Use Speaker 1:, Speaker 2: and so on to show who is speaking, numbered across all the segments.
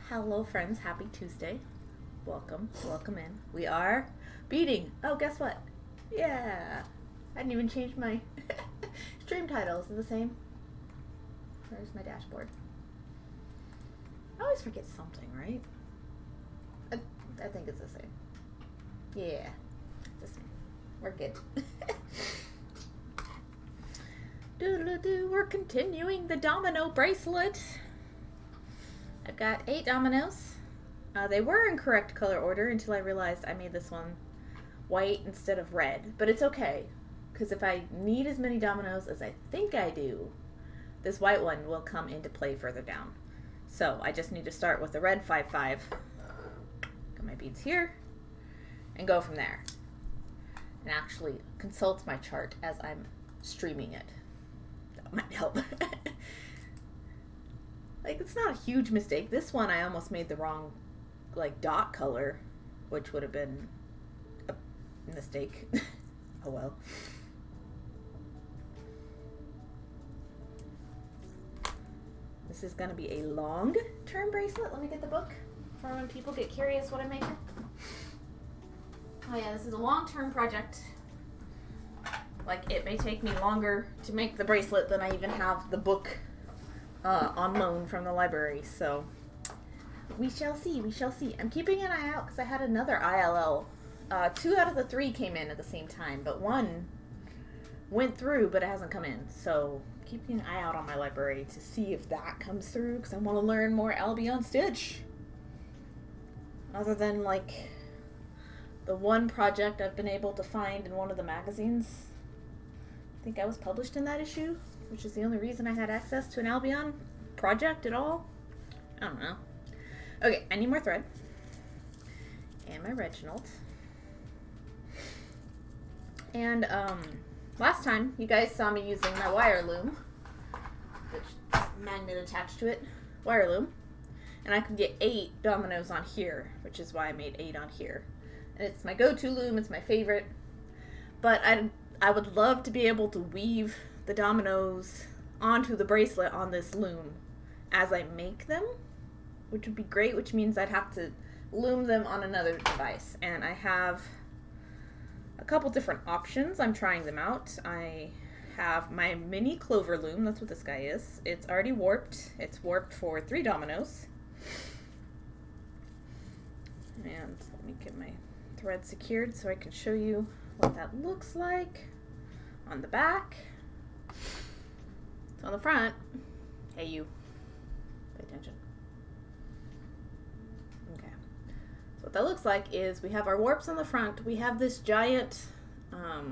Speaker 1: Hello friends, happy Tuesday. Welcome in. We are beading. Oh, guess what? Yeah. I didn't even change my stream titles. They're the same. Where's my dashboard? I always forget something, right? I think it's the same. Yeah. It's the same. We're good. Doodle-doo, we're continuing the domino bracelet. I've got 8 dominoes. They were in correct color order until I realized I made this one white instead of red. But it's okay, because if I need as many dominoes as I think I do, this white one will come into play further down. So I just need to start with the red 5-5. Got my beads here, and go from there. And actually consult my chart as I'm streaming it. That might help. Like, it's not a huge mistake. This one I almost made the wrong, like, dot color, which would have been a mistake. Oh well. This is going to be a long-term bracelet. Let me get the book for when people get curious what I'm making. Oh yeah, this is a long-term project. Like, it may take me longer to make the bracelet than I even have the book on loan from the library, so we shall see. I'm keeping an eye out because I had another ILL. 2 out of the 3 came in at the same time, but 1 went through, but it hasn't come in. So keeping an eye out on my library to see if that comes through because I want to learn more Albion Stitch. Other than, like, the one project I've been able to find in one of the magazines. I think I was published in that issue, which is the only reason I had access to an Albion project at all. I don't know. Okay, I need more thread. And my Reginald. And last time, you guys saw me using my wire loom, which is a magnet attached to it, wire loom. And I could get 8 dominoes on here, which is why I made 8 on here. And it's my go-to loom, it's my favorite. But I would love to be able to weave the dominoes onto the bracelet on this loom as I make them, which would be great, which means I'd have to loom them on another device. And I have a couple different options. I'm trying them out. I have my mini clover loom. That's what this guy is. It's already warped. It's warped for 3 dominoes. And let me get my thread secured so I can show you what that looks like on the back. So on the front, hey you, pay attention. Okay. So what that looks like is we have our warps on the front. We have this giant, I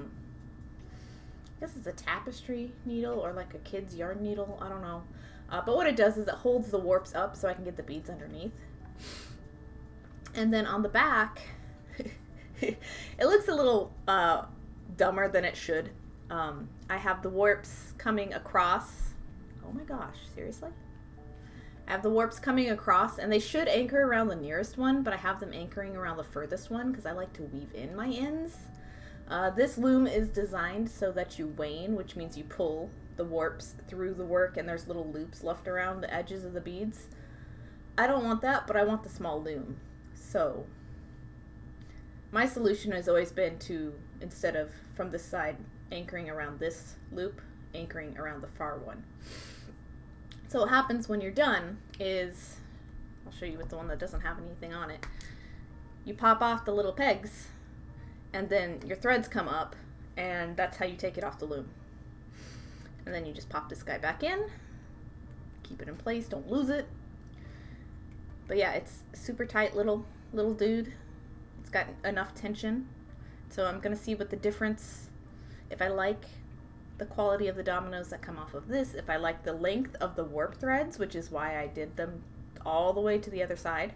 Speaker 1: guess it's a tapestry needle or like a kid's yarn needle. I don't know. But what it does is it holds the warps up so I can get the beads underneath. And then on the back, it looks a little dumber than it should. I have the warps coming across. Oh my gosh, seriously? I have the warps coming across, and they should anchor around the nearest one, but I have them anchoring around the furthest one because I like to weave in my ends. This loom is designed so that you wane, which means you pull the warps through the work and there's little loops left around the edges of the beads. I don't want that, but I want the small loom. So my solution has always been to, instead of from this side anchoring around this loop, anchoring around the far one. So what happens when you're done is, I'll show you with the one that doesn't have anything on it. You pop off the little pegs, and then your threads come up, and that's how you take it off the loom. And then you just pop this guy back in, keep it in place, don't lose it. But yeah, it's a super tight little dude. It's got enough tension. So I'm gonna see what the difference, if I like the quality of the dominoes that come off of this, if I like the length of the warp threads, which is why I did them all the way to the other side.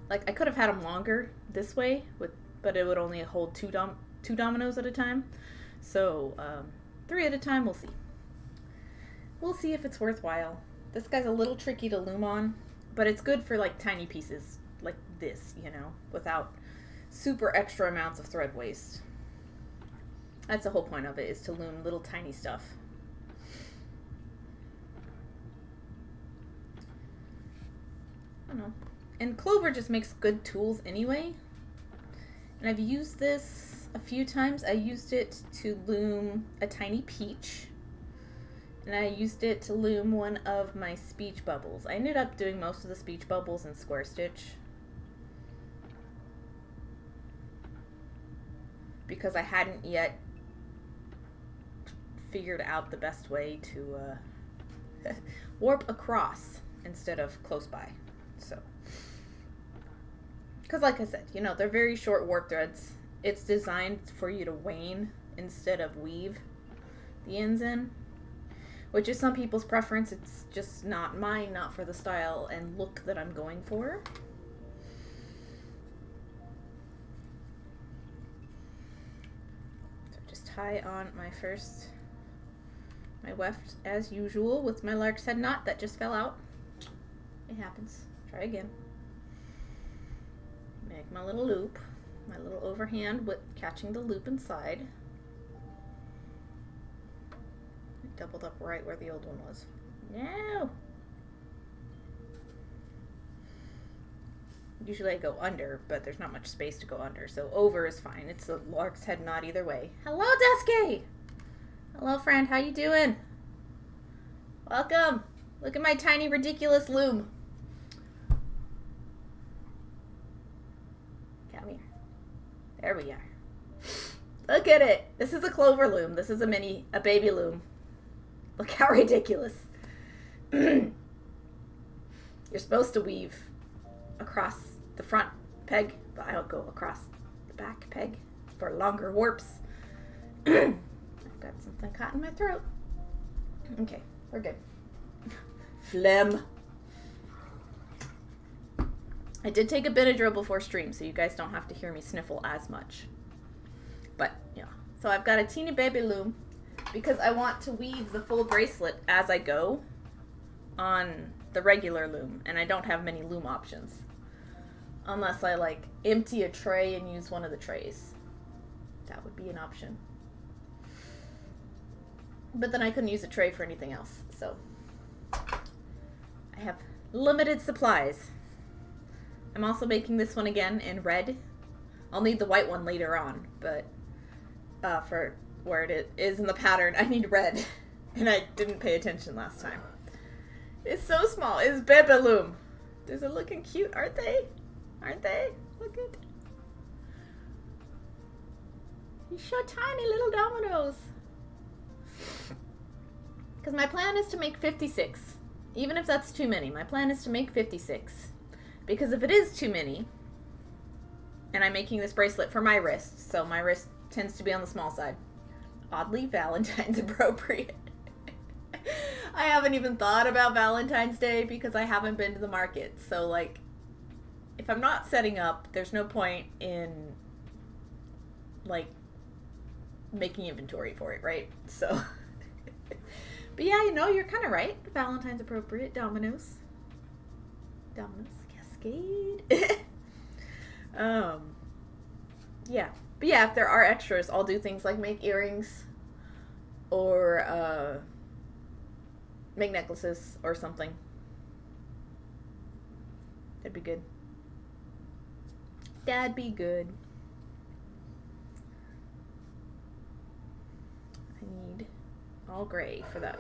Speaker 1: Like, I could have had them longer this way, but it would only hold two dominoes at a time. So 3 at a time, we'll see. We'll see if it's worthwhile. This guy's a little tricky to loom on, but it's good for like tiny pieces like this, you know, without super extra amounts of thread waste. That's the whole point of it, is to loom little tiny stuff. don't know. And clover just makes good tools anyway. And I've used this a few times. I used it to loom a tiny peach. And I used it to loom one of my speech bubbles. I ended up doing most of the speech bubbles in square stitch, because I hadn't yet figured out the best way to warp across instead of close by. So, because like I said, you know, they're very short warp threads. It's designed for you to wane instead of weave the ends in, which is some people's preference. It's just not mine, not for the style and look that I'm going for. So just tie on my weft as usual with my lark's head knot that just fell out. It happens. Try again. Make my little loop, my little overhand with catching the loop inside. It doubled up right where the old one was. No! Usually I go under, but there's not much space to go under, so over is fine. It's a lark's head knot either way. Hello, Dusky! Hello, friend. How you doing? Welcome. Look at my tiny, ridiculous loom. Come here. There we are. Look at it. This is a clover loom. This is a baby loom. Look how ridiculous. You're supposed to weave across the front peg, but I'll go across the back peg for longer warps. I've got something caught in my throat. Okay, we're good. Phlegm. I did take a Benadryl before stream, so you guys don't have to hear me sniffle as much. But, yeah. So I've got a teeny baby loom because I want to weave the full bracelet as I go on the regular loom, and I don't have many loom options. Unless I, like, empty a tray and use one of the trays. That would be an option. But then I couldn't use a tray for anything else, so I have limited supplies. I'm also making this one again in red. I'll need the white one later on, but for where it is in the pattern, I need red. And I didn't pay attention last time. It's so small. It's baby loom. They're looking cute, aren't they? Aren't they? Look at. You're so tiny little dominoes. Because my plan is to make 56. Even if that's too many, my plan is to make 56. Because if it is too many, and I'm making this bracelet for my wrist, so my wrist tends to be on the small side. Oddly Valentine's appropriate. I haven't even thought about Valentine's Day because I haven't been to the market. So, like, if I'm not setting up, there's no point in, like, making inventory for it, right? So, but yeah, you know, you're kind of right. Valentine's appropriate. Dominoes. Cascade. Yeah. But yeah, if there are extras, I'll do things like make earrings or make necklaces or something. That'd be good. That'd be good. I need all gray for that.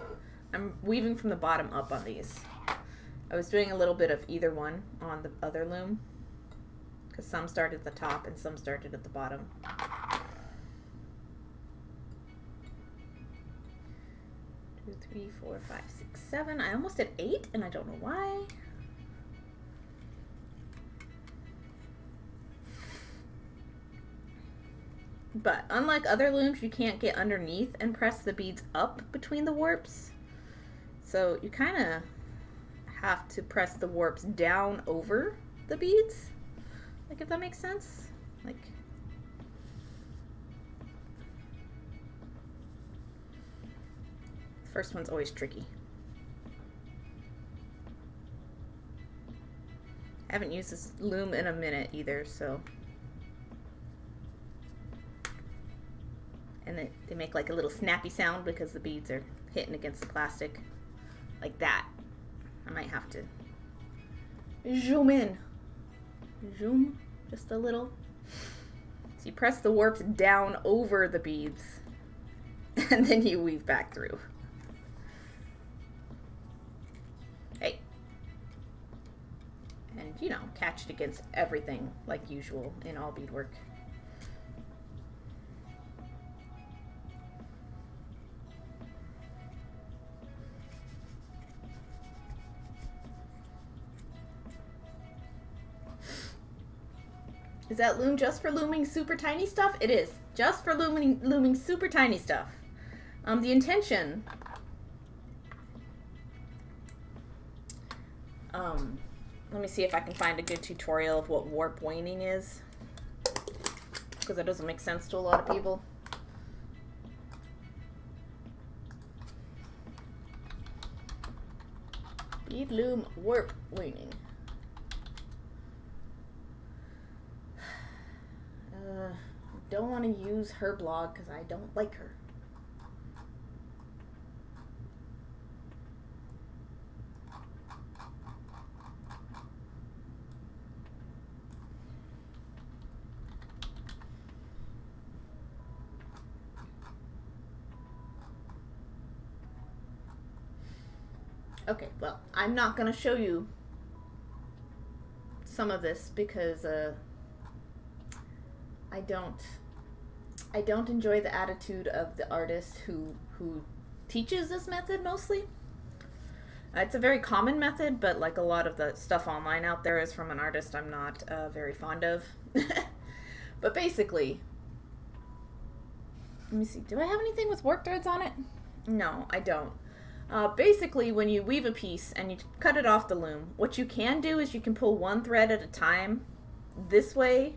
Speaker 1: I'm weaving from the bottom up on these. I was doing a little bit of either one on the other loom because some started at the top and some started at the bottom. 2, 3, 4, 5, 6, 7. I almost did 8 and I don't know why. But unlike other looms, you can't get underneath and press the beads up between the warps. So you kind of have to press the warps down over the beads. Like, if that makes sense. Like, the first one's always tricky. I haven't used this loom in a minute either, so. And they make like a little snappy sound because the beads are hitting against the plastic. Like that. I might have to zoom in. Zoom just a little. So you press the warps down over the beads and then you weave back through. Hey. And, you know, catch it against everything like usual in all beadwork. Is that loom just for looming super tiny stuff? It is. Just for looming super tiny stuff. The intention... let me see if I can find a good tutorial of what warp waning is. Because that doesn't make sense to a lot of people. Bead loom warp waning. Don't want to use her blog because I don't like her. Okay, well, I'm not going to show you some of this because I don't enjoy the attitude of the artist who teaches this method mostly. It's a very common method, but like a lot of the stuff online out there is from an artist I'm not very fond of. But basically, let me see, do I have anything with warp threads on it? No, I don't. Basically, when you weave a piece and you cut it off the loom, what you can do is you can pull one thread at a time this way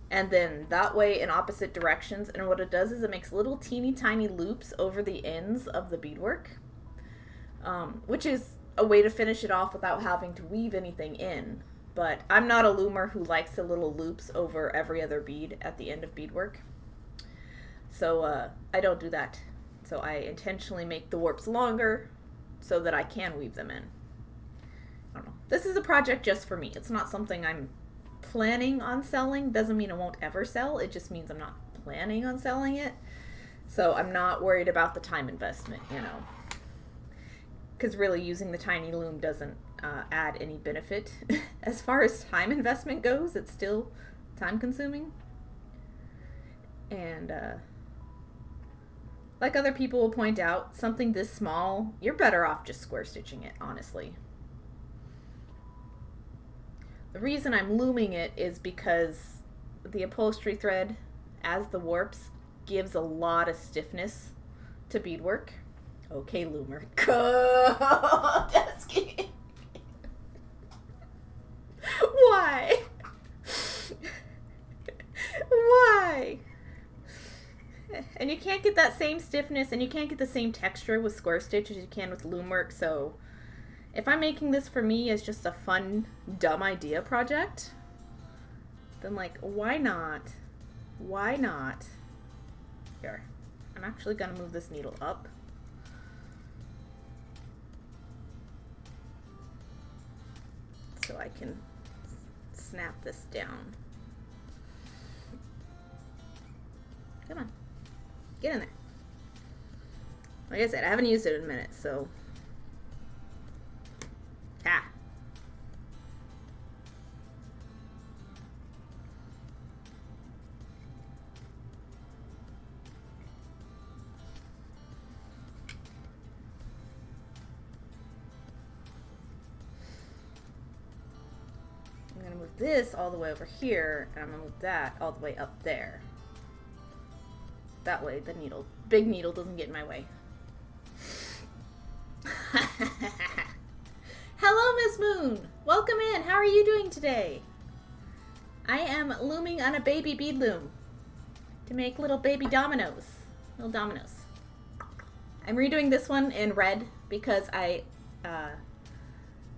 Speaker 1: and then that way in opposite directions, and what it does is it makes little teeny tiny loops over the ends of the beadwork, which is a way to finish it off without having to weave anything in. But I'm not a loomer who likes the little loops over every other bead at the end of beadwork, so I don't do that. So I intentionally make the warps longer so that I can weave them in. I don't know. This is a project just for me. It's not something I'm planning on selling. Doesn't mean it won't ever sell. It just means I'm not planning on selling it. So I'm not worried about the time investment, you know. Because really using the tiny loom doesn't add any benefit. As far as time investment goes, it's still time consuming. And like other people will point out, something this small, you're better off just square stitching it, honestly. The reason I'm looming it is because the upholstery thread, as the warps, gives a lot of stiffness to beadwork. Okay, loomer. Just kidding. Why? Why? And you can't get that same stiffness and you can't get the same texture with square stitch as you can with loom work, so if I'm making this for me as just a fun, dumb idea project, then like, why not? Why not? Here, I'm actually gonna move this needle up. So I can snap this down. Come on, get in there. Like I said, I haven't used it in a minute, so. Ah. I'm going to move this all the way over here, and I'm going to move that all the way up there. That way the needle, big needle, doesn't get in my way. Hello, Miss Moon! Welcome in! How are you doing today? I am looming on a baby bead loom to make little baby dominoes. Little dominoes. I'm redoing this one in red because I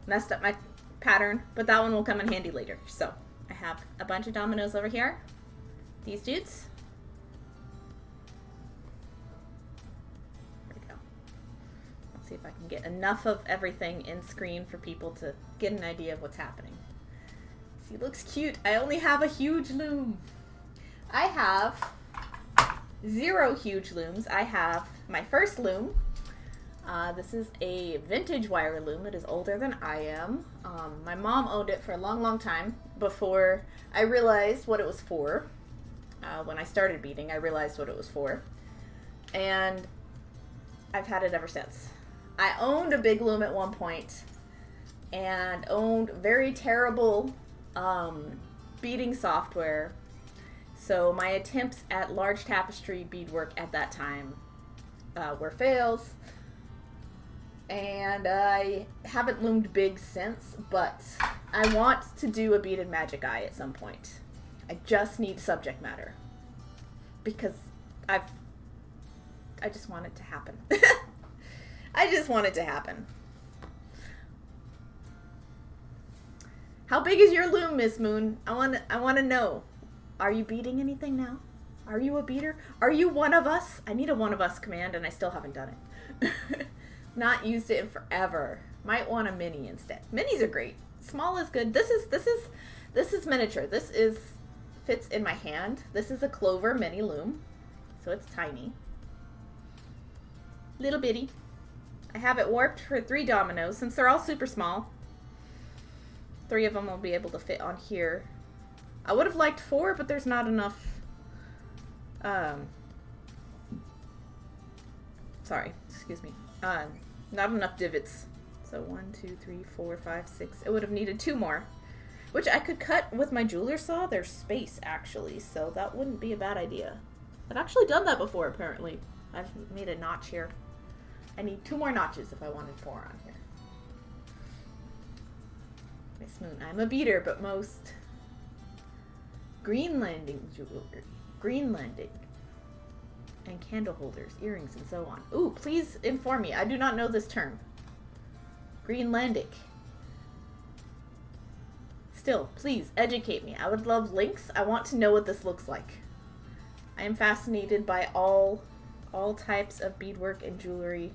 Speaker 1: messed up my pattern, but that one will come in handy later. So I have a bunch of dominoes over here. These dudes. There we go. See if I can get enough of everything in screen for people to get an idea of what's happening. See, looks cute. I only have a huge loom. I have 0 huge looms. I have my first loom. This is a vintage wire loom. It is older than I am. My mom owned it for a long, long time before I realized what it was for. When I started beading, I realized what it was for. And I've had it ever since. I owned a big loom at one point and owned very terrible beading software. So my attempts at large tapestry beadwork at that time were fails. And I haven't loomed big since, but I want to do a beaded magic eye at some point. I just need subject matter because I just want it to happen. I just want it to happen. How big is your loom, Miss Moon? I want to know. Are you beading anything now? Are you a beater? Are you one of us? I need a one of us command and I still haven't done it. Not used it in forever. Might want a mini instead. Minis are great. Small is good. This is miniature. This fits in my hand. This is a Clover mini loom. So it's tiny. Little bitty. I have it warped for 3 dominoes since they're all super small. 3 of them will be able to fit on here. I would have liked 4, but there's not enough. Sorry, excuse me. Not enough divots. So 1, 2, 3, 4, 5, 6. It would have needed 2 more, which I could cut with my jeweler saw. There's space actually, so that wouldn't be a bad idea. I've actually done that before. Apparently, I've made a notch here. I need 2 more notches if I wanted 4 on here. Miss Moon, I'm a beater, but most Greenlanding jewelry, Greenlanding, and candle holders, earrings, and so on. Ooh, please inform me. I do not know this term. Greenlandic. Still, please educate me. I would love links. I want to know what this looks like. I am fascinated by all types of beadwork and jewelry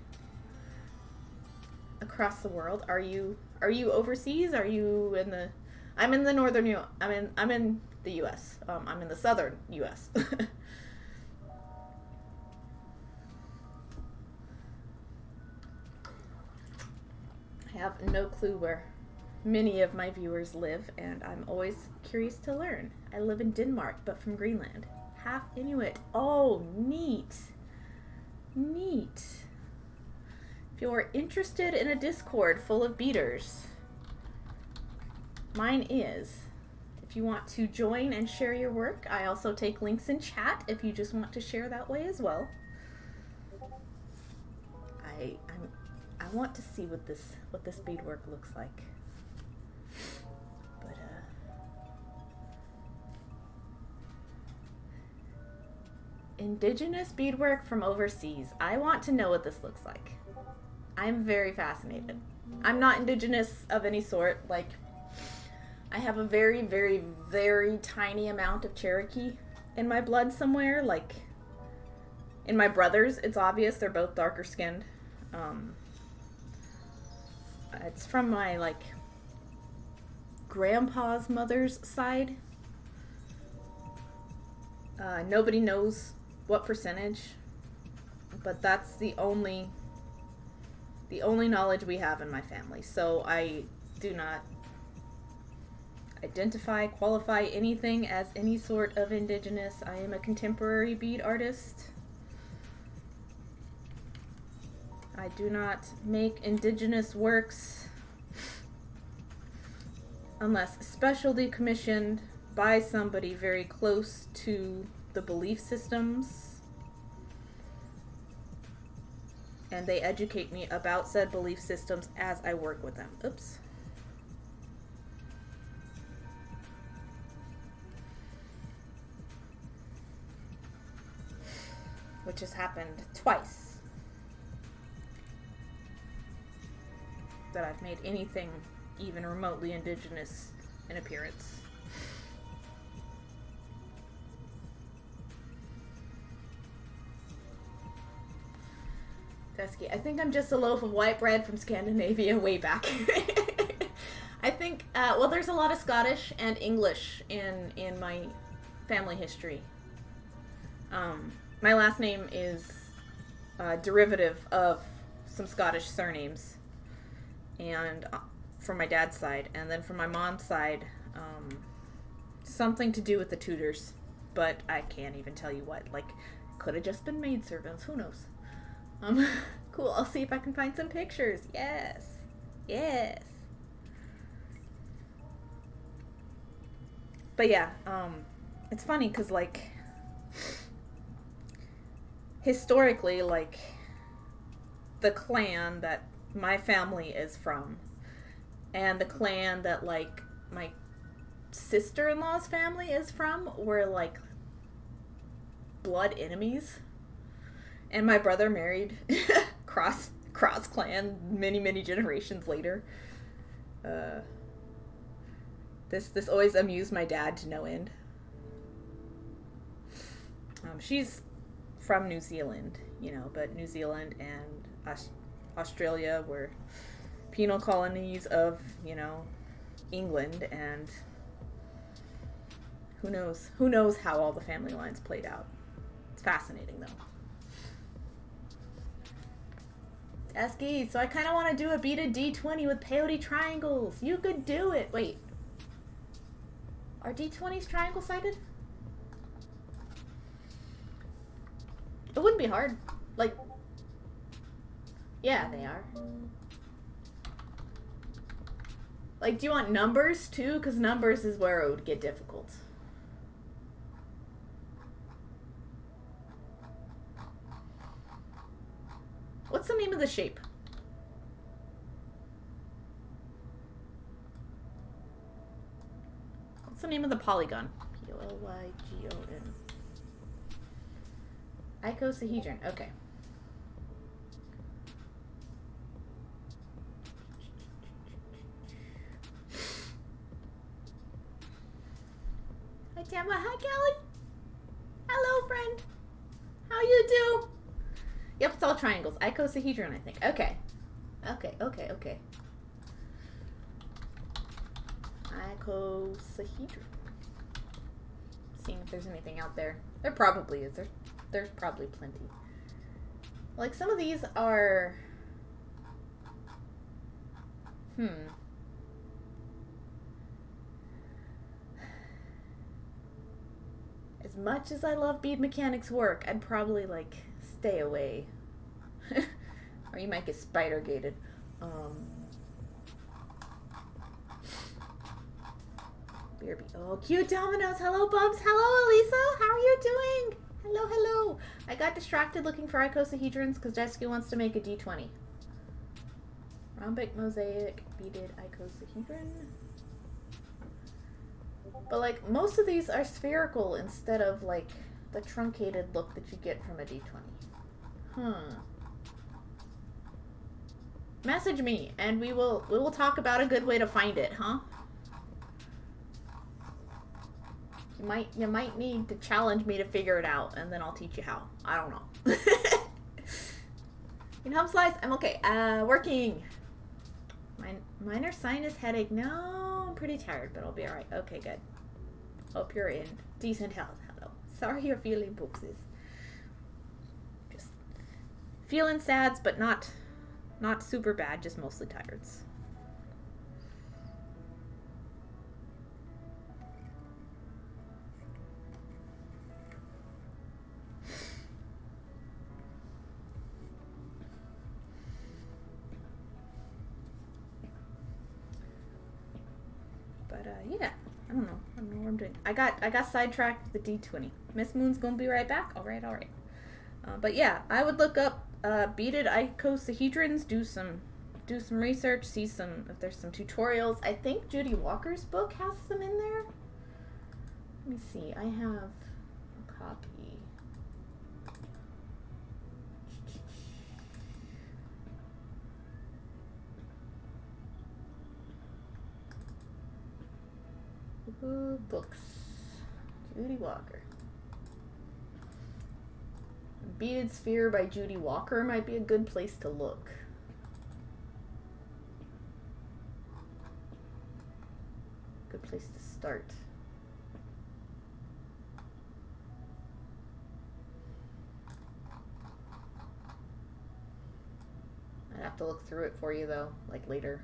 Speaker 1: across the world. Are you overseas? Are you in the? I'm in the northern U. I'm in the U.S. I'm in the southern U.S. I have no clue where many of my viewers live, and I'm always curious to learn. I live in Denmark, but from Greenland. Half Inuit. Oh, neat. Neat. If you're interested in a Discord full of beaters, mine is. If you want to join and share your work, I also take links in chat if you just want to share that way as well. I want to see what this beadwork looks like. But indigenous beadwork from overseas. I want to know what this looks like. I'm very fascinated. I'm not indigenous of any sort. Like, I have a very, very, very tiny amount of Cherokee in my blood somewhere. Like, in my brothers, it's obvious they're both darker skinned. It's from my, like, grandpa's mother's side. Nobody knows what percentage, but that's the only knowledge we have in my family. So I do not identify, qualify anything as any sort of indigenous. I am a contemporary bead artist. I do not make indigenous works unless specialty commissioned by somebody very close to the belief systems, and they educate me about said belief systems as I work with them. Oops. Which has happened twice that I've made anything even remotely indigenous in appearance. Dusky. I think I'm just a loaf of white bread from Scandinavia way back. I think, well, there's a lot of Scottish and English in my family history. My last name is derivative of some Scottish surnames, and from my dad's side, and then from my mom's side, something to do with the Tudors, but I can't even tell you what. Like, could have just been maidservants. Who knows? Cool. I'll see if I can find some pictures. Yes. Yes. But yeah, it's funny because, like, historically, like, the clan that my family is from and the clan that, like, my sister-in-law's family is from were, like, blood enemies. And my brother married cross clan many generations later. This always amused my dad to no end. She's from New Zealand, you know, but New Zealand and Australia were penal colonies of, you know, England, and who knows how all the family lines played out. It's fascinating, though. Esky, so I kind of want to do a beaded D20 with peyote triangles. You could do it. Wait. Are D20s triangle sided? It wouldn't be hard. Like, yeah, they are. Like, do you want numbers too? Because numbers is where it would get difficult. What's the name of the shape? What's the name of the polygon? P-O-L-Y-G-O-N. Icosahedron. Okay. Hi, Tamara. Hi, Kelly. Hello, friend. How you do? Yep, it's all triangles. Icosahedron, I think. Okay. Okay. Icosahedron. Seeing if there's anything out there. There probably is. There's probably plenty. Like, some of these are... As much as I love bead mechanics work, I'd probably, like, stay away. Or you might get spider-gated. BRB. Oh, cute dominoes. Hello, Bubs. Hello, Elisa. How are you doing? Hello. I got distracted looking for icosahedrons because Jessica wants to make a D20. Rhombic, mosaic, beaded icosahedron. But, like, most of these are spherical instead of, like, the truncated look that you get from a D20. Message me, and we will talk about a good way to find it, huh? You might need to challenge me to figure it out, and then I'll teach you how. I don't know. You know, home slice? I'm okay. Working. Minor sinus headache. No, I'm pretty tired, but I'll be alright. Okay, good. Hope you're in decent health. Hello. Sorry you're feeling poopsies. Just feeling sads, but not super bad, just mostly tireds. But yeah, I don't know what I'm doing. I got sidetracked with the D20. Miss Moon's gonna be right back. All right. But yeah, I would look up beaded icosahedrons, do some research, see if there's some tutorials. I think Judy Walker's book has them in there. Let me see. I have a copy. Books. Judy Walker. Beaded Sphere by Judy Walker might be a good place to look. Good place to start. I'd have to look through it for you though, like later.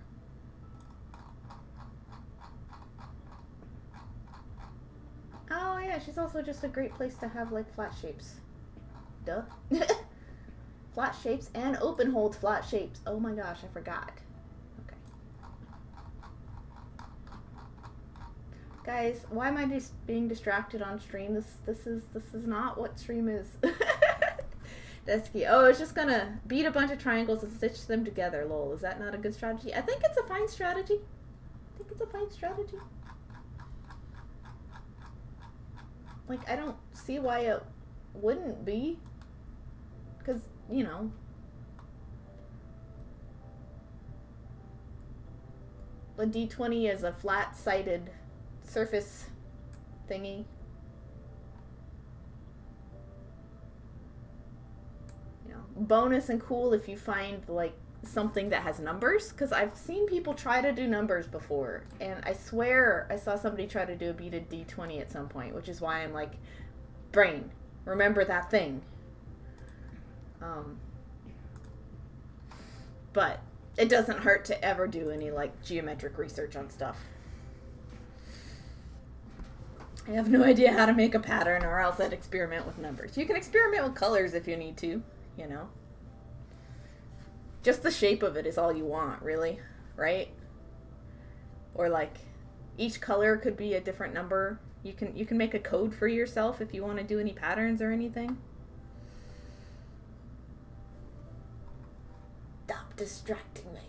Speaker 1: Oh yeah, she's also just a great place to have like flat shapes. Duh. Flat shapes and open hold flat shapes. Oh my gosh, I forgot. Okay. Guys, why am I just being distracted on stream? This is not what stream is. Desky. Oh, it's just gonna beat a bunch of triangles and stitch them together. Lol. Is that not a good strategy? I think it's a fine strategy. Like, I don't see why it wouldn't be. Because, you know, the D20 is a flat-sided surface thingy. You know, bonus and cool if you find, like, something that has numbers, because I've seen people try to do numbers before, and I swear I saw somebody try to do a beaded D20 at some point, which is why I'm like, brain, remember that thing. But it doesn't hurt to ever do any like geometric research on stuff. I have no idea how to make a pattern, or else I'd experiment with numbers. You can experiment with colors if you need to, you know. Just the shape of it is all you want, really, right? Or like, each color could be a different number. You can make a code for yourself if you want to do any patterns or anything. Stop distracting me.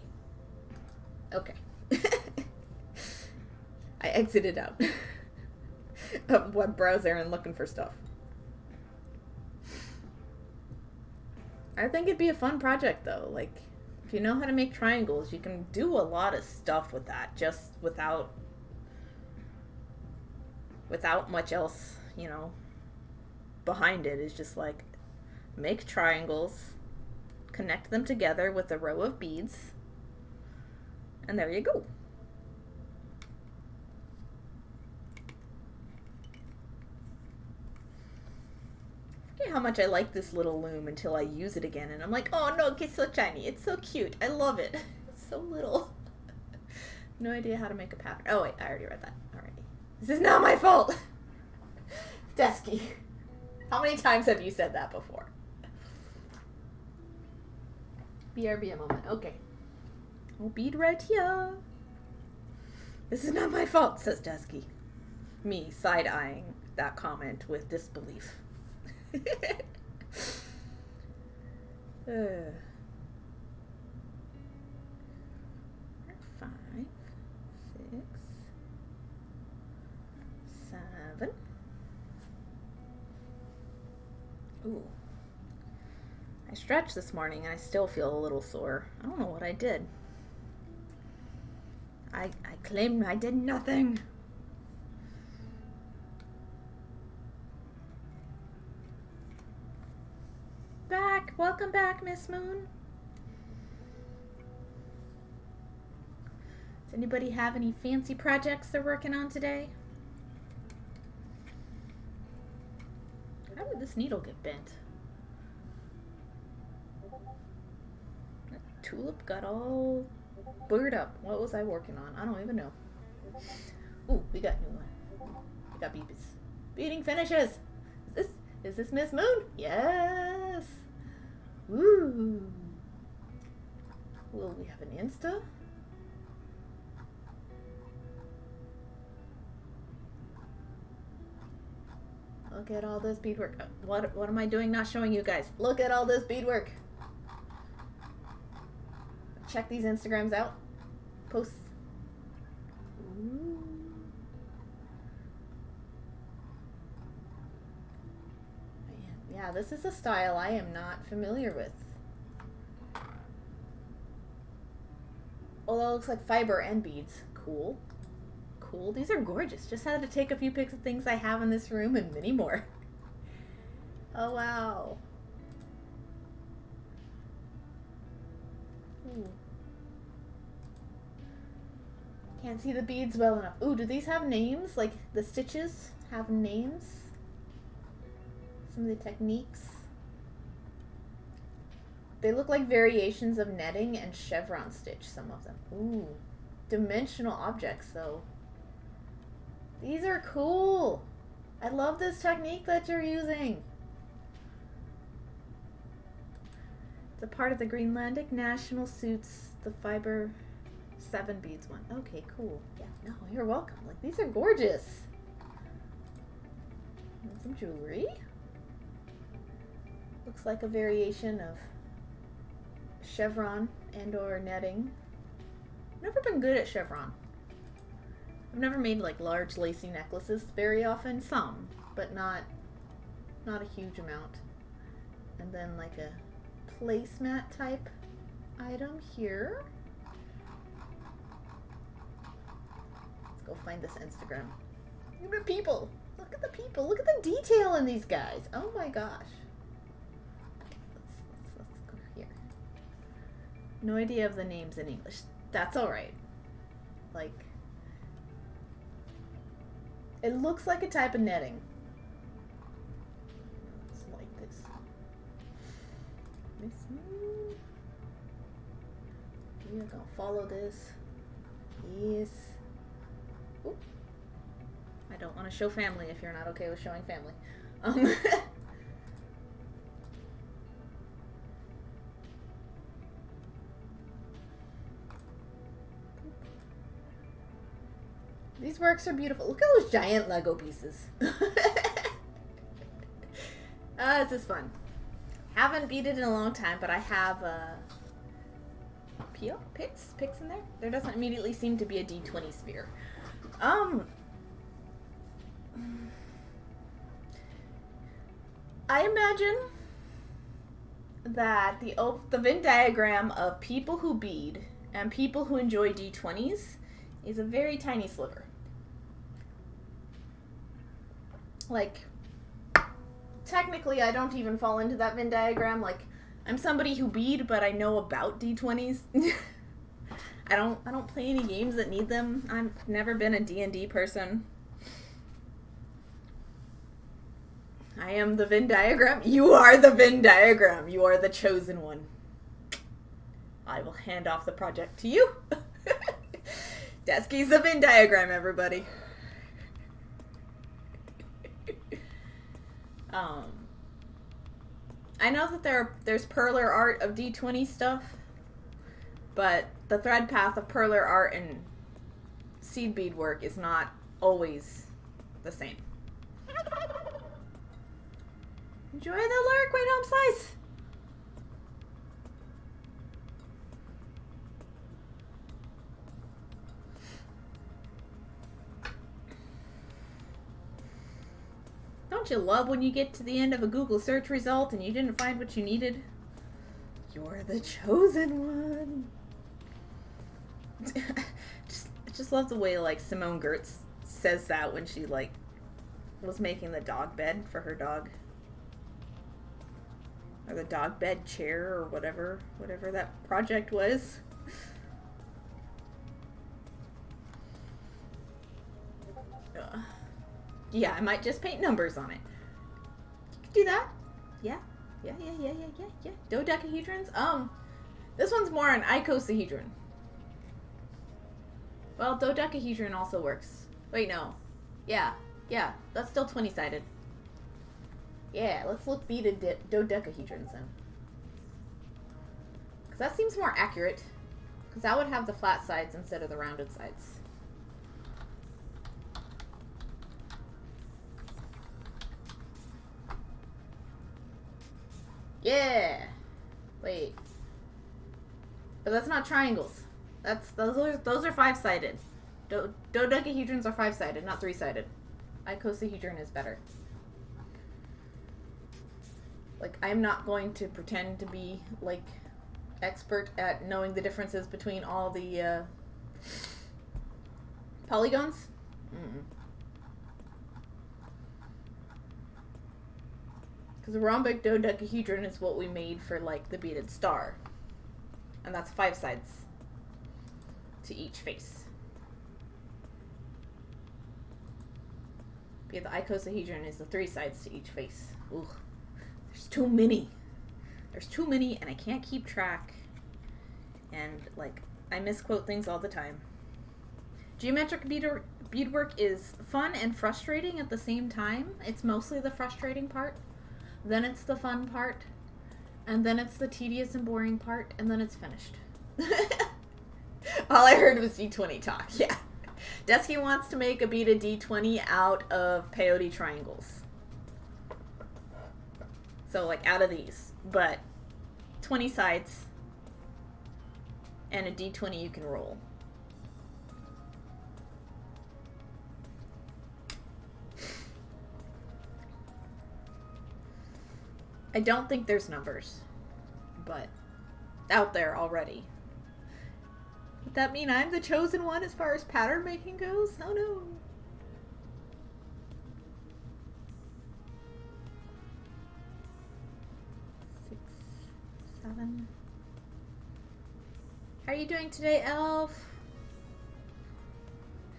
Speaker 1: Okay. I exited out of web browser and looking for stuff. I think it'd be a fun project though. Like, if you know how to make triangles, you can do a lot of stuff with that, just without much else, you know, behind it. Is just like, make triangles, connect them together with a row of beads, and there you go. How much I like this little loom until I use it again, and I'm like, oh no, it's so shiny, it's so cute, I love it. It's so little. No idea how to make a pattern. Oh wait, I already read that already. This is not my fault. Desky. How many times have you said that before? BRB a moment. Okay. I'll bead right here. This is not my fault, says Desky. Me side-eyeing that comment with disbelief. 5, 6, 7. Ooh. I stretched this morning and I still feel a little sore. I don't know what I did. I claim I did nothing. Back. Welcome back, Miss Moon. Does anybody have any fancy projects they're working on today? How did this needle get bent? That tulip got all boogered up. What was I working on? I don't even know. Ooh, we got new one. We got beads. Beading finishes. Is this Miss Moon? Yes. Woo. Will we have an Insta? Look at all this beadwork. What am I doing not showing you guys? Look at all this beadwork. Check these Instagrams out. Posts. Ooh. Yeah, this is a style I am not familiar with. Oh, that looks like fiber and beads. Cool. Cool. These are gorgeous. Just had to take a few pics of things I have in this room and many more. Oh, wow. Ooh. Can't see the beads well enough. Ooh, do these have names? Like the stitches have names? Some of the techniques. They look like variations of netting and chevron stitch, some of them. Ooh. Dimensional objects, though. These are cool. I love this technique that you're using. The part of the Greenlandic National suits the fiber 7 beads one. Okay, cool. Yeah, no, you're welcome. Like, these are gorgeous. And some jewelry. Looks like a variation of chevron and or netting. I've never been good at chevron. I've never made like large lacy necklaces very often. Some, but not a huge amount. And then like a placemat type item here. Let's go find this Instagram. Look at the people. Look at the people. Look at the detail in these guys. Oh my gosh. Let's go here. No idea of the names in English. That's alright. Like, it looks like a type of netting. It's like this. You're gonna follow this. Yes. Ooh. I don't want to show family if you're not okay with showing family. These works are beautiful. Look at those giant Lego pieces. This is fun. Haven't beaded in a long time, but I have picks in there. There doesn't immediately seem to be a D20 sphere. I imagine that the Venn diagram of people who bead and people who enjoy D20s is a very tiny sliver. Like, technically I don't even fall into that Venn diagram. Like, I'm somebody who bead, but I know about D20s. I don't play any games that need them. I've never been a D&D person. I am the Venn diagram. You are the Venn diagram. You are the chosen one. I will hand off the project to you. Desky's the Venn diagram, everybody. I know that there's perler art of D20 stuff, but the thread path of perler art and seed bead work is not always the same. Enjoy the lurk, wait home slice! Don't you love when you get to the end of a Google search result and you didn't find what you needed? You're the chosen one. I just love the way like Simone Gertz says that when she like was making the dog bed for her dog. Or the dog bed chair or whatever that project was. Yeah, I might just paint numbers on it. You could do that. Yeah. Dodecahedrons. This one's more an icosahedron. Well, dodecahedron also works. Wait, no. Yeah, that's still 20-sided. Yeah, let's look beaded dodecahedrons then. Because that seems more accurate. Because that would have the flat sides instead of the rounded sides. Yeah. Wait. But that's not triangles. Those are 5-sided. Dodecahedrons are 5-sided, not 3-sided. Icosahedron is better. Like, I'm not going to pretend to be like expert at knowing the differences between all the polygons. Because a rhombic dodecahedron is what we made for, like, the beaded star. And that's 5 sides to each face. Yeah, the icosahedron is the 3 sides to each face. Ooh, there's too many. There's too many, and I can't keep track. And, like, I misquote things all the time. Geometric beadwork is fun and frustrating at the same time. It's mostly the frustrating part. Then it's the fun part. And then it's the tedious and boring part. And then it's finished. All I heard was D20 talk. Yeah. Desky wants to make a beaded D20 out of peyote triangles. So, like, out of these. But 20 sides and a D20 you can roll. I don't think there's numbers, but out there already. Would that mean I'm the chosen one as far as pattern making goes? Oh no. Six, 7. How are you doing today, Elf?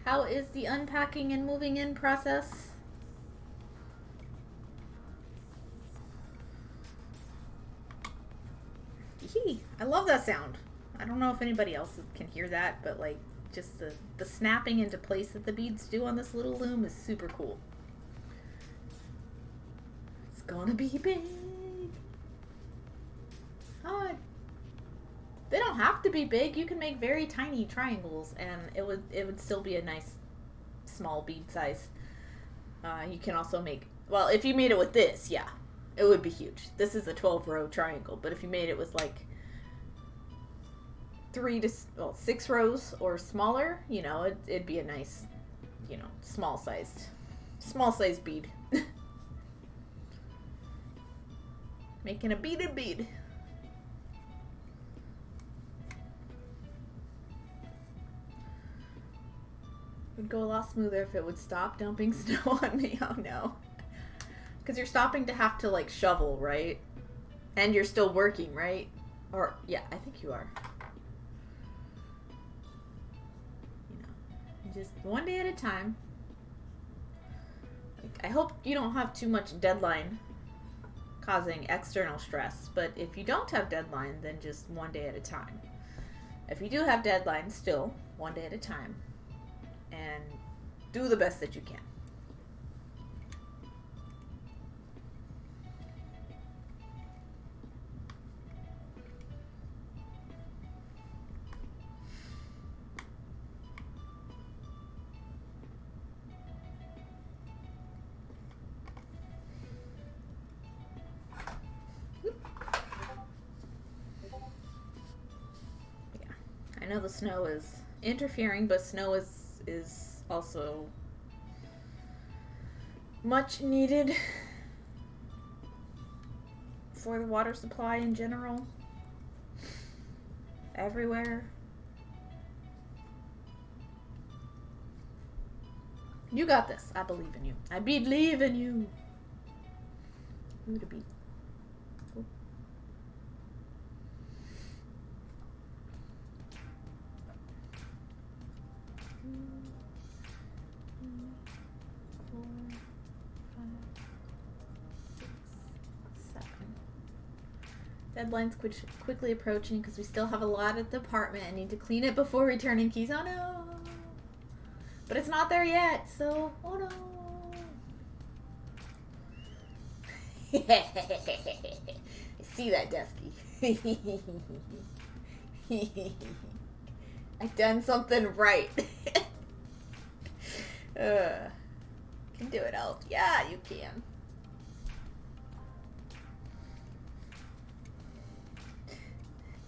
Speaker 1: How is the unpacking and moving in process? I love that sound. I don't know if anybody else can hear that, but like just the snapping into place that the beads do on this little loom is super cool. It's gonna be big. They don't have to be big. You can make very tiny triangles and it would still be a nice small bead size. You can also make, well, if you made it with this, yeah, it would be huge. This is a 12-row triangle, but if you made it with like 6 rows or smaller, you know, it'd be a nice, you know, small sized bead. Making a beaded bead. Would go a lot smoother if it would stop dumping snow on me. Oh no. Because you're stopping to have to like shovel, right? And you're still working, right? Or, yeah, I think you are. You know, just one day at a time. Like, I hope you don't have too much deadline causing external stress. But if you don't have deadline, then just one day at a time. If you do have deadline, still one day at a time. And do the best that you can. Yeah, I know the snow is interfering, but snow is also much needed for the water supply in general. Everywhere. You got this. I believe in you. I believe in you. Who to beat? Oh. Deadline's quickly approaching because we still have a lot at the apartment and need to clean it before returning keys. Oh no! But it's not there yet, so oh no! I see that, Dusky. I've done something right. Can do it, Elf. Yeah, you can.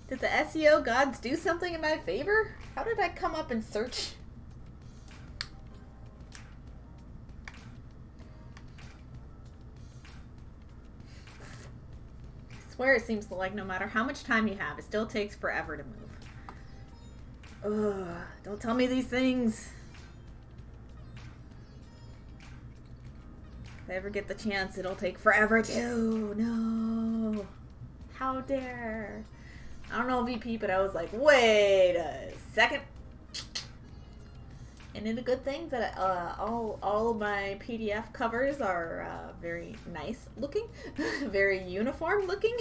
Speaker 1: Did the SEO gods do something in my favor? How did I come up in search? I swear it seems like no matter how much time you have, it still takes forever to move. Ugh, don't tell me these things. If I ever get the chance, it'll take forever too. No. How dare. I don't know VP, but I was like, wait a second. And it's a good thing that all of my PDF covers are very nice looking, very uniform looking.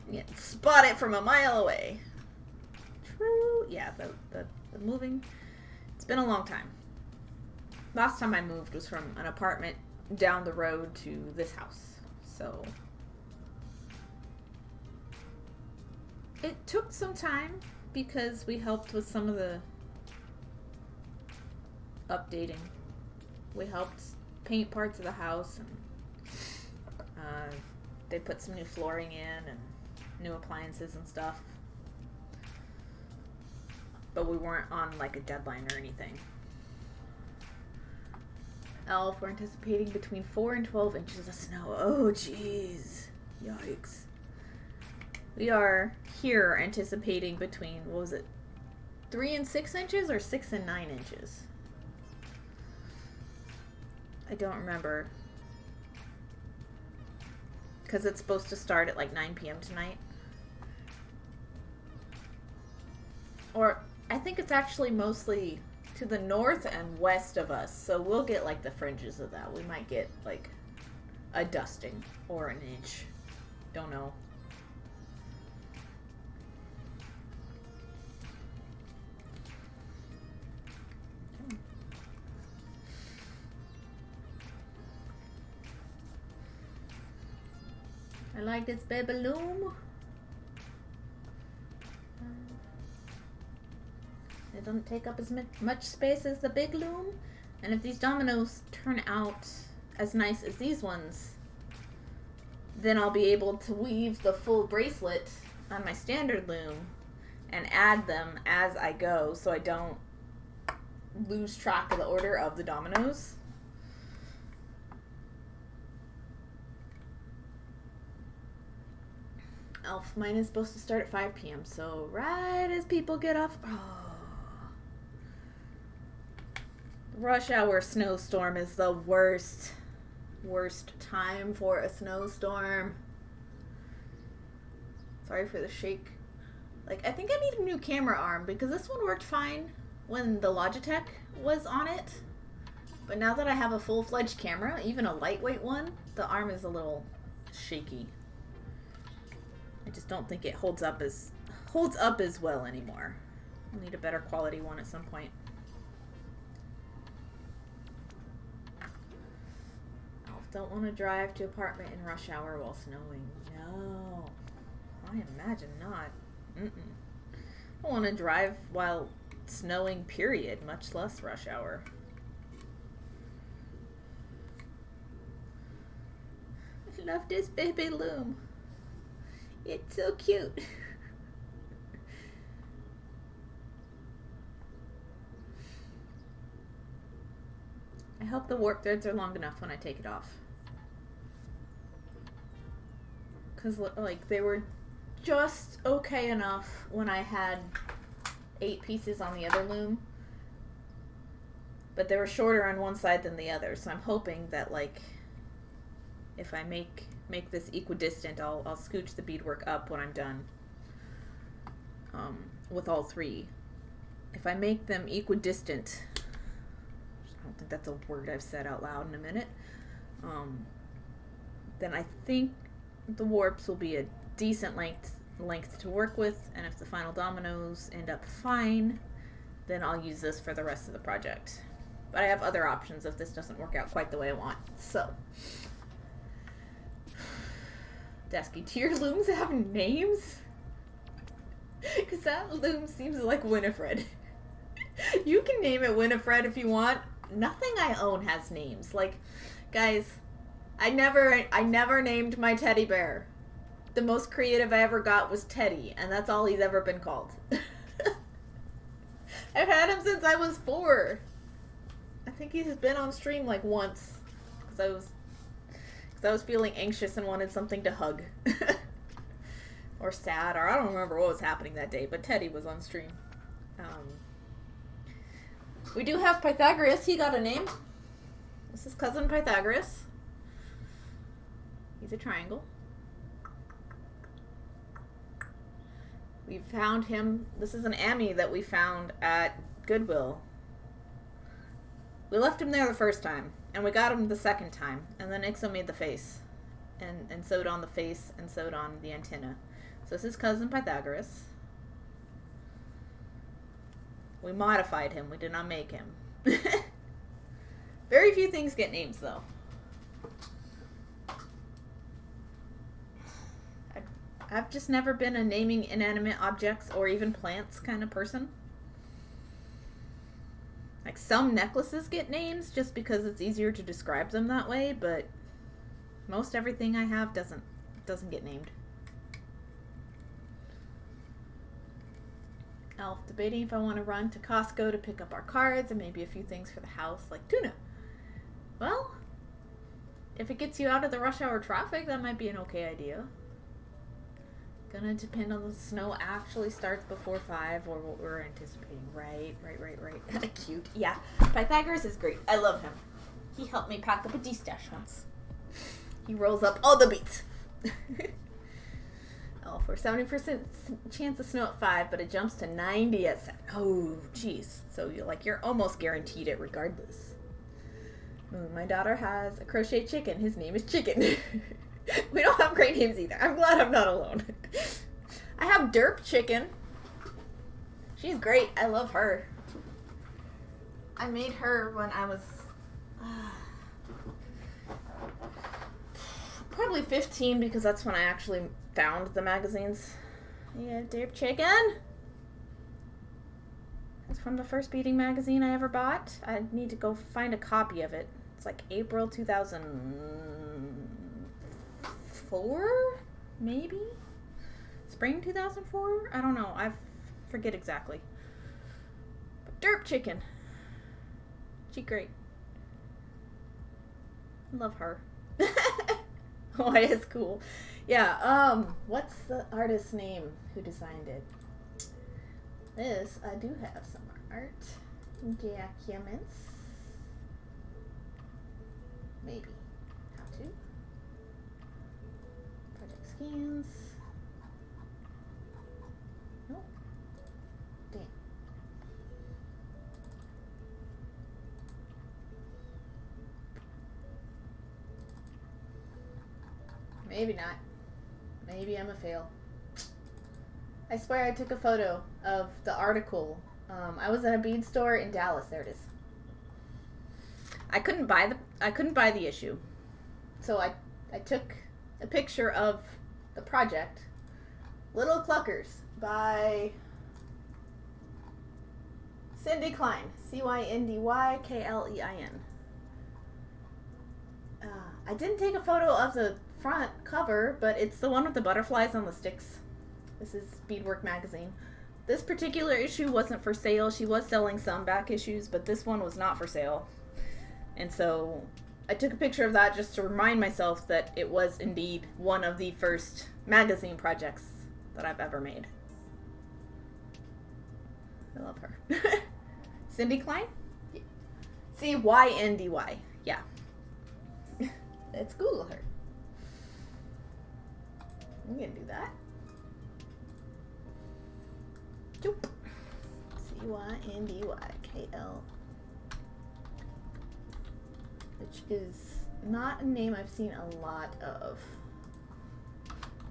Speaker 1: You can spot it from a mile away. True. Yeah, the moving. It's been a long time. Last time I moved was from an apartment down the road to this house. So it took some time because we helped with some of the updating. We helped paint parts of the house, and they put some new flooring in and new appliances and stuff. But we weren't on like a deadline or anything. Elf, we're anticipating between 4 and 12 inches of snow. Oh, jeez. Yikes. We are here anticipating between, what was it, 3 and 6 inches or 6 and 9 inches? I don't remember. Because it's supposed to start at like 9 p.m. tonight. Or I think it's actually mostly to the north and west of us. So we'll get like the fringes of that. We might get like a dusting or an inch. Don't know. I like this baby loom. It doesn't take up as much space as the big loom. And if these dominoes turn out as nice as these ones, then I'll be able to weave the full bracelet on my standard loom and add them as I go so I don't lose track of the order of the dominoes. Elf, mine is supposed to start at 5 p.m. So right as people get off. Oh. Rush hour snowstorm is the worst time for a snowstorm. Sorry for the shake. Like, I think I need a new camera arm because this one worked fine when the Logitech was on it. But now that I have a full-fledged camera, even a lightweight one, the arm is a little shaky. I just don't think it holds up as well anymore. I'll need a better quality one at some point. Don't want to drive to apartment in rush hour while snowing. No. I imagine not. I don't want to drive while snowing, period, much less rush hour. I love this baby loom. It's so cute. I hope the warp threads are long enough when I take it off. Because, like, they were just okay enough when I had 8 pieces on the other loom. But they were shorter on one side than the other. So I'm hoping that, like, if I make this equidistant, I'll scooch the beadwork up when I'm done. With all 3. If I make them equidistant... I don't think that's a word I've said out loud in a minute. Then I think the warps will be a decent length to work with, and if the final dominoes end up fine, then I'll use this for the rest of the project. But I have other options if this doesn't work out quite the way I want. So, Desky, do your looms have names? Because that loom seems like Winifred. You can name it Winifred if you want. Nothing I own has names. Like, guys, I never named my teddy bear. The most creative I ever got was Teddy, and that's all he's ever been called. I've had him since I was 4. I think he's been on stream like once, because I was feeling anxious and wanted something to hug. Or sad, or I don't remember what was happening that day, but Teddy was on stream. We do have Pythagoras. He got a name. This is cousin Pythagoras. He's a triangle. We found him. This is an Ami that we found at Goodwill. We left him there the first time, and we got him the second time, and then Ixo made the face, and sewed on the face, and sewed on the antenna. So this is cousin Pythagoras. We modified him. We did not make him. Very few things get names, though. I've just never been a naming inanimate objects or even plants kind of person. Like, some necklaces get names just because it's easier to describe them that way, but most everything I have doesn't get named. Elf debating if I want to run to Costco to pick up our cards and maybe a few things for the house, like tuna. Well, if it gets you out of the rush hour traffic, that might be an okay idea. Gonna depend on the snow actually starts before 5 or what we're anticipating. Right. Cute. Yeah, Pythagoras is great. I love him. He helped me pack up a D-stash once. He rolls up all the beats. Oh, for 70% chance of snow at 5, but it jumps to 90 at 7. Oh, jeez. So you're almost guaranteed it regardless. Moon, my daughter has a crochet chicken. His name is Chicken. We don't have great names either. I'm glad I'm not alone. I have Derp Chicken. She's great. I love her. I made her when I was probably 15 because that's when I actually found the magazines. Yeah, Derp Chicken. That's from the first Beading magazine I ever bought. I need to go find a copy of it. It's like April 2004, maybe? Spring 2004? I don't know. I forget exactly. But Derp Chicken. She great. Love her. Oh, it is cool. Yeah, what's the artist's name who designed it? This, I do have some art. Documents. Maybe. How to. Project scans. Nope. Damn. Maybe not. Maybe I'm a fail. I swear I took a photo of the article. I was in a bead store in Dallas. There it is. I couldn't buy the issue. So I took a picture of the project. Little Cluckers by Cindy Klein. CYNDYKLEIN. I didn't take a photo of the front cover, but it's the one with the butterflies on the sticks. This is Beadwork magazine. This particular issue wasn't for sale. She was selling some back issues, but this one was not for sale. And so I took a picture of that just to remind myself that it was indeed one of the first magazine projects that I've ever made. I love her. Cindy Klein? CYNDY. Yeah. Let's Google her. I'm gonna do that. Joop. CYNDYKL. Which is not a name I've seen a lot of.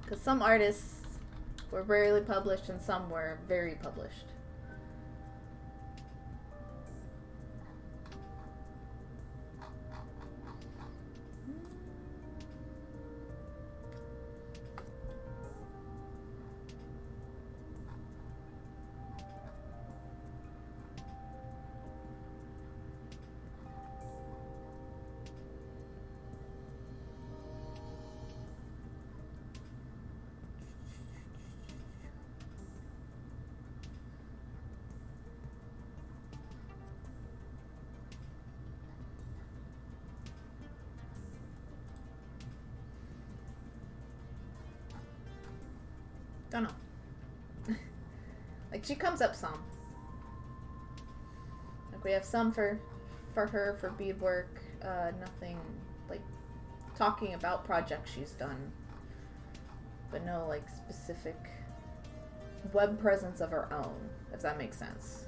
Speaker 1: Because some artists were rarely published and some were very published. Don't know. Like, she comes up some. Like, we have some for her for beadwork. Nothing, like, talking about projects she's done. But no, like, specific web presence of her own, if that makes sense.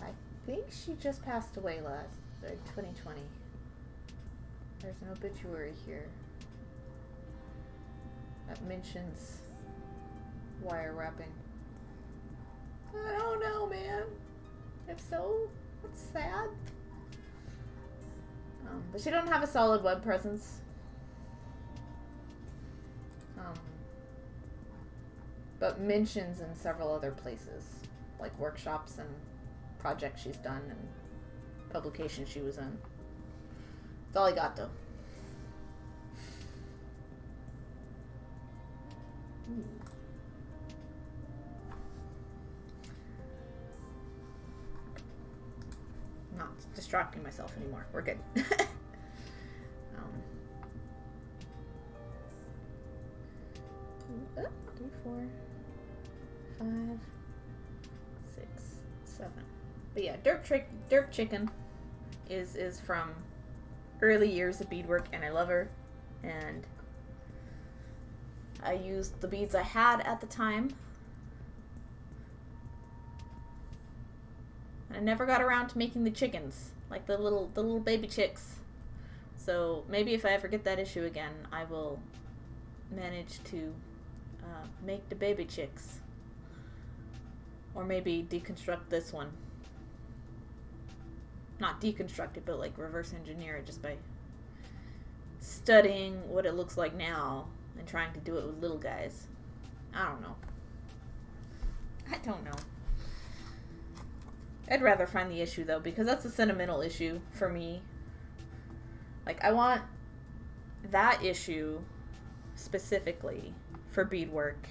Speaker 1: I think she just passed away last 2020. There's an obituary here that mentions wire wrapping. I don't know, man. If so, that's sad. But she doesn't have a solid web presence. But mentions in several other places, like workshops and projects she's done and publications she was in. That's all I got, though. I'm not distracting myself anymore. We're good. 3, 4, 5, 6, 7. But yeah, Derp Chicken is from early years of beadwork, and I love her. And I used the beads I had at the time. And I never got around to making the chickens, like the little baby chicks. So maybe if I ever get that issue again, I will manage to make the baby chicks. Or maybe deconstruct this one. Not deconstruct it, but like reverse engineer it just by studying what it looks like now and trying to do it with little guys. I don't know. I'd rather find the issue though, because that's a sentimental issue for me. Like, I want that issue specifically for beadwork.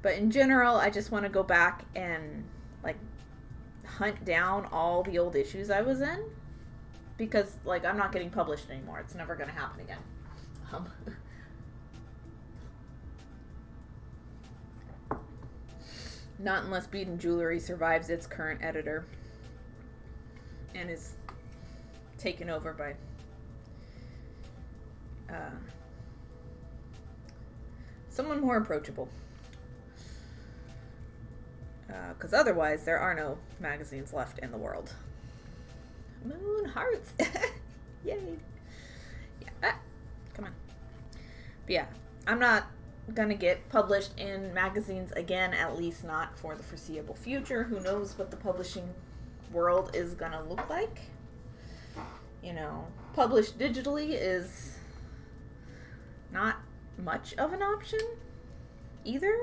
Speaker 1: But in general, I just want to go back and like hunt down all the old issues I was in, because like I'm not getting published anymore. It's never going to happen again. Not unless Beading Jewelry survives its current editor and is taken over by someone more approachable. Because otherwise, there are no magazines left in the world. Moon hearts. Yay. Yeah. Come on. But yeah, I'm not going to get published in magazines again, at least not for the foreseeable future. Who knows what the publishing world is going to look like. You know, published digitally is not much of an option either.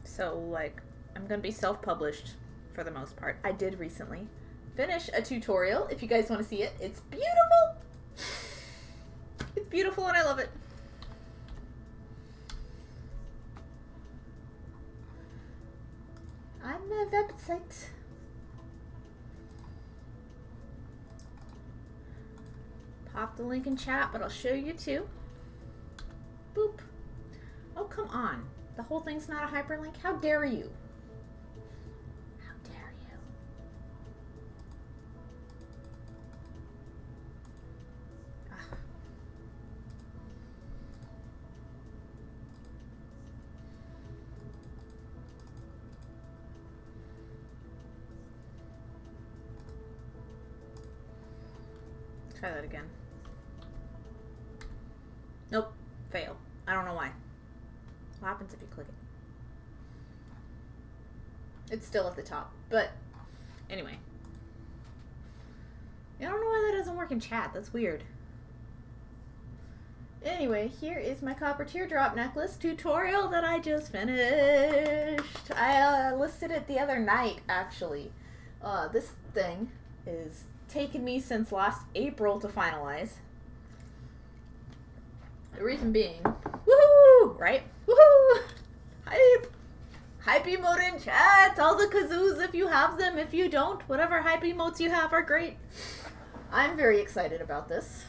Speaker 1: So, like, I'm going to be self-published for the most part. I did recently finish a tutorial. If you guys want to see it, it's beautiful. It's beautiful and I love it. On my website. Pop the link in chat, but I'll show you too. Boop. Oh, come on. The whole thing's not a hyperlink? How dare you? How dare you? Ugh. Try that again. Nope. Fail. I don't know why. What happens if you click it? It's still at the top. But anyway. I don't know why that doesn't work in chat. That's weird. Anyway, here is my copper teardrop necklace tutorial that I just finished. I listed it the other night, actually. This thing is taken me since last April to finalize. The reason being, woohoo, right? Woohoo! Hype! Hype emote in chat! All the kazoos if you have them. If you don't, whatever hype emotes you have are great. I'm very excited about this.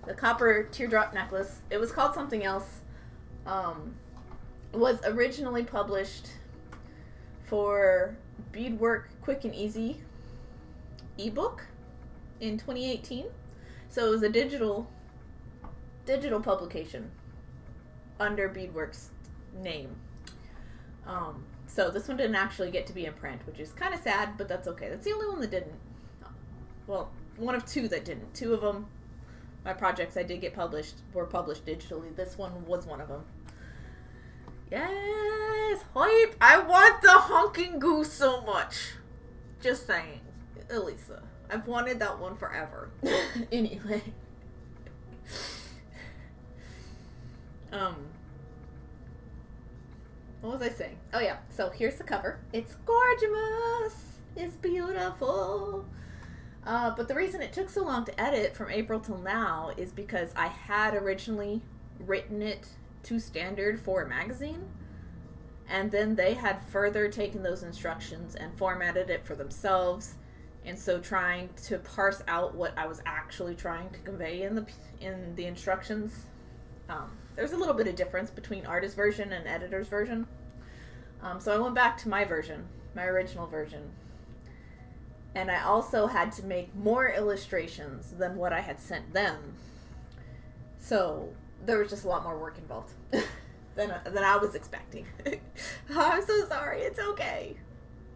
Speaker 1: the copper teardrop necklace. It was called something else. It was originally published for Beadwork Quick and Easy ebook in 2018. So it was a digital publication under Beadwork's name. So this one didn't actually get to be in print, which is kind of sad, but that's okay. That's the only one that didn't. Well, one of two that didn't. Two of them, my projects I did get published, were published digitally. This one was one of them. Yes! Hype! I want the honking goose so much. Just saying. Elisa. I've wanted that one forever. Anyway. What was I saying? Oh yeah, so here's the cover. It's gorgeous. It's beautiful. But the reason it took so long to edit from April till now is because I had originally written it to standard for a magazine, and then they had further taken those instructions and formatted it for themselves, and so trying to parse out what I was actually trying to convey in the instructions. There's a little bit of difference between artist version and editor's version. So I went back to my version, my original version. And I also had to make more illustrations than what I had sent them. So there was just a lot more work involved than I was expecting. I'm so sorry. It's okay.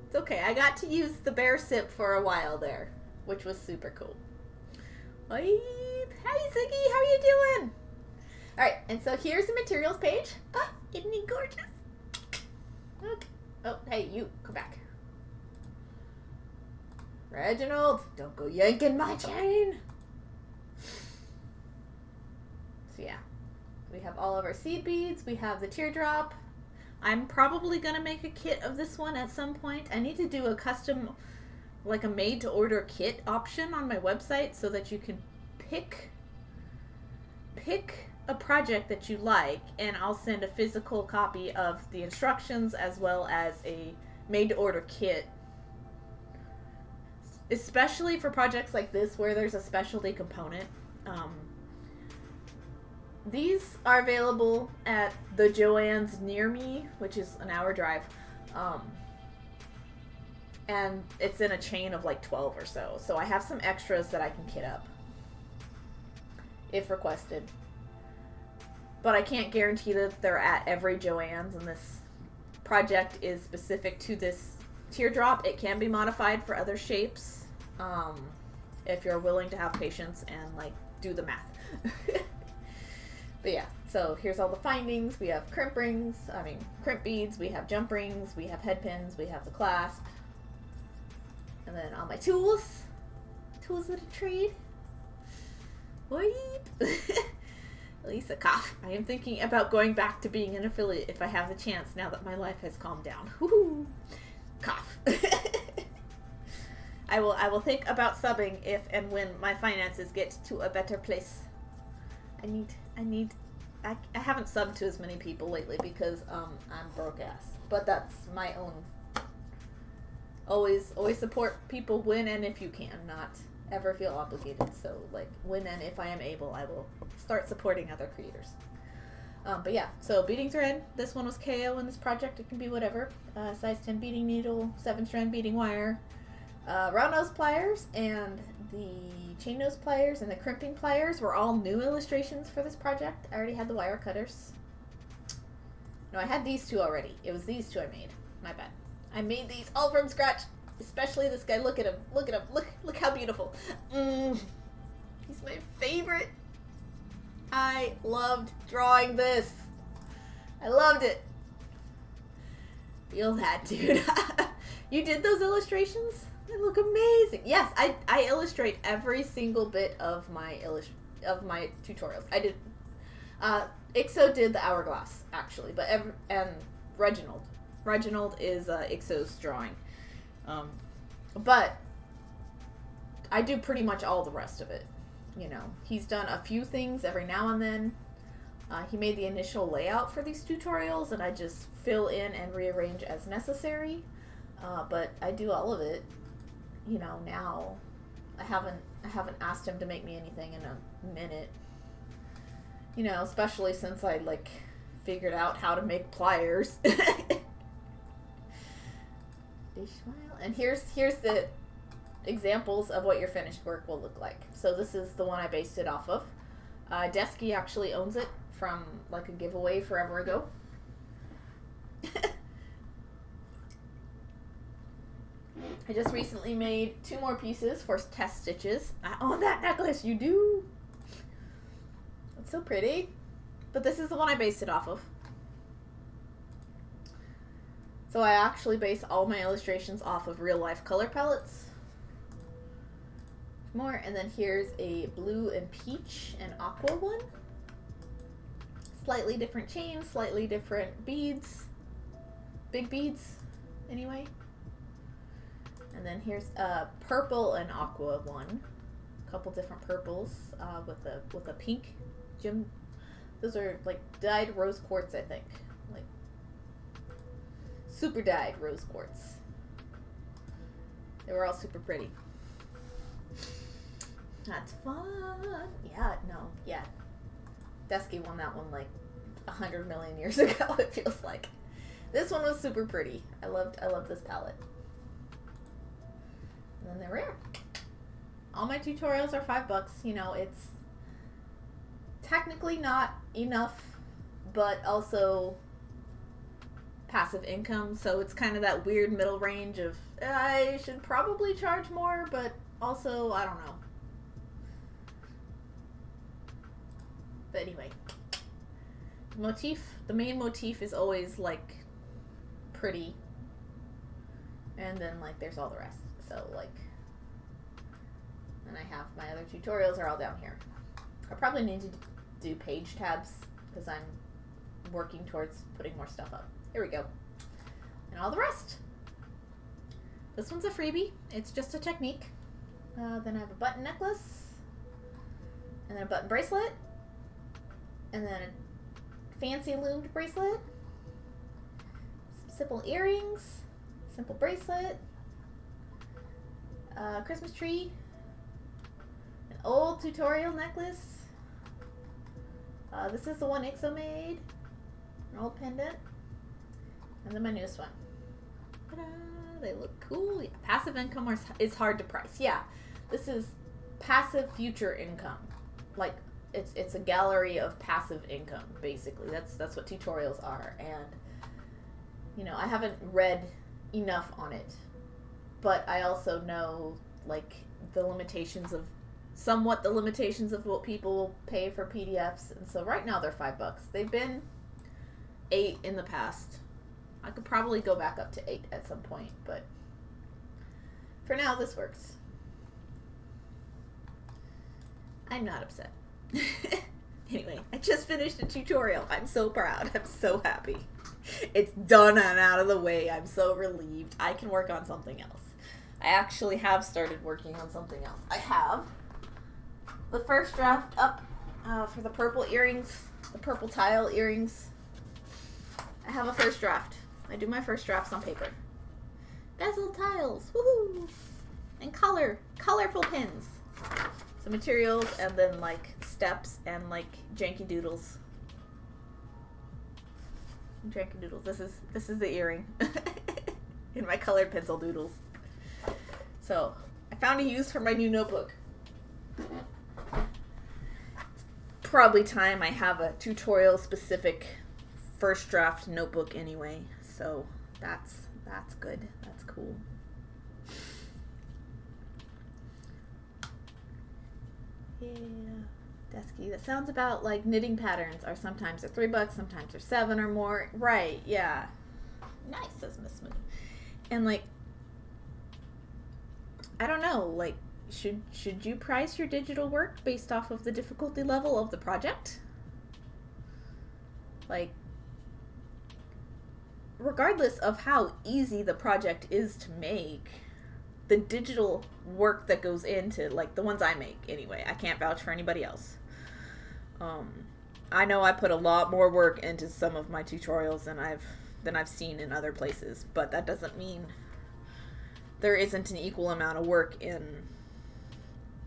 Speaker 1: It's okay. I got to use the bear sip for a while there, which was super cool. Hi, Ziggy. How are you doing? All right, and so here's the materials page. Oh, isn't he gorgeous? Okay. Oh, hey, you, come back. Reginald, don't go yanking my chain. So yeah, we have all of our seed beads. We have the teardrop. I'm probably going to make a kit of this one at some point. I need to do a custom, like a made-to-order kit option on my website so that you can pick a project that you like, and I'll send a physical copy of the instructions as well as a made-to-order kit, especially for projects like this where there's a specialty component. These are available at the Joann's near me, which is an hour drive, and it's in a chain of like 12 or so. So I have some extras that I can kit up if requested. But I can't guarantee that they're at every Joann's, and this project is specific to this teardrop. It can be modified for other shapes, if you're willing to have patience and, like, do the math. But yeah, so here's all the findings. We have crimp beads, we have jump rings, we have head pins, we have the clasp, and then all my tools of the trade. Lisa, cough. I am thinking about going back to being an affiliate if I have the chance now that my life has calmed down. Woo-hoo. Cough. I will think about subbing if and when my finances get to a better place. I haven't subbed to as many people lately because I'm broke ass. But that's my own. Always support people when and if you can, not ever feel obligated. So, like, when and if I am able, I will start supporting other creators. But yeah, so beading thread. This one was KO in this project. It can be whatever. Size 10 beading needle, 7-strand beading wire, round nose pliers, and the chain nose pliers and the crimping pliers were all new illustrations for this project. I already had the wire cutters. No, I had these two already. It was these two I made. My bad. I made these all from scratch. Especially this guy. Look at him. Look at him. Look how beautiful. He's my favorite. I loved drawing this. I loved it. Feel that, dude. You did those illustrations? They look amazing. Yes, I illustrate every single bit of my tutorials. I did. Ixo did the hourglass, actually, but and Reginald is Ixo's drawing. But I do pretty much all the rest of it. You know, he's done a few things every now and then. He made the initial layout for these tutorials, and I just fill in and rearrange as necessary. But I do all of it. You know, now I haven't asked him to make me anything in a minute. You know, especially since I like figured out how to make pliers. And here's the examples of what your finished work will look like. So this is the one I based it off of. Desky actually owns it from like a giveaway forever ago. I just recently made 2 more pieces for test stitches. I own that necklace, you do. It's so pretty. But this is the one I based it off of. So I actually base all my illustrations off of real life color palettes. More, and then here's a blue and peach and aqua one. Slightly different chains, slightly different beads. Big beads, anyway. And then here's a purple and aqua one. A couple different purples with a pink gem. Those are like dyed rose quartz, I think. Like super dyed rose quartz. They were all super pretty. That's fun. Yeah. Desky won that one like 100 million years ago, it feels like. This one was super pretty. I loved this palette. And then they're rare. All my tutorials are $5. You know, it's technically not enough, but also passive income. So it's kind of that weird middle range of I should probably charge more, but also I don't know. But anyway, the main motif is always like pretty, and then like there's all the rest. So like, and I have my other tutorials are all down here. I probably need to do page tabs because I'm working towards putting more stuff up. Here we go. And all the rest. This one's a freebie. It's just a technique. Then I have a button necklace, and then a button bracelet, and then a fancy loomed bracelet, some simple earrings, simple bracelet, Christmas tree, an old tutorial necklace. This is the one Ixo made, an old pendant, and then my newest one. Ta-da! They look cool. Yeah. Passive income is hard to price. Yeah, this is passive future income. Like it's a gallery of passive income, basically. That's what tutorials are. And you know, I haven't read enough on it, but I also know like the limitations of what people will pay for PDFs. And so right now they're $5. They've been $8 in the past. I could probably go back up to $8 at some point, but for now this works. I'm not upset. Anyway, I just finished a tutorial. I'm so proud. I'm so happy. It's done and out of the way. I'm so relieved. I can work on something else. I actually have started working on something else. I have the first draft up for the purple earrings, the purple tile earrings. I have a first draft. I do my first drafts on paper. Bezel tiles, woohoo! And colorful pins. So materials, and then like steps and like janky doodles. Janky doodles. This is the earring in my colored pencil doodles. So I found a use for my new notebook. Probably time I have a tutorial specific first draft notebook anyway. So that's good. That's cool. Yeah. Desky. That sounds about like knitting patterns are sometimes they're $3, sometimes they're $7 or more. Right, yeah. Nice, says Miss Moon. And like I don't know, like should you price your digital work based off of the difficulty level of the project? Like regardless of how easy the project is to make, the digital work that goes into, like the ones I make anyway, I can't vouch for anybody else. I know I put a lot more work into some of my tutorials than I've seen in other places, but that doesn't mean there isn't an equal amount of work in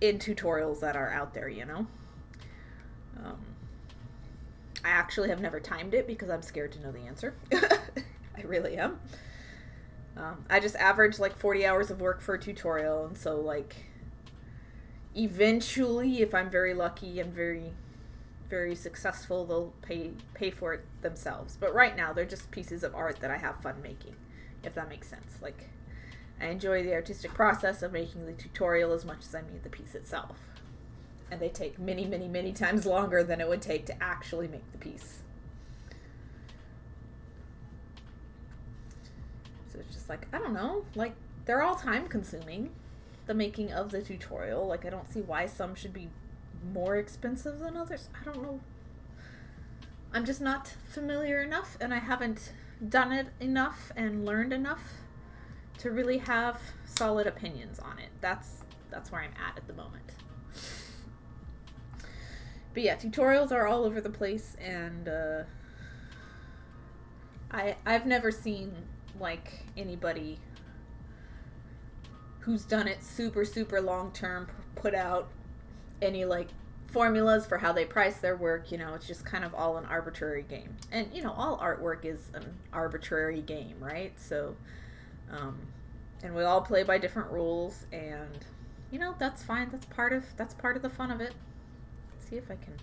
Speaker 1: tutorials that are out there, you know? I actually have never timed it because I'm scared to know the answer. I really am. I just average like 40 hours of work for a tutorial, and so like eventually, if I'm very lucky and very, very successful, they'll pay for it themselves. But right now, they're just pieces of art that I have fun making, if that makes sense. Like, I enjoy the artistic process of making the tutorial as much as I made the piece itself. And they take many, many, many times longer than it would take to actually make the piece. So it's just like, I don't know, like, they're all time consuming, the making of the tutorial. Like, I don't see why some should be more expensive than others. I don't know. I'm just not familiar enough, and I haven't done it enough and learned enough to really have solid opinions on it. That's where I'm at the moment. But yeah, tutorials are all over the place, and I've never seen like anybody who's done it super, super long term put out any like formulas for how they price their work. You know, it's just kind of all an arbitrary game. And you know, all artwork is an arbitrary game, right? So and we all play by different rules, and you know, that's fine. That's part of the fun of it. Let's see if I can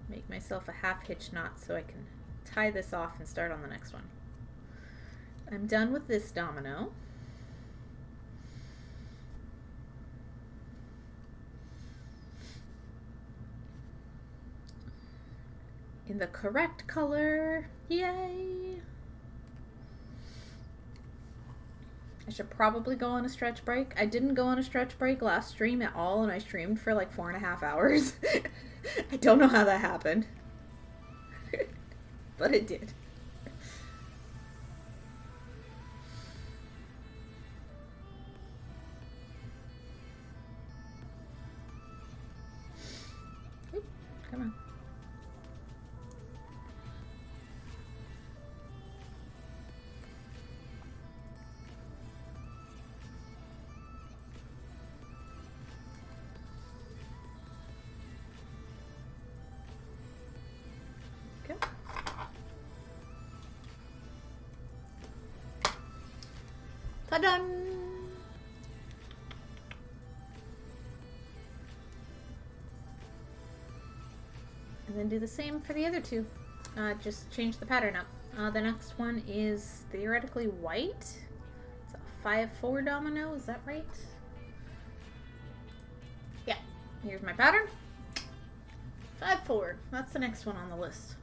Speaker 1: make myself a half hitch knot so I can tie this off and start on the next one. I'm done with this domino. In the correct color. Yay! I should probably go on a stretch break. I didn't go on a stretch break last stream at all, and I streamed for like 4.5 hours. I don't know how that happened. But it did. Oop, come on. Ta-da! And then do the same for the other two. Just change the pattern up. The next one is theoretically white. It's a 5-4 domino, is that right? Yeah, here's my pattern. 5-4, that's the next one on the list.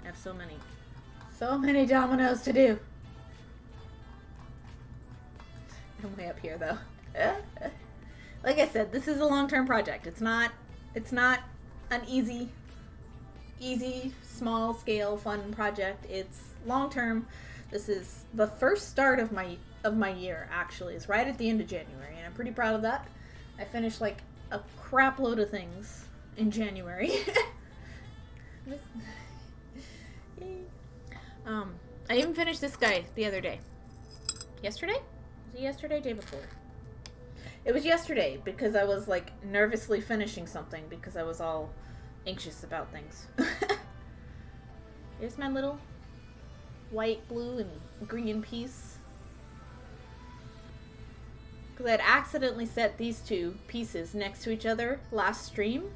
Speaker 1: I have so many dominoes to do. I'm way up here though. Like I said, this is a long-term project. It's not an easy, small scale, fun project. It's long-term. This is the first start of my year, actually. It's right at the end of January, and I'm pretty proud of that. I finished like a crap load of things in January. I even finished this guy the other day. Yesterday? Was it yesterday? Day before? It was yesterday because I was like nervously finishing something because I was all anxious about things. Here's my little white, blue, and green piece. Because I had accidentally set these two pieces next to each other last stream.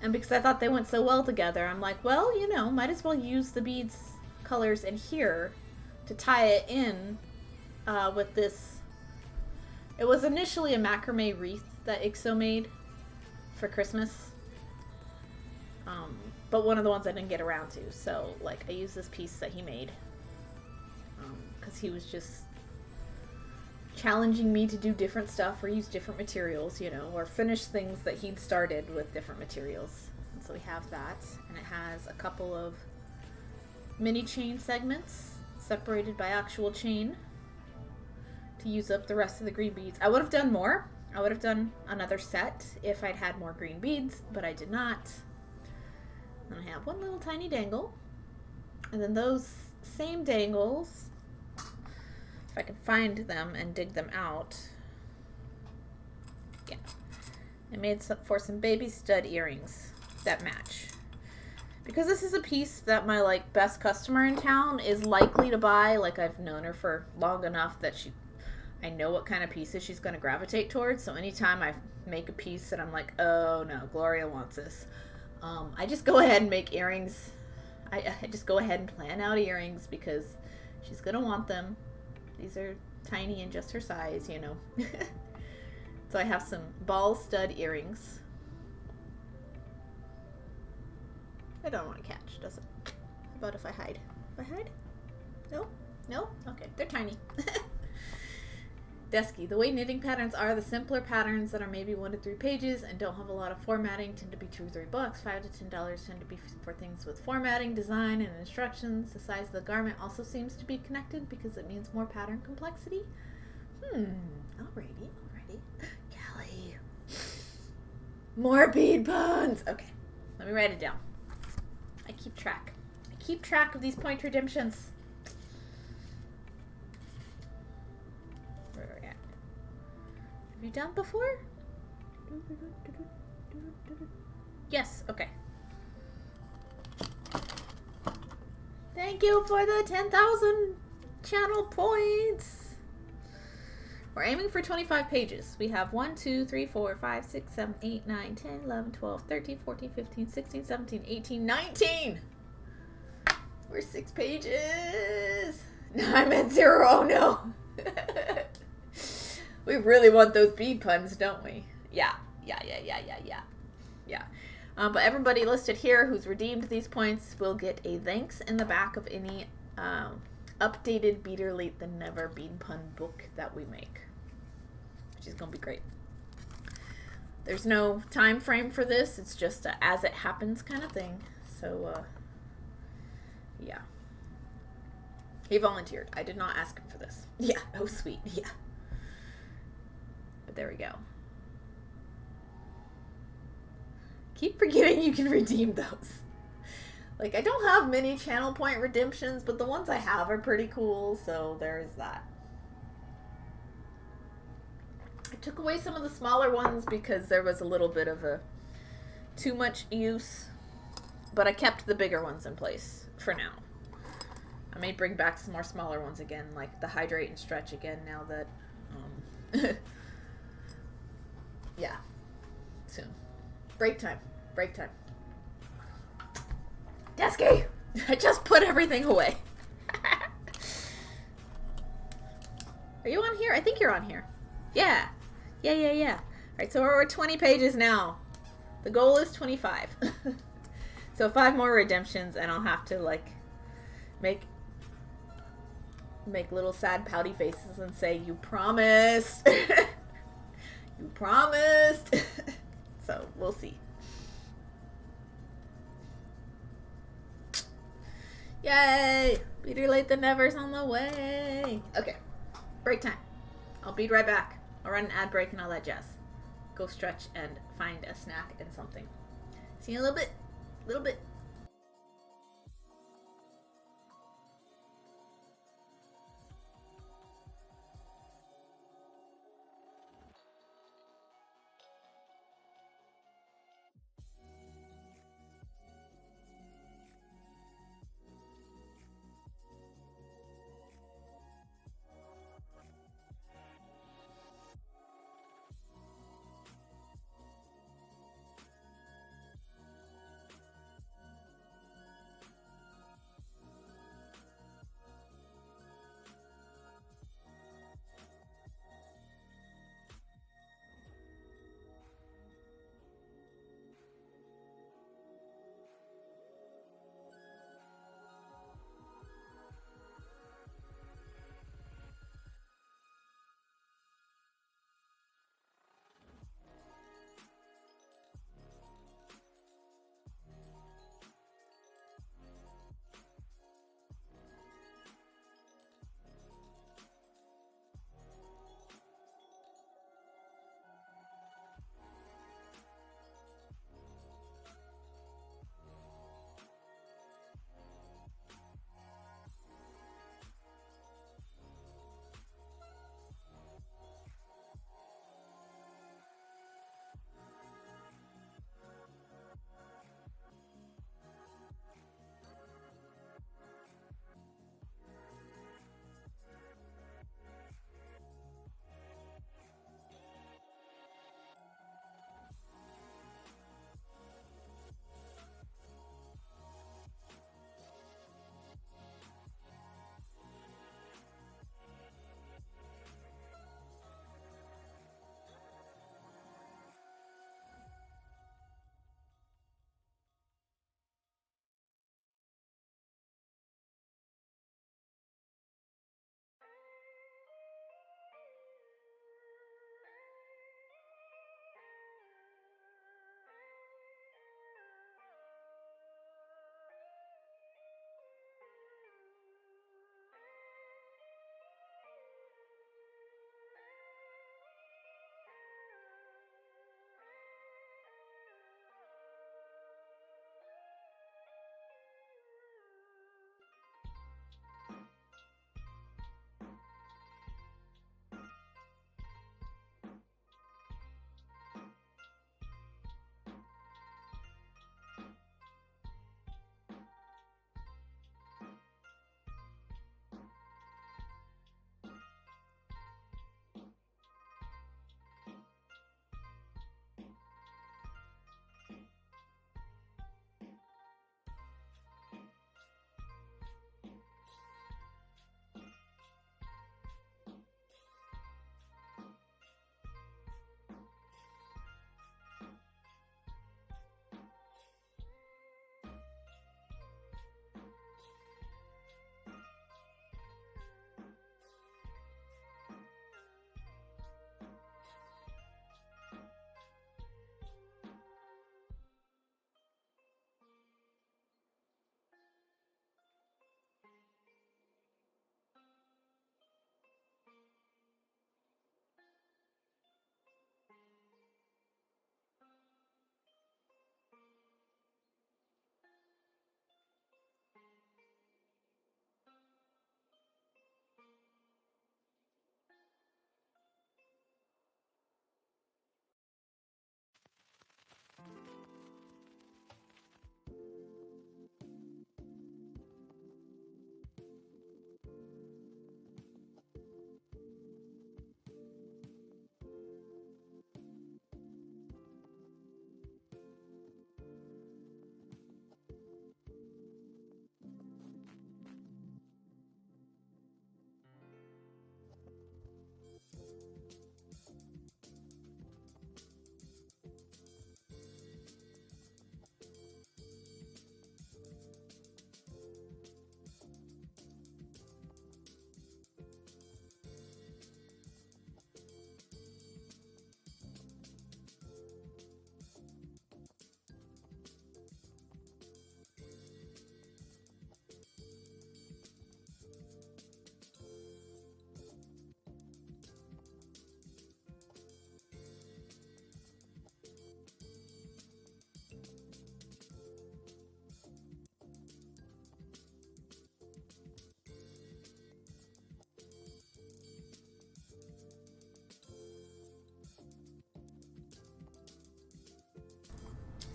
Speaker 1: And because I thought they went so well together, I'm like, well, you know, might as well use the beads colors in here to tie it in with this. It was initially a macrame wreath that Ixo made for Christmas. But one of the ones I didn't get around to. So, like, I used this piece that he made. Because he was just challenging me to do different stuff or use different materials, you know, or finish things that he'd started with different materials. And so we have that. And it has a couple of mini chain segments separated by actual chain to use up the rest of the green beads. I would have done more. I would have done another set if I'd had more green beads, but I did not. And I have one little tiny dangle. And then those same dangles, if I can find them and dig them out. Yeah. I made for some baby stud earrings. that match. Because this is a piece that my like best customer in town is likely to buy. Like I've known her for long enough that I know what kind of pieces she's going to gravitate towards. So anytime I make a piece that I'm like, oh no, Gloria wants this, I just go ahead and make earrings. I just go ahead and plan out earrings because she's going to want them. These are tiny and just her size, you know. So I have some ball stud earrings. I don't want to catch, does it? How about if I hide? If I hide? No? No? Okay, they're tiny. Desky. The way knitting patterns are, the simpler patterns that are maybe 1 to 3 pages and don't have a lot of formatting tend to be $2 or $3. $5 to $10 tend to be for things with formatting, design, and instructions. The size of the garment also seems to be connected because it means more pattern complexity. Alrighty. Callie. More bead puns. Okay, let me write it down. I keep track of these point redemptions. Where are we at? Have you done before? Yes, okay. Thank you for the 10,000 channel points. We're aiming for 25 pages. We have 1, 2, 3, 4, 5, 6, 7, 8, 9, 10, 11, 12, 13, 14, 15, 16, 17, 18, 19. We're 6 pages. No, I'm at 0. Oh no. We really want those bead puns, don't we? Yeah. But everybody listed here who's redeemed these points will get a thanks in the back of any updated Beater Late Than Never bead pun book that we make, which is gonna be great. There's no time frame for this. It's just a as it happens kind of thing. So yeah, he volunteered. I did not ask him for this. Yeah. Oh sweet. Yeah. But there we go. Keep forgetting you can redeem those. Like, I don't have many channel point redemptions, but the ones I have are pretty cool, so there's that. I took away some of the smaller ones because there was a little bit of a too much use, but I kept the bigger ones in place for now. I may bring back some more smaller ones again, like the hydrate and stretch again now that, yeah, soon. Break time. Desky! I just put everything away. Are you on here? I think you're on here. Yeah. Alright, so we're at 20 pages now. The goal is 25. So 5 more redemptions and I'll have to like make little sad pouty faces and say, you promised. You promised. So we'll see. Yay! Beater Late Than Never's on the way. Okay, break time. I'll be right back. I'll run an ad break and all that jazz. Go stretch and find a snack and something. See you in a little bit.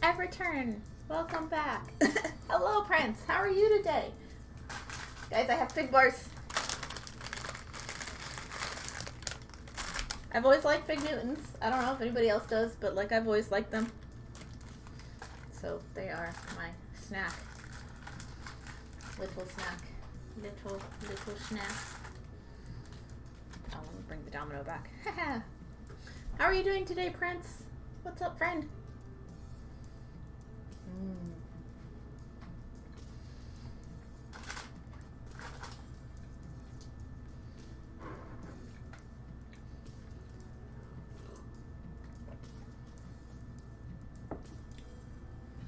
Speaker 1: I've returned. Welcome back. Hello, Prince. How are you today? Guys, I have fig bars. I've always liked Fig Newtons. I don't know if anybody else does, but like I've always liked them. So they are my snack. Little snack. Little snack. Oh, let me bring the domino back. How are you doing today, Prince? What's up, friend?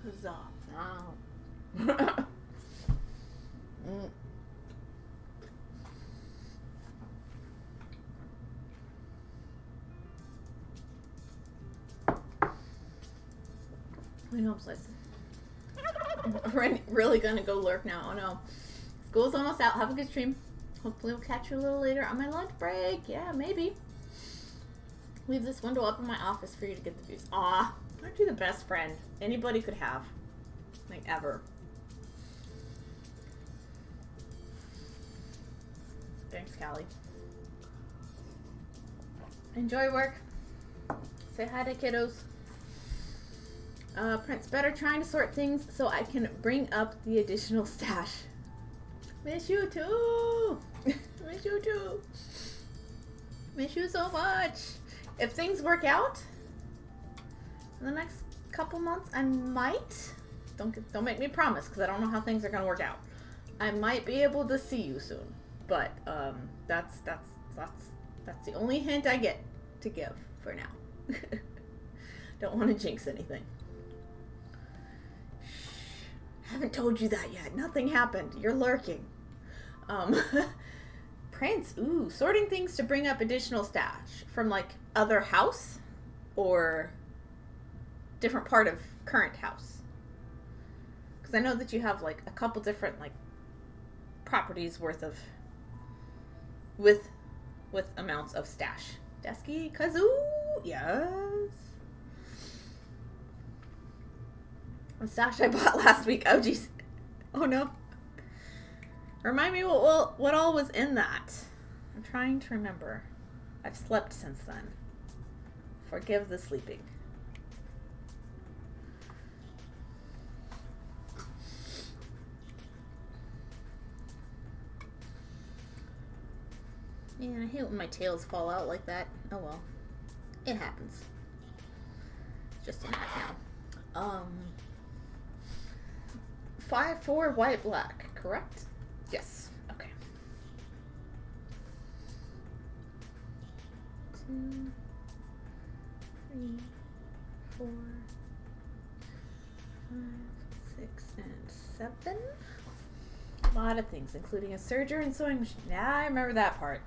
Speaker 1: Huzzah. Oh. We know I'm slicing. We're really gonna go lurk now. Oh no. School's almost out. Have a good stream. Hopefully we'll catch you a little later on my lunch break. Yeah, maybe. Leave this window up in my office for you to get the views. Aw, aren't you the best friend anybody could have? Like, ever. Thanks, Callie. Enjoy work. Say hi to kiddos. Prince, better trying to sort things so I can bring up the additional stash. Miss you too. Miss you too. Miss you so much. If things work out in the next couple months, I might. Don't make me promise because I don't know how things are gonna work out. I might be able to see you soon, but that's the only hint I get to give for now. Don't want to jinx anything. Haven't told you that yet. Nothing happened. You're lurking. Prince, ooh, sorting things to bring up additional stash from like other house or different part of current house. Because I know that you have like a couple different like properties worth of with amounts of stash. Desky Kazoo, yes. The stash I bought last week. Oh geez. Oh no. Remind me what all was in that. I'm trying to remember. I've slept since then. Forgive the sleeping. Yeah, I hate when my tails fall out like that. Oh well. It happens. Just a hat now. 5-4 white black, correct? Yes. Okay. 2, 3, 4, 5, 6, and 7. A lot of things, including a serger and sewing machine. Yeah, I remember that part.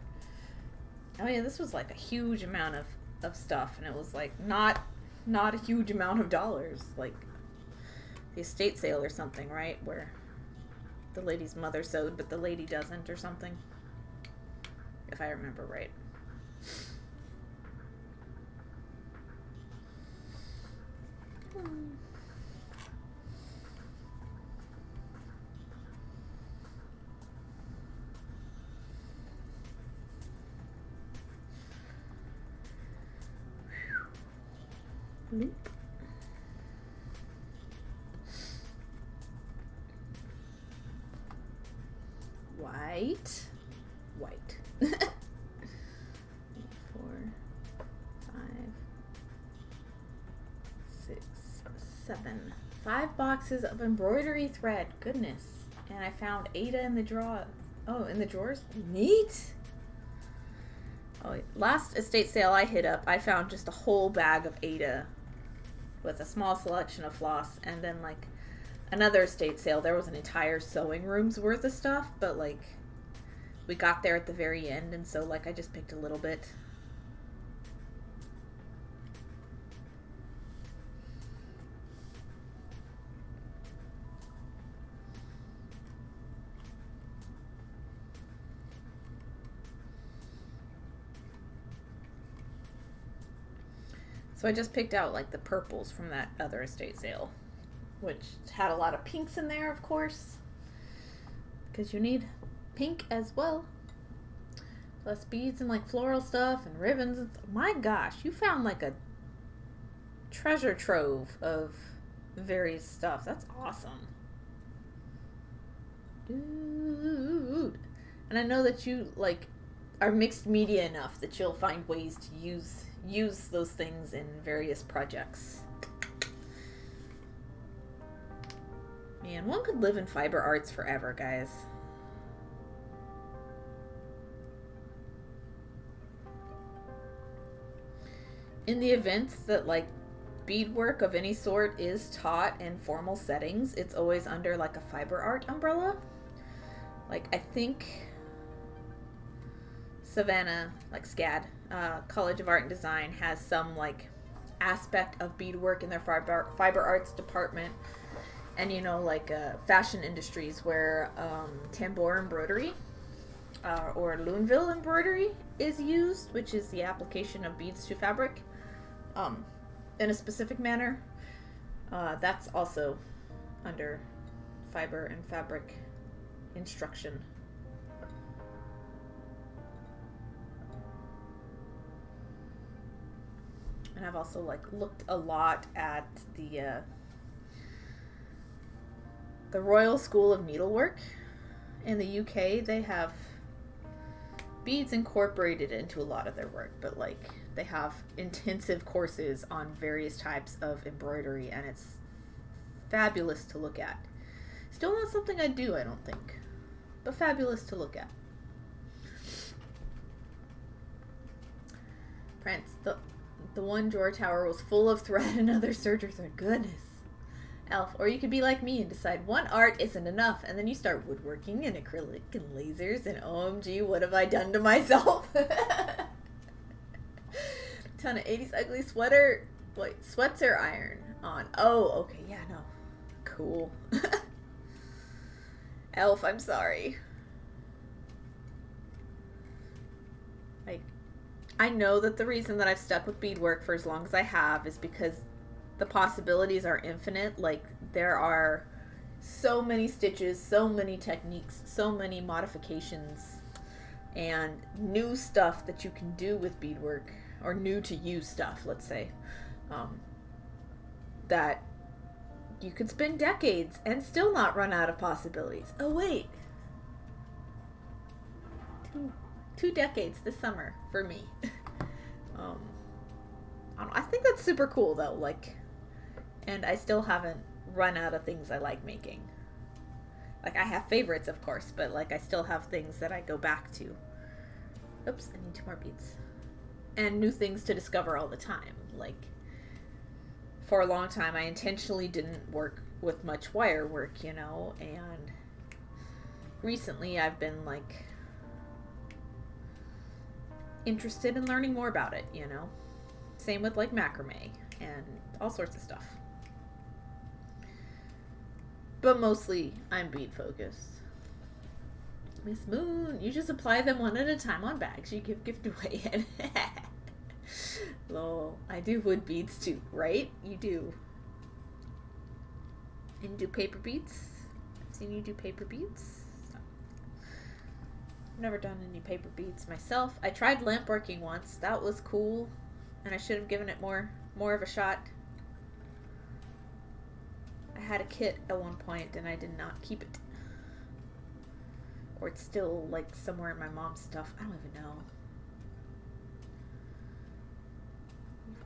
Speaker 1: Oh yeah, this was like a huge amount of stuff, and it was like not a huge amount of dollars, like the estate sale or something, right? Where the lady's mother sewed, but the lady doesn't or something. If I remember right. Loop. White. 4, 5, 6, 7. 5 boxes of embroidery thread. Goodness. And I found Ada in the drawer. Oh, in the drawers? Neat. Oh, last estate sale I hit up, I found just a whole bag of Ada with a small selection of floss, and then like another estate sale, there was an entire sewing room's worth of stuff, but like we got there at the very end, and so like I just picked a little bit. So I just picked out like the purples from that other estate sale. which had a lot of pinks in there, of course, because you need pink as well. Plus beads and like floral stuff and ribbons. My gosh, you found like a treasure trove of various stuff. That's awesome. Dude. And I know that you like are mixed media enough that you'll find ways to use those things in various projects. Man, one could live in fiber arts forever, guys. In the events that like beadwork of any sort is taught in formal settings, it's always under like a fiber art umbrella. Like I think Savannah, like SCAD, College of Art and Design, has some like aspect of beadwork in their fiber arts department. And you know, like fashion industries where tambour embroidery or Loonville embroidery is used, which is the application of beads to fabric in a specific manner. That's also under fiber and fabric instruction. And I've also like looked a lot at the Royal School of Needlework in the UK. They have beads incorporated into a lot of their work, but like they have intensive courses on various types of embroidery, and it's fabulous to look at. Still not something I do, I don't think, but fabulous to look at. Prince, the one drawer tower was full of thread and other serger thread. Goodness. Elf, or you could be like me and decide one art isn't enough, and then you start woodworking and acrylic and lasers and OMG, what have I done to myself? Ton of 80s ugly sweater. Wait, sweats are iron on. Oh, okay, yeah, no. Cool. Elf, I'm sorry. Like, I know that the reason that I've stuck with beadwork for as long as I have is because the possibilities are infinite. Like, there are so many stitches, so many techniques, so many modifications, and new stuff that you can do with beadwork, or new to you stuff, let's say, that you could spend decades and still not run out of possibilities. Oh, wait. Two decades this summer for me. I think that's super cool, though. Like, and I still haven't run out of things I like making. Like, I have favorites, of course, but like I still have things that I go back to. Oops, I need 2 more beads. And new things to discover all the time. Like, for a long time, I intentionally didn't work with much wire work, you know, and recently I've been like interested in learning more about it, you know. Same with like macrame and all sorts of stuff. But mostly I'm bead focused. Miss Moon, you just apply them one at a time on bags you give gift away. Lol, I do wood beads too, right? You do. And you do paper beads? I've seen you do paper beads. I've never done any paper beads myself. I tried lamp working once. That was cool. And I should have given it more of a shot. I had a kit at one point and I did not keep it. Or it's still like somewhere in my mom's stuff. I don't even know.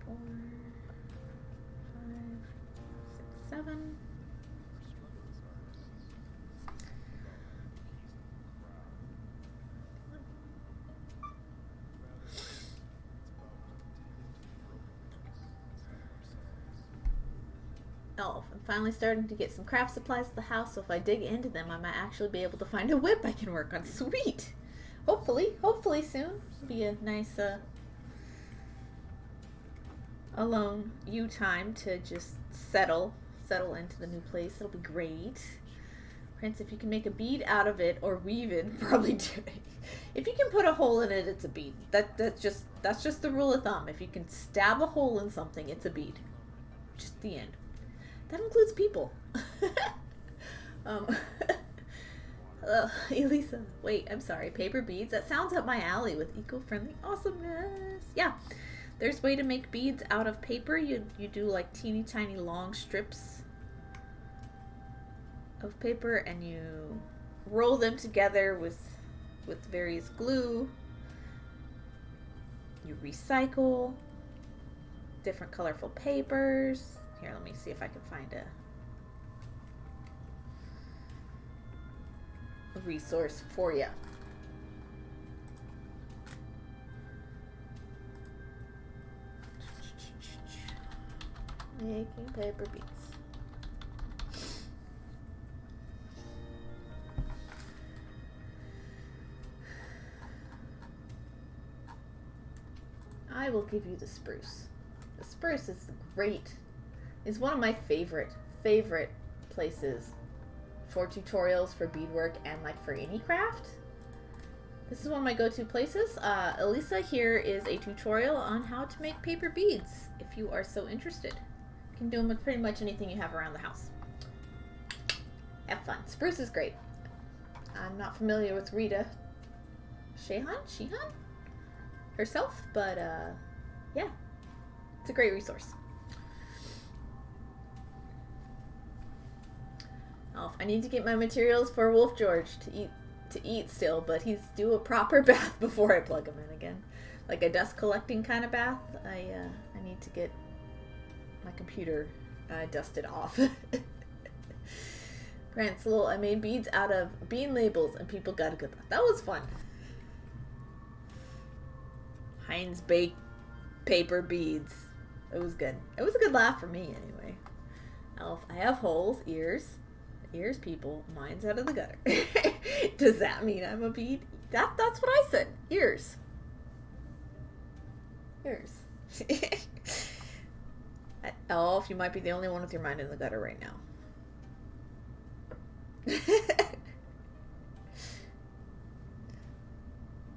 Speaker 1: 4, 5, 6, 7. Oh, I'm finally starting to get some craft supplies at the house, so if I dig into them, I might actually be able to find a whip I can work on. Sweet! Hopefully soon. It'll be a nice, alone you time to just settle into the new place. It'll be great. Prince, if you can make a bead out of it or weave it, probably do it. If you can put a hole in it, it's a bead. That's just the rule of thumb. If you can stab a hole in something, it's a bead. Just the end. That includes people. um, Elisa, wait, I'm sorry. Paper beads? That sounds up my alley with eco-friendly awesomeness. Yeah, there's a way to make beads out of paper. You do like teeny tiny long strips of paper and you roll them together with various glue. You recycle different colorful papers. Here, let me see if I can find a resource for you. Making paper beads. I will give you the spruce. The spruce is great. It's one of my favorite places for tutorials for beadwork and like for any craft. This is one of my go-to places. Elisa here is a tutorial on how to make paper beads if you are so interested. You can do them with pretty much anything you have around the house. Have fun. Spruce is great. I'm not familiar with Rita Sheehan herself, but yeah, it's a great resource. Oh, I need to get my materials for Wolf George to eat still, but he's due a proper bath before I plug him in again, like a dust collecting kind of bath. I need to get my computer dusted off. Prancelol, I made beads out of bean labels and people got a good laugh. That was fun. Heinz baked paper beads. It was good. It was a good laugh for me anyway. Elf, I have holes, ears, people. Mine's out of the gutter. Does that mean I'm a bead? That's what I said. Ears. Elf, you might be the only one with your mind in the gutter right now.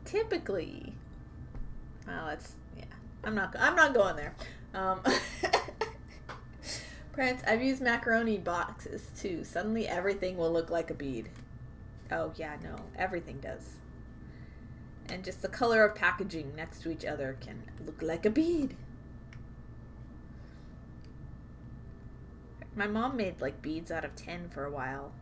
Speaker 1: Typically. Oh, that's, yeah. I'm not going there. Prince, I've used macaroni boxes too. Suddenly everything will look like a bead. Oh yeah, no, everything does. And just the color of packaging next to each other can look like a bead. My mom made like beads out of tin for a while.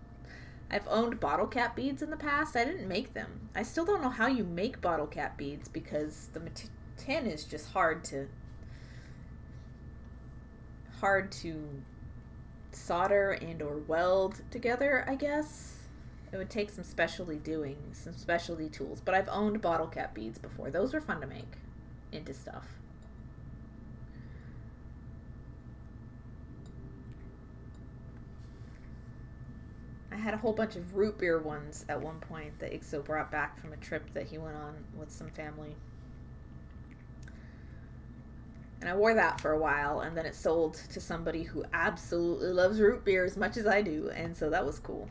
Speaker 1: I've owned bottle cap beads in the past. I didn't make them. I still don't know how you make bottle cap beads because the tin is just hard to solder and or weld together, I guess. It would take some specialty tools. But I've owned bottle cap beads before. Those were fun to make into stuff. I had a whole bunch of root beer ones at one point that Ixo brought back from a trip that he went on with some family. And I wore that for a while, and then it sold to somebody who absolutely loves root beer as much as I do, and so that was cool.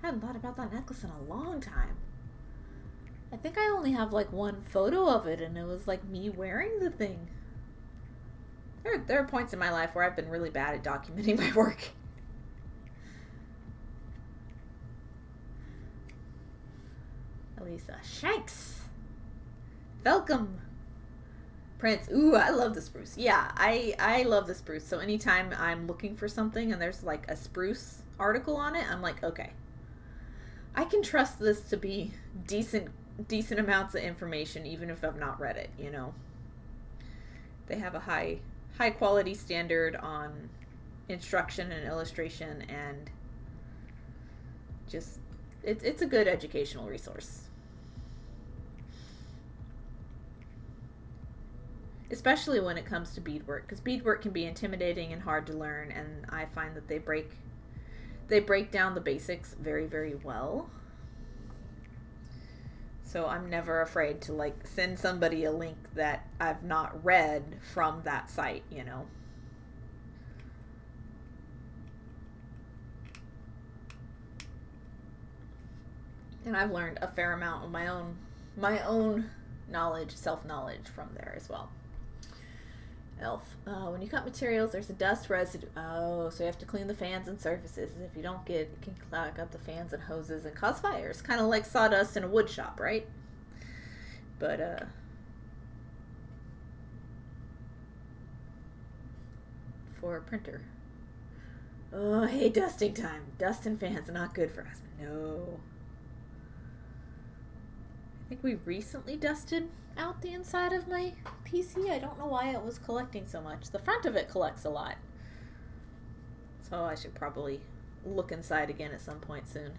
Speaker 1: I hadn't thought about that necklace in a long time. I think I only have like one photo of it, and it was like me wearing the thing. There are points in my life where I've been really bad at documenting my work. Elisa, Shanks. Welcome. Prince, ooh, I love the spruce. Yeah, I love the spruce. So anytime I'm looking for something and there's like a spruce article on it, I'm like, okay, I can trust this to be decent amounts of information, even if I've not read it, you know. They have a high quality standard on instruction and illustration, and just it's a good educational resource. Especially when it comes to beadwork, because beadwork can be intimidating and hard to learn, and I find that they break down the basics very, very well. So I'm never afraid to like send somebody a link that I've not read from that site, you know. And I've learned a fair amount of my own knowledge, self-knowledge from there as well. Elf. When you cut materials, there's a dust residue. Oh, so you have to clean the fans and surfaces. If you don't get, it can clog up the fans and hoses and cause fires. Kind of like sawdust in a wood shop, right? But, for a printer. Oh, I hate dusting time. Dust and fans are not good for us. No. I think we recently dusted out the inside of my PC. I don't know why it was collecting so much. The front of it collects a lot. So I should probably look inside again at some point soon.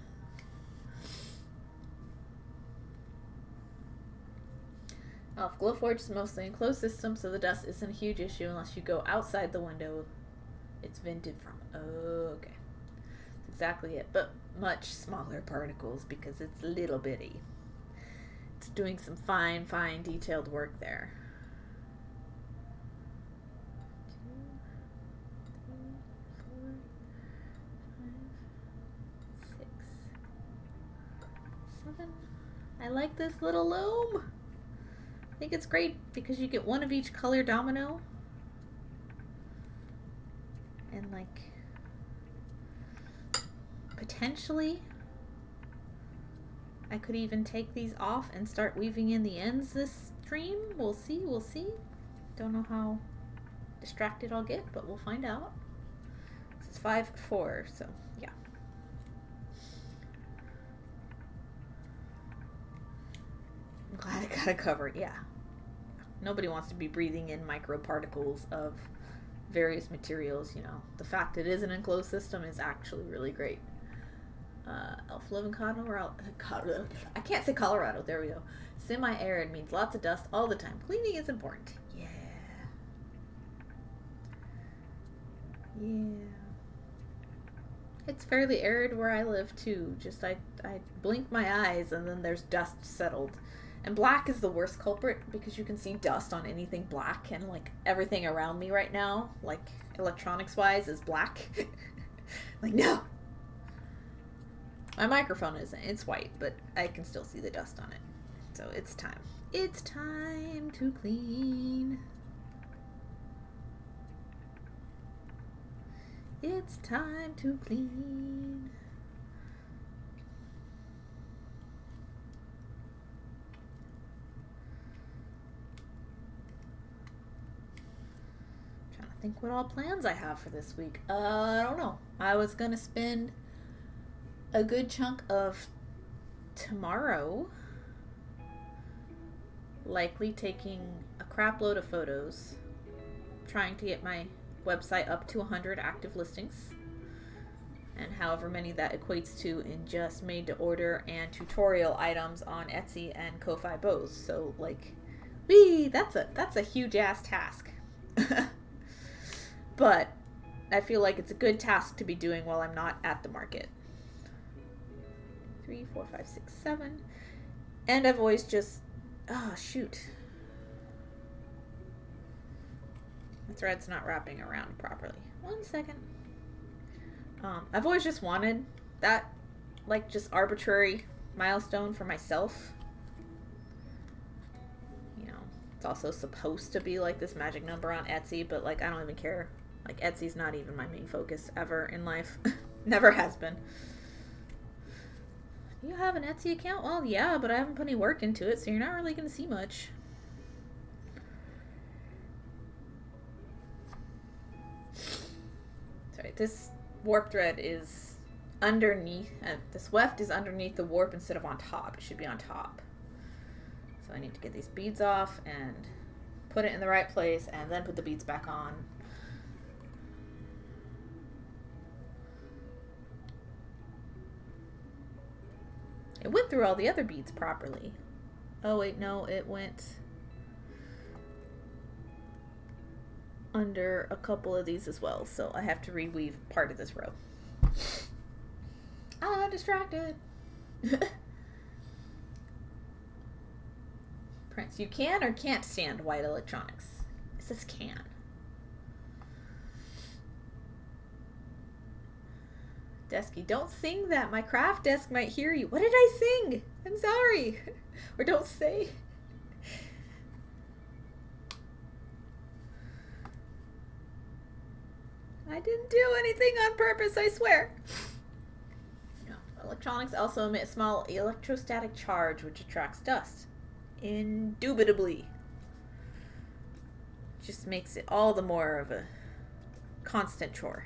Speaker 1: Elf Glowforge is mostly an enclosed system, so the dust isn't a huge issue unless you go outside the window it's vented from. Oh, okay. That's exactly it, but much smaller particles because it's little bitty. It's doing some fine, detailed work there. 2, 3, 4, 5, 6, 7. I like this little loom. I think it's great because you get one of each color domino. And like, potentially, I could even take these off and start weaving in the ends this stream. We'll see, we'll see. Don't know how distracted I'll get, but we'll find out. This is 5/4, so yeah. I'm glad I got it covered, yeah. Nobody wants to be breathing in microparticles of various materials, you know. The fact it is an enclosed system is actually really great. Elf live in Colorado. I can't say Colorado. There we go. Semi-arid means lots of dust all the time. Cleaning is important. Yeah. Yeah. It's fairly arid where I live too. Just I blink my eyes and then there's dust settled. And black is the worst culprit because you can see dust on anything black, and like everything around me right now, like electronics wise, is black. Like, no. My microphone isn't. It's white, but I can still see the dust on it. So it's time. It's time to clean. It's time to clean. Trying to think what all plans I have for this week. I don't know. I was gonna spend a good chunk of tomorrow likely taking a crap load of photos, trying to get my website up to 100 active listings, and however many that equates to in just made to order and tutorial items on Etsy and Ko-Fi both. So like, that's a huge ass task. But I feel like it's a good task to be doing while I'm not at the market. 3, 4, 5, 6, 7. And I've always just, oh shoot. The thread's not wrapping around properly. 1 second. I've always just wanted that, like, just arbitrary milestone for myself. You know, it's also supposed to be like this magic number on Etsy, but like, I don't even care. Like, Etsy's not even my main focus ever in life. Never has been. You have an Etsy account? Well, yeah, but I haven't put any work into it, so you're not really going to see much. Sorry, this warp thread is underneath, this weft is underneath the warp instead of on top. It should be on top. So I need to get these beads off and put it in the right place and then put the beads back on. It went through all the other beads properly. Oh wait, no, it went under a couple of these as well, so I have to reweave part of this row. I'm distracted. Prince, you can or can't stand white electronics? It says can. Desky, don't sing that. My craft desk might hear you. What did I sing? I'm sorry. Or don't say. I didn't do anything on purpose, I swear. No. Electronics also emit a small electrostatic charge which attracts dust. Indubitably. Just makes it all the more of a constant chore.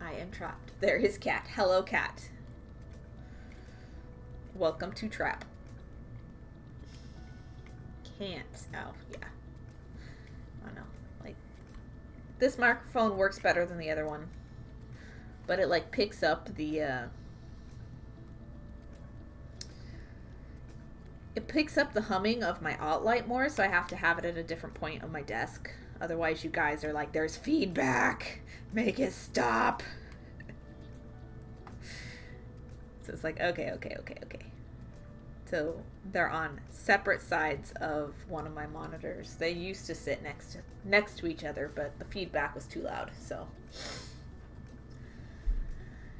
Speaker 1: I am trapped. There is cat. Hello, cat. Welcome to trap. Can't. Oh, yeah. I know. Like, this microphone works better than the other one. But it, like, picks up the, it picks up the humming of my alt light more, so I have to have it at a different point on my desk. Otherwise, you guys are like, there's feedback. Make it stop. So it's like, okay. So they're on separate sides of one of my monitors. They used to sit next to each other, but the feedback was too loud, so.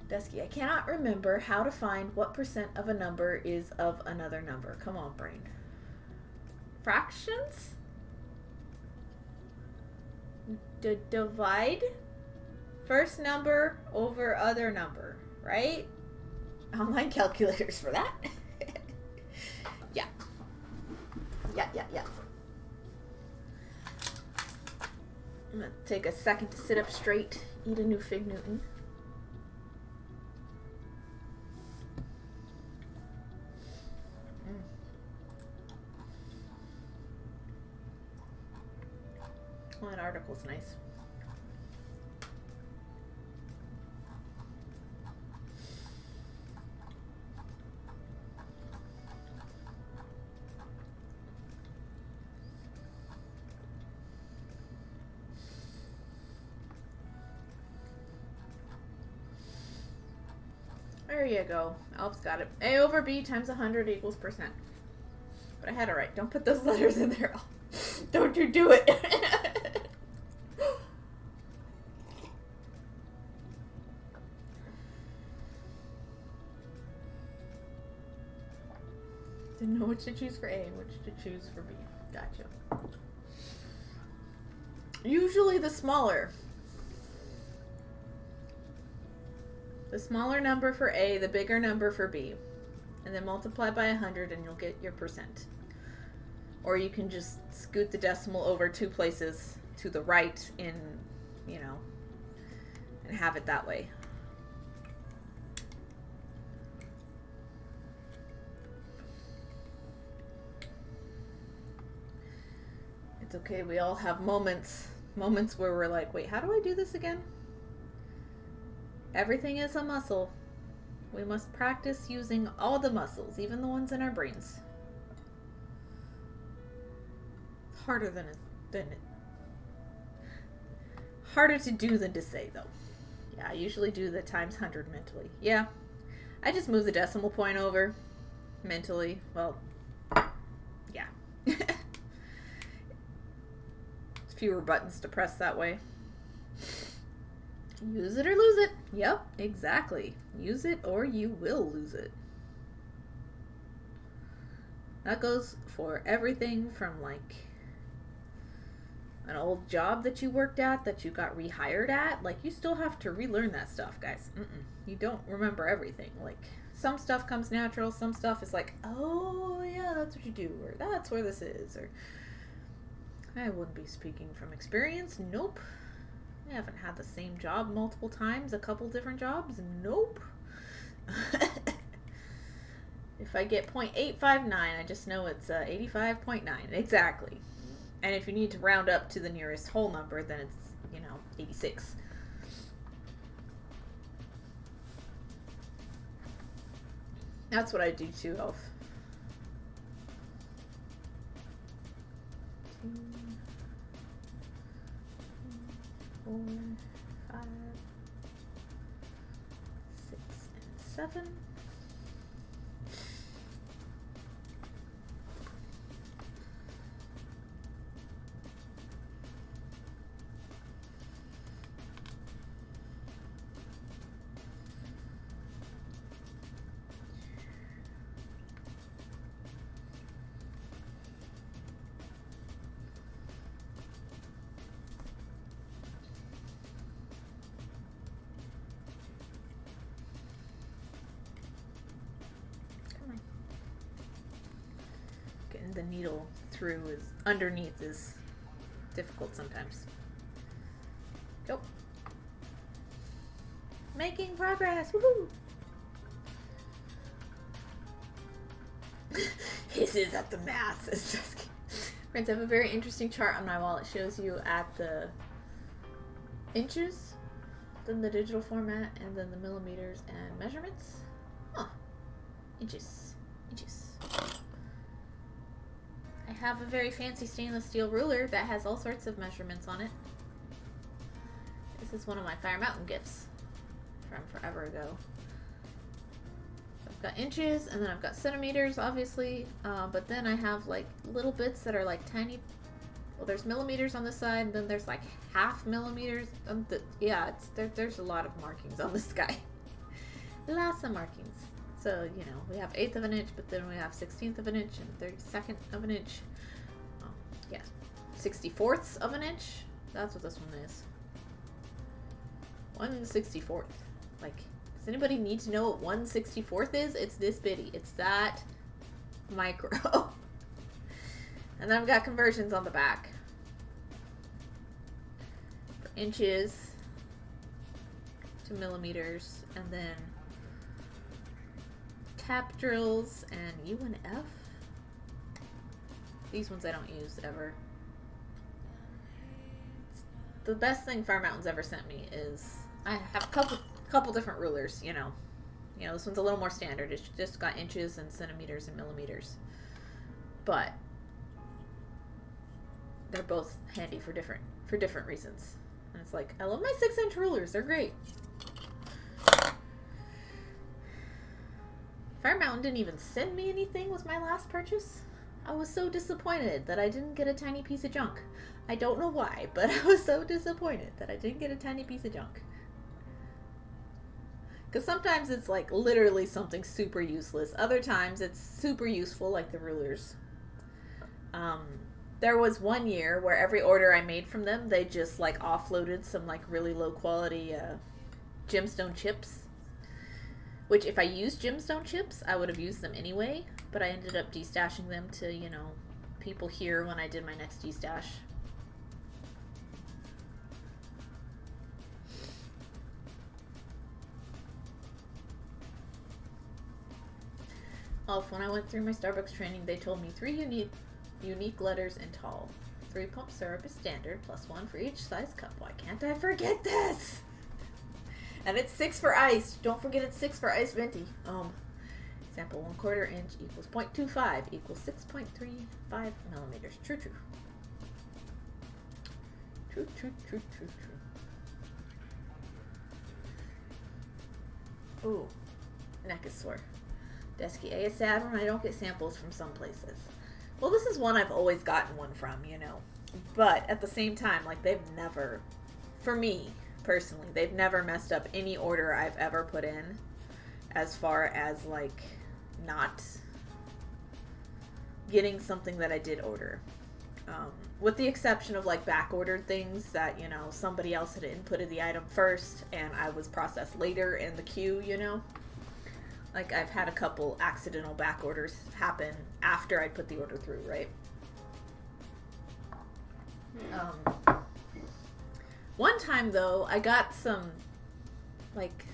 Speaker 1: Dusky, I cannot remember how to find what percent of a number is of another number. Come on, brain. Fractions? Divide first number over other number, right? Online calculators for that. Yeah. I'm gonna take a second to sit up straight, eat a new Fig Newton. Well, that article's nice. There you go. Alf's got it. A over B times 100 equals percent. But I had it right. Don't put those letters in there, Alf. Don't you do it. Didn't know which to choose for A and which to choose for B. Gotcha. Usually the smaller. The smaller number for A, the bigger number for B. And then multiply by 100 and you'll get your percent. Or you can just scoot the decimal over 2 places to the right in, you know, and have it that way. It's okay, we all have moments where we're like, wait, how do I do this again? Everything is a muscle. We must practice using all the muscles, even the ones in our brains. It's harder harder to do than to say, though. Yeah, I usually do the times 100 mentally. Yeah, I just move the decimal point over mentally. Well, yeah. Fewer buttons to press that way. Use it or lose it. Yep, exactly. Use it or you will lose it. That goes for everything from like an old job that you worked at that you got rehired at. Like, you still have to relearn that stuff, guys. You don't remember everything. Like, some stuff comes natural. Some stuff is like, oh yeah, that's what you do, or that's where this is, or I wouldn't be speaking from experience. Nope. I haven't had the same job multiple times, a couple different jobs. Nope. If I get 0.859, I just know it's 85.9. Exactly. And if you need to round up to the nearest whole number, then it's, 86. That's what I do too, Elf. 4, 5, 6, and 7. getting the needle through is underneath is difficult sometimes. Go. Making progress. Woohoo! Hisses at the maths. It's just kidding. Friends, I have a very interesting chart on my wall. It shows you at the inches, then the digital format, and then the millimeters and measurements. Huh. Inches. Inches. I have a very fancy stainless steel ruler that has all sorts of measurements on it. This is one of my Fire Mountain gifts from forever ago. I've got inches, and then I've got centimeters, obviously, but then I have like little bits that are like tiny. Well, there's millimeters on this side, and then there's like half millimeters. Yeah, there's a lot of markings on this guy. Lots of markings. So, you know, we have 1/8 of an inch, but then we have 1/16 of an inch and 32nd of an inch. Yeah, 64ths of an inch. That's what this one is. 1/64th. Like, does anybody need to know what 1/64th is? It's this bitty. It's that micro. And then I've got conversions on the back. For inches to millimeters, and then tap drills and U and F. These ones I don't use ever. The best thing Fire Mountain's ever sent me is I have a couple different rulers, you know. You know, this one's a little more standard. It's just got inches and centimeters and millimeters. But they're both handy for different reasons. And it's like, I love my 6-inch rulers. They're great. Fire Mountain didn't even send me anything with my last purchase. I was so disappointed that I didn't get a tiny piece of junk. I don't know why, but I was so disappointed that I didn't get a tiny piece of junk. Because sometimes it's like literally something super useless. Other times it's super useful, like the rulers. There was one year where every order I made from them, they just like offloaded some like really low quality gemstone chips. Which if I used gemstone chips, I would have used them anyway. But I ended up destashing them to, you know, people here when I did my next destash. Oh, when I went through my Starbucks training, they told me 3 unique letters in tall. 3 pump syrup is standard, +1 for each size cup. Why can't I forget this? And it's 6 for ice. Don't forget it's 6 for ice venti. Example, 1/4 inch equals 0.25 equals 6.35 millimeters. True, true. True, true, true, true, true. Ooh, neck is sore. Desky A is sad when I don't get samples from some places. Well, this is one I've always gotten one from, you know. But at the same time, like, they've never, for me personally, they've never messed up any order I've ever put in as far as, like, not getting something that I did order. With the exception of, like, back-ordered things that, you know, somebody else had inputted the item first and I was processed later in the queue, you know. Like, I've had a couple accidental back orders happen after I put the order through, right? One time, though, I got some, like,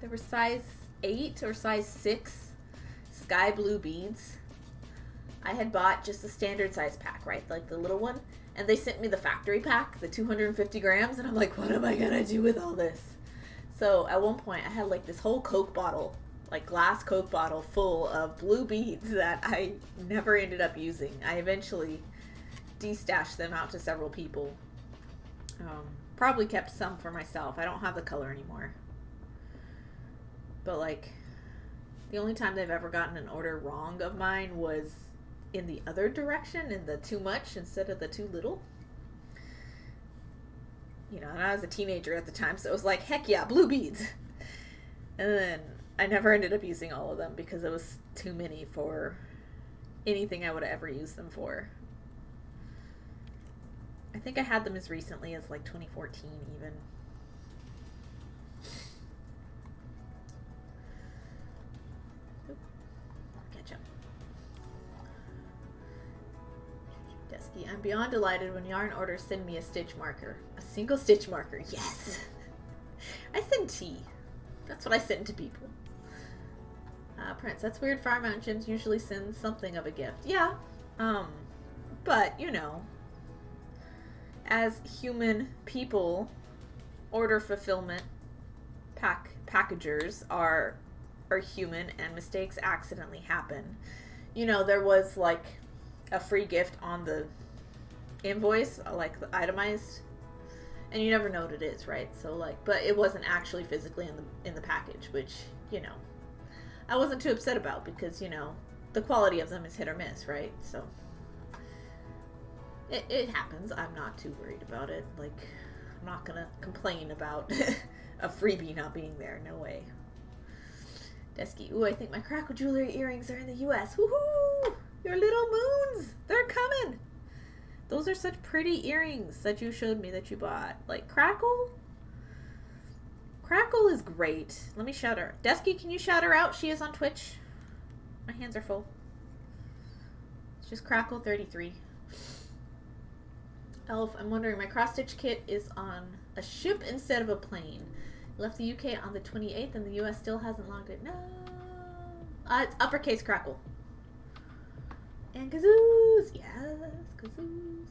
Speaker 1: there were size 8 or size 6 sky blue beads. I had bought just the standard size pack, right? Like the little one. And they sent me the factory pack, the 250 grams. And I'm like, what am I going to do with all this? So at one point, I had, like, this whole Coke bottle, like glass Coke bottle full of blue beads that I never ended up using. I eventually destashed them out to several people. Probably kept some for myself. I don't have the color anymore. But, like, the only time they've ever gotten an order wrong of mine was in the other direction, in the too much instead of the too little. You know, and I was a teenager at the time, so it was like, heck yeah, blue beads. And then I never ended up using all of them because it was too many for anything I would have ever used them for. I think I had them as recently as like 2014 even. Oop, catch up. Desky, I'm beyond delighted when Yarn orders send me a stitch marker. A single stitch marker. Yes! I send tea. That's what I send to people. Prince, that's weird. Fire Mountain Gyms usually send something of a gift. Yeah. But, you know, as human people, order fulfillment packagers are human, and mistakes accidentally happen. You know, there was like a free gift on the invoice, like the itemized, and you never know what it is, right? So like, but it wasn't actually physically in the package, which, you know, I wasn't too upset about, because, you know, the quality of them is hit or miss, right? So it happens. I'm not too worried about it. Like, I'm not gonna complain about a freebie not being there. No way. Desky, ooh, I think my crackle jewelry earrings are in the US. Woohoo! Your little moons! They're coming! Those are such pretty earrings that you showed me that you bought. Like, Crackle? Crackle is great. Let me shout her. Desky, can you shout her out? She is on Twitch. My hands are full. It's just Crackle33. Elf, I'm wondering, my cross-stitch kit is on a ship instead of a plane. Left the UK on the 28th and the US still hasn't logged it. No. It's uppercase Crackle. And kazoos. Yes, kazoos.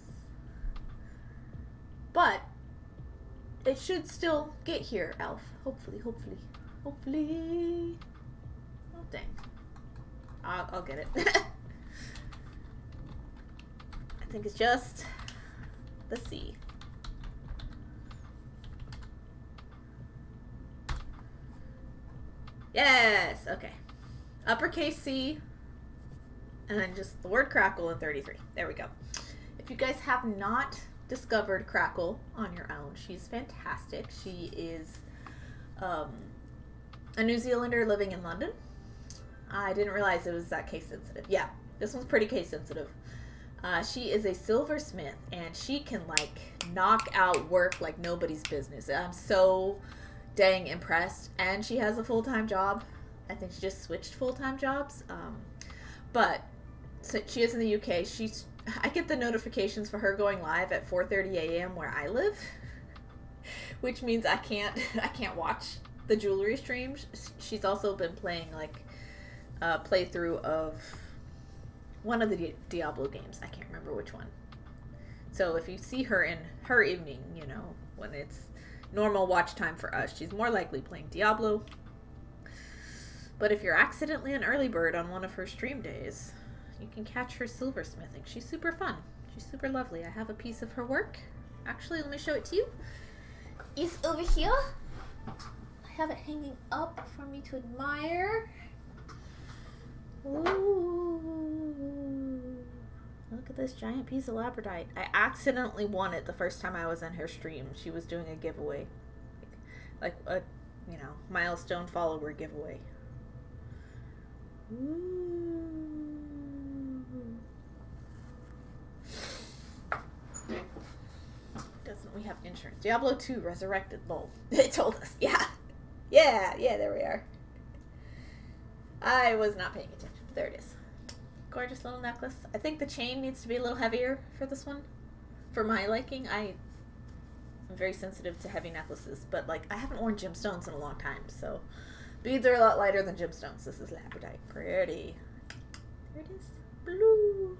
Speaker 1: But it should still get here, Elf. Hopefully, hopefully, hopefully. Oh, dang. I'll get it. I think it's just the C. Yes, okay. Uppercase C, and then just the word Crackle and 33. There we go. If you guys have not discovered Crackle on your own, she's fantastic. She is a New Zealander living in London. I didn't realize it was that case sensitive. Yeah, this one's pretty case sensitive. She is a silversmith, and she can, like, knock out work like nobody's business. I'm so dang impressed. And she has a full-time job. I think she just switched full-time jobs. But so she is in the UK. I get the notifications for her going live at 4:30 a.m. where I live, which means I can't watch the jewelry streams. She's also been playing, like, a playthrough of one of the Diablo games. I can't remember which one. So if you see her in her evening, you know, when it's normal watch time for us, she's more likely playing Diablo. But if you're accidentally an early bird on one of her stream days, you can catch her silversmithing. She's super fun. She's super lovely. I have a piece of her work. Actually, let me show it to you. It's over here. I have it hanging up for me to admire. Ooh. Look at this giant piece of labradorite. I accidentally won it the first time I was in her stream. She was doing a giveaway. Like a, you know, milestone follower giveaway. Ooh. Doesn't we have insurance? Diablo 2 resurrected. Lol. It told us. Yeah. Yeah, there we are. I was not paying attention. There it is. Gorgeous little necklace. I think the chain needs to be a little heavier for this one. For my liking, I'm very sensitive to heavy necklaces, but, like, I haven't worn gemstones in a long time, so beads are a lot lighter than gemstones. This is labradorite. Pretty. There it is. Blue.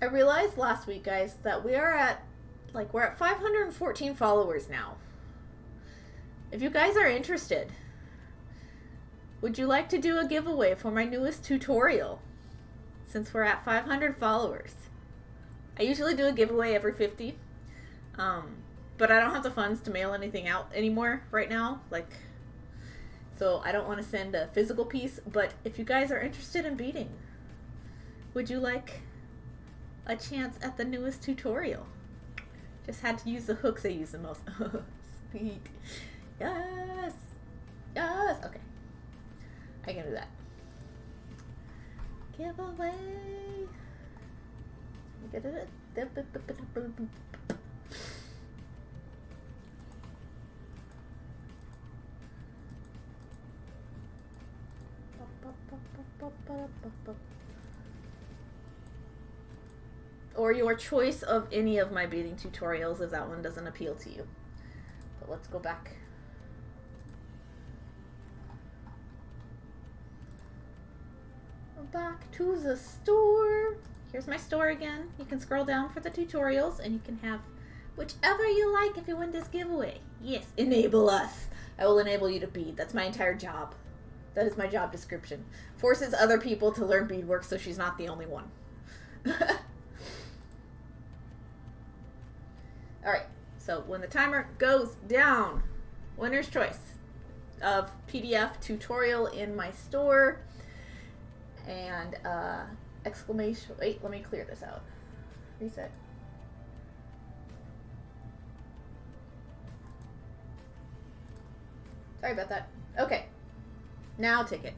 Speaker 1: I realized last week, guys, that we're at 514 followers now. If you guys are interested, would you like to do a giveaway for my newest tutorial? Since we're at 500 followers. I usually do a giveaway every 50. But I don't have the funds to mail anything out anymore right now. So I don't want to send a physical piece. But if you guys are interested in beading, would you like a chance at the newest tutorial? Just had to use the hooks I use the most. Sweet. Yes. Yes. Okay. I can do that. Giveaway. Get it? or your choice of any of my beading tutorials if that one doesn't appeal to you. But let's go back. Back to the store. Here's my store again. You can scroll down for the tutorials and you can have whichever you like if you win this giveaway. Yes, enable us. I will enable you to bead. That's my entire job. That is my job description. Forces other people to learn beadwork so she's not the only one. Alright, so when the timer goes down, winner's choice of PDF tutorial in my store. And exclamation, wait, let me clear this out. Reset. Sorry about that. Okay. Now ticket.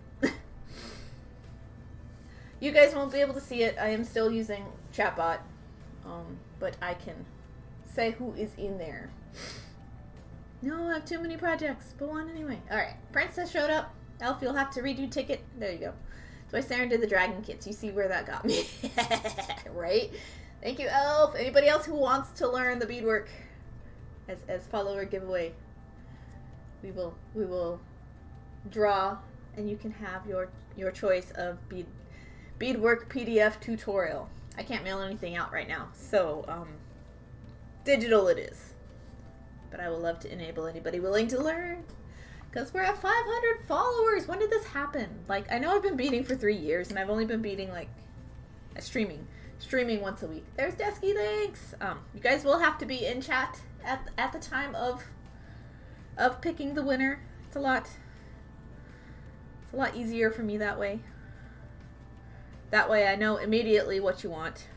Speaker 1: You guys won't be able to see it. I am still using chatbot. But I can say who is in there. No, I have too many projects, but one anyway. Alright, Princess showed up. Elf, you'll have to redo ticket. There you go. So I Saren did the dragon kits. You see where that got me. Right? Thank you, Elf. Anybody else who wants to learn the beadwork as follower giveaway, we will draw and you can have your choice of beadwork PDF tutorial. I can't mail anything out right now, so digital it is. But I would love to enable anybody willing to learn. Because we're at 500 followers. When did this happen? Like, I know I've been beading for 3 years, and I've only been beading, like, streaming once a week. There's Desky, thanks. You guys will have to be in chat at the time of picking the winner. It's a lot easier for me that way. That way I know immediately what you want.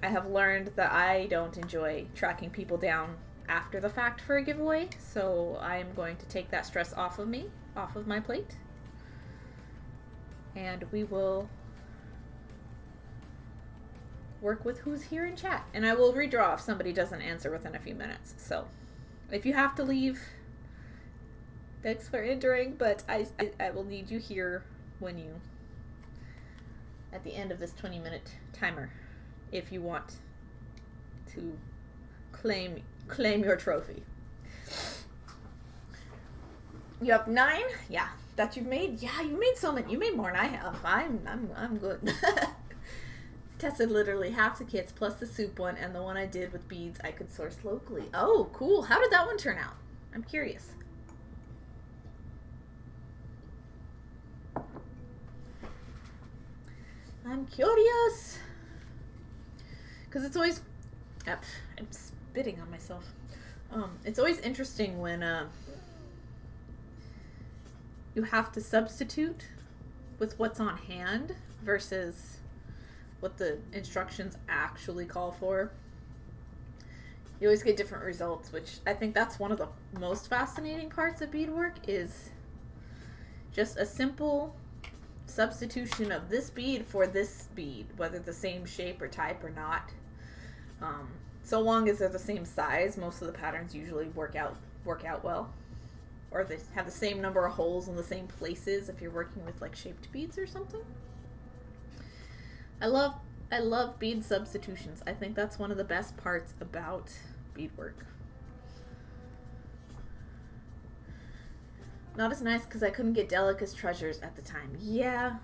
Speaker 1: I have learned that I don't enjoy tracking people down after the fact for a giveaway, so I am going to take that stress off of me, off of my plate, and we will work with who's here in chat, and I will redraw if somebody doesn't answer within a few minutes. So if you have to leave, thanks for entering, but I will need you here when you, at the end of this 20-minute timer, if you want to claim your trophy. You have 9? Yeah. That you've made? Yeah, you made so many. You made more than I have. I'm good. Tested literally half the kits plus the soup one and the one I did with beads I could source locally. Oh, cool. How did that one turn out? I'm curious. I'm curious. Because it's always... I'm spitting on myself. It's always interesting when you have to substitute with what's on hand versus what the instructions actually call for. You always get different results, which I think that's one of the most fascinating parts of beadwork, is just a simple substitution of this bead for this bead, whether the same shape or type or not. So long as they're the same size, most of the patterns usually work out well. Or they have the same number of holes in the same places if you're working with like shaped beads or something. I love bead substitutions. I think that's one of the best parts about beadwork. Not as nice because I couldn't get Delica's treasures at the time. Yeah.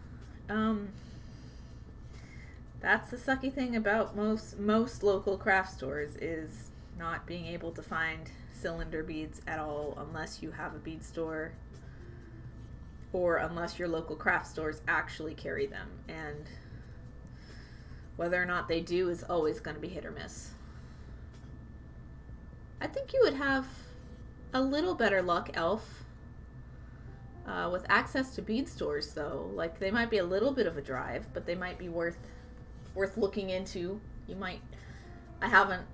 Speaker 1: That's the sucky thing about most local craft stores, is not being able to find cylinder beads at all unless you have a bead store or unless your local craft stores actually carry them. And whether or not they do is always going to be hit or miss. I think you would have a little better luck, Elf, with access to bead stores, though. Like, they might be a little bit of a drive, but they might be worth looking into. You might, I haven't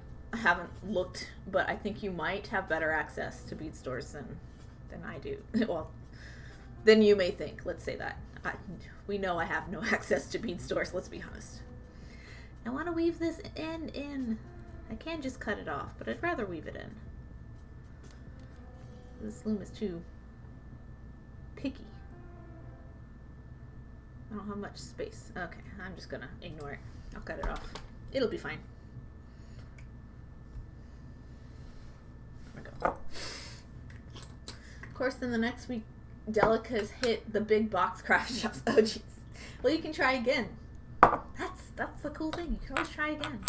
Speaker 1: looked, but I think you might have better access to bead stores than I do. Well, than you may think. Let's say that. We know I have no access to bead stores, let's be honest. I want to weave this end in. I can just cut it off, but I'd rather weave it in. This loom is too picky. I don't have much space. Okay, I'm just gonna ignore it. I'll cut it off. It'll be fine. There we go. Of course, then the next week, Delica's hit the big box craft shops. Oh, jeez. Well, you can try again. That's the cool thing. You can always try again.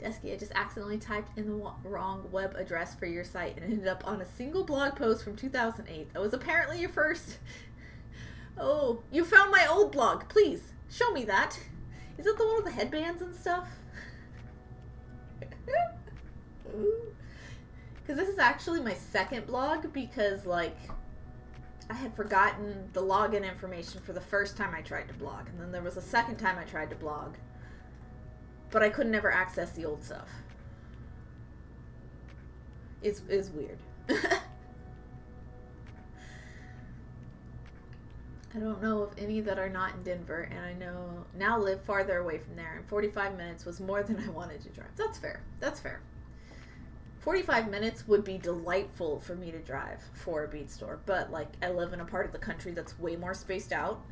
Speaker 1: Desky, I just accidentally typed in the wrong web address for your site and ended up on a single blog post from 2008. That was apparently your first. Oh, you found my old blog. Please, show me that. Is it the one with the headbands and stuff? Because this is actually my second blog because, like, I had forgotten the login information for the first time I tried to blog. And then there was a second time I tried to blog. But I could never access the old stuff. It's weird. I don't know of any that are not in Denver, and I know now live farther away from there, and 45 minutes was more than I wanted to drive. That's fair. That's fair. 45 minutes would be delightful for me to drive for a bead store, but, like, I live in a part of the country that's way more spaced out,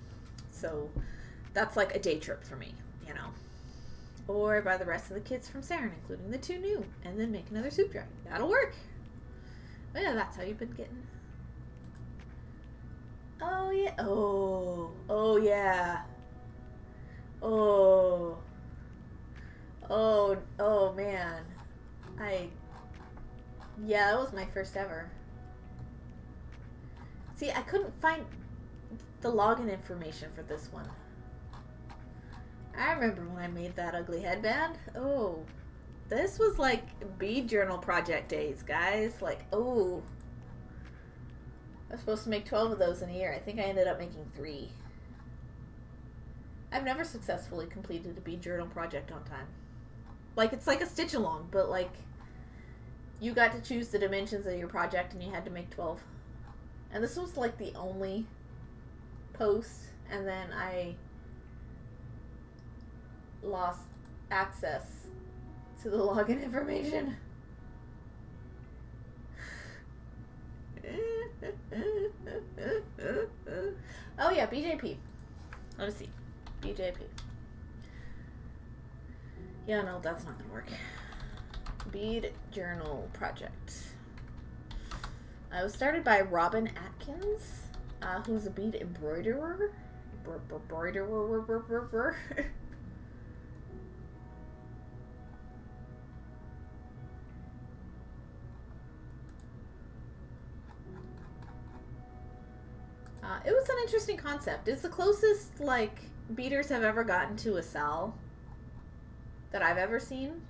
Speaker 1: so that's like a day trip for me, you know. Or by the rest of the kids from Sarin, including the 2 new, and then make another soup dry. That'll work. But yeah, that's how you've been getting. Oh, yeah. Oh, yeah. Oh, man. Yeah, that was my first ever. See, I couldn't find the login information for this one. I remember when I made that ugly headband. Oh, this was like bead journal project days, guys. Like, oh. I was supposed to make 12 of those in a year. I think I ended up making 3. I've never successfully completed a bead journal project on time. Like, it's like a stitch along, but, like, you got to choose the dimensions of your project and you had to make 12. And this was, like, the only post, and then I lost access to the login information. Oh yeah, BJP. Let me see. BJP. Yeah, no, that's not gonna work. Bead journal project. I was started by Robin Atkins, who's a bead embroiderer. It was an interesting concept. It's the closest, like, beaders have ever gotten to a cell that I've ever seen.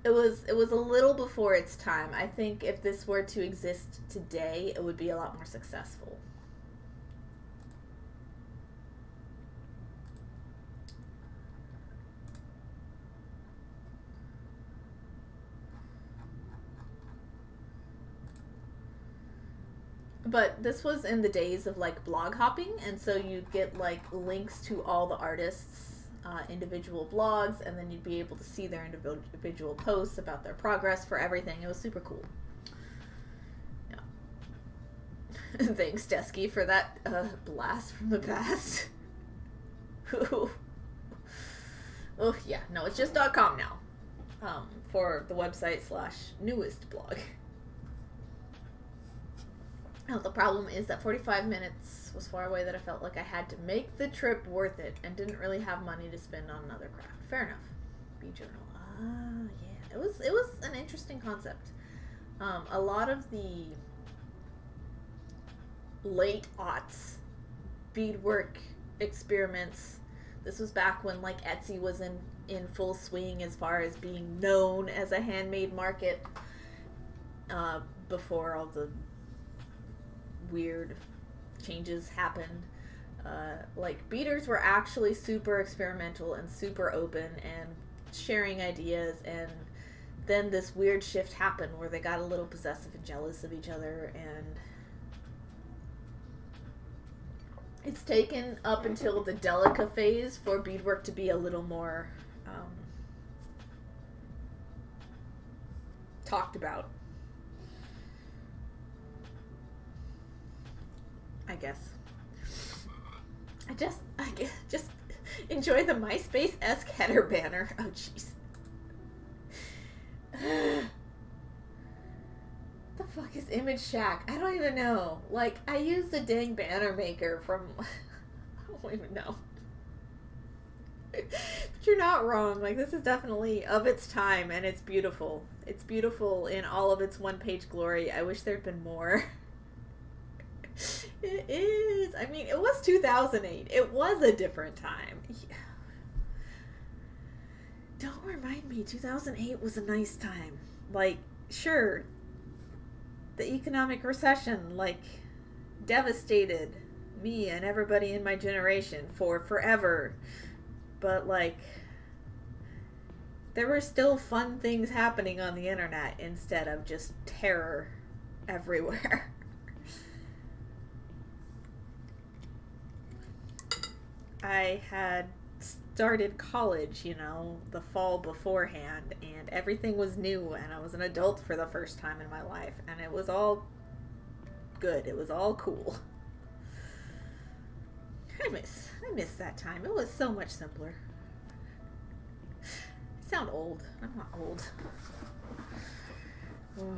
Speaker 1: It was a little before its time. I think if this were to exist today, it would be a lot more successful. But this was in the days of, like, blog hopping, and so you'd get, like, links to all the artists' individual blogs, and then you'd be able to see their individual posts about their progress for everything. It was super cool. Yeah. Thanks, Desky, for that blast from the past. Oh, yeah. No, it's just .com now. For the website / newest blog. Now, the problem is that 45 minutes was far away that I felt like I had to make the trip worth it and didn't really have money to spend on another craft. Fair enough. Bead journal. Yeah. It was an interesting concept. A lot of the late aughts beadwork experiments. This was back when, like, Etsy was in full swing as far as being known as a handmade market. Before all the weird changes happened. Like, beaders were actually super experimental and super open and sharing ideas, and then this weird shift happened where they got a little possessive and jealous of each other, and it's taken up until the Delica phase for beadwork to be a little more talked about. guess. I just enjoy the MySpace-esque header banner. Oh, jeez. The fuck is Image Shack? I don't even know. Like, I use the dang banner maker from... I don't even know. But you're not wrong. Like, this is definitely of its time, and it's beautiful. It's beautiful in all of its one-page glory. I wish there'd been more. It is. I mean, it was 2008. It was a different time. Yeah. Don't remind me. 2008 was a nice time. Like, sure, the economic recession, like, devastated me and everybody in my generation for forever. But, like, there were still fun things happening on the internet instead of just terror everywhere. I had started college, you know, the fall beforehand, and everything was new, and I was an adult for the first time in my life, and it was all good. It was all cool. I miss that time. It was so much simpler. I sound old. I'm not old. Oh,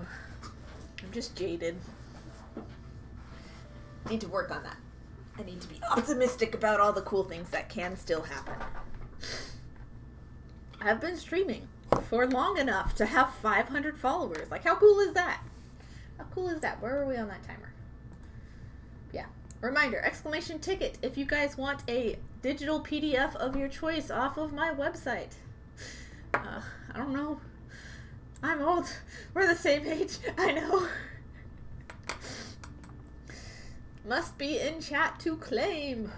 Speaker 1: I'm just jaded. Need to work on that. I need to be optimistic about all the cool things that can still happen. I've been streaming for long enough to have 500 followers. Like, how cool is that? How cool is that? Where are we on that timer? Yeah. Reminder, exclamation ticket if you guys want a digital PDF of your choice off of my website. I don't know. I'm old. We're the same age. I know. Must be in chat to claim.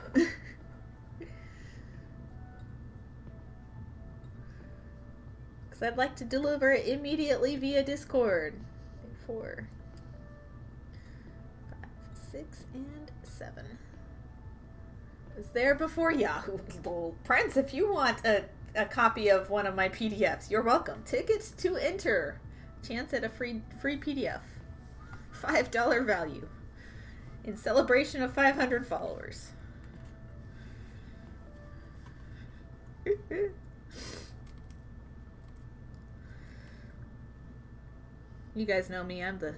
Speaker 1: Because I'd like to deliver it immediately via Discord. 4, 5, 6, and 7. It was there before Yahoo. Well, Prince, if you want a copy of one of my PDFs, you're welcome. Tickets to enter. Chance at a free PDF. $5 value. In celebration of 500 followers. You guys know me, I'm the...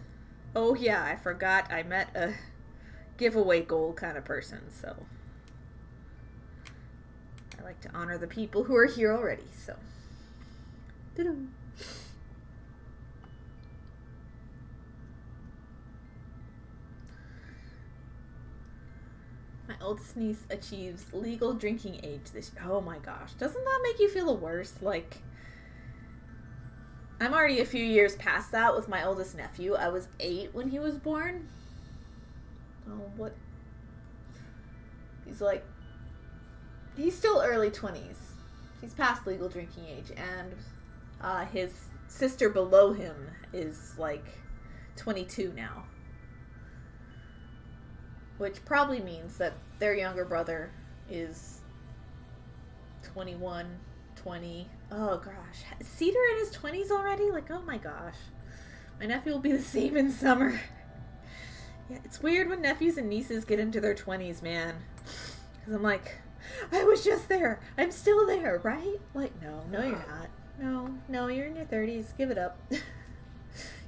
Speaker 1: Oh yeah, I forgot I met a giveaway goal kind of person, so... I like to honor the people who are here already, so... Doo-doo. My oldest niece achieves legal drinking age this year. Oh my gosh. Doesn't that make you feel the worst? Like, I'm already a few years past that with my oldest nephew. I was 8 when he was born. Oh, what? He's still early 20s. He's past legal drinking age. And his sister below him is like 22 now. Which probably means that their younger brother is 21, 20. Oh gosh. Is Cedar in his 20s already? Like, oh my gosh. My nephew will be the same in summer. Yeah, it's weird when nephews and nieces get into their 20s, man. Because I'm like, I was just there. I'm still there, right? Like, no, you're not. No, you're in your 30s. Give it up.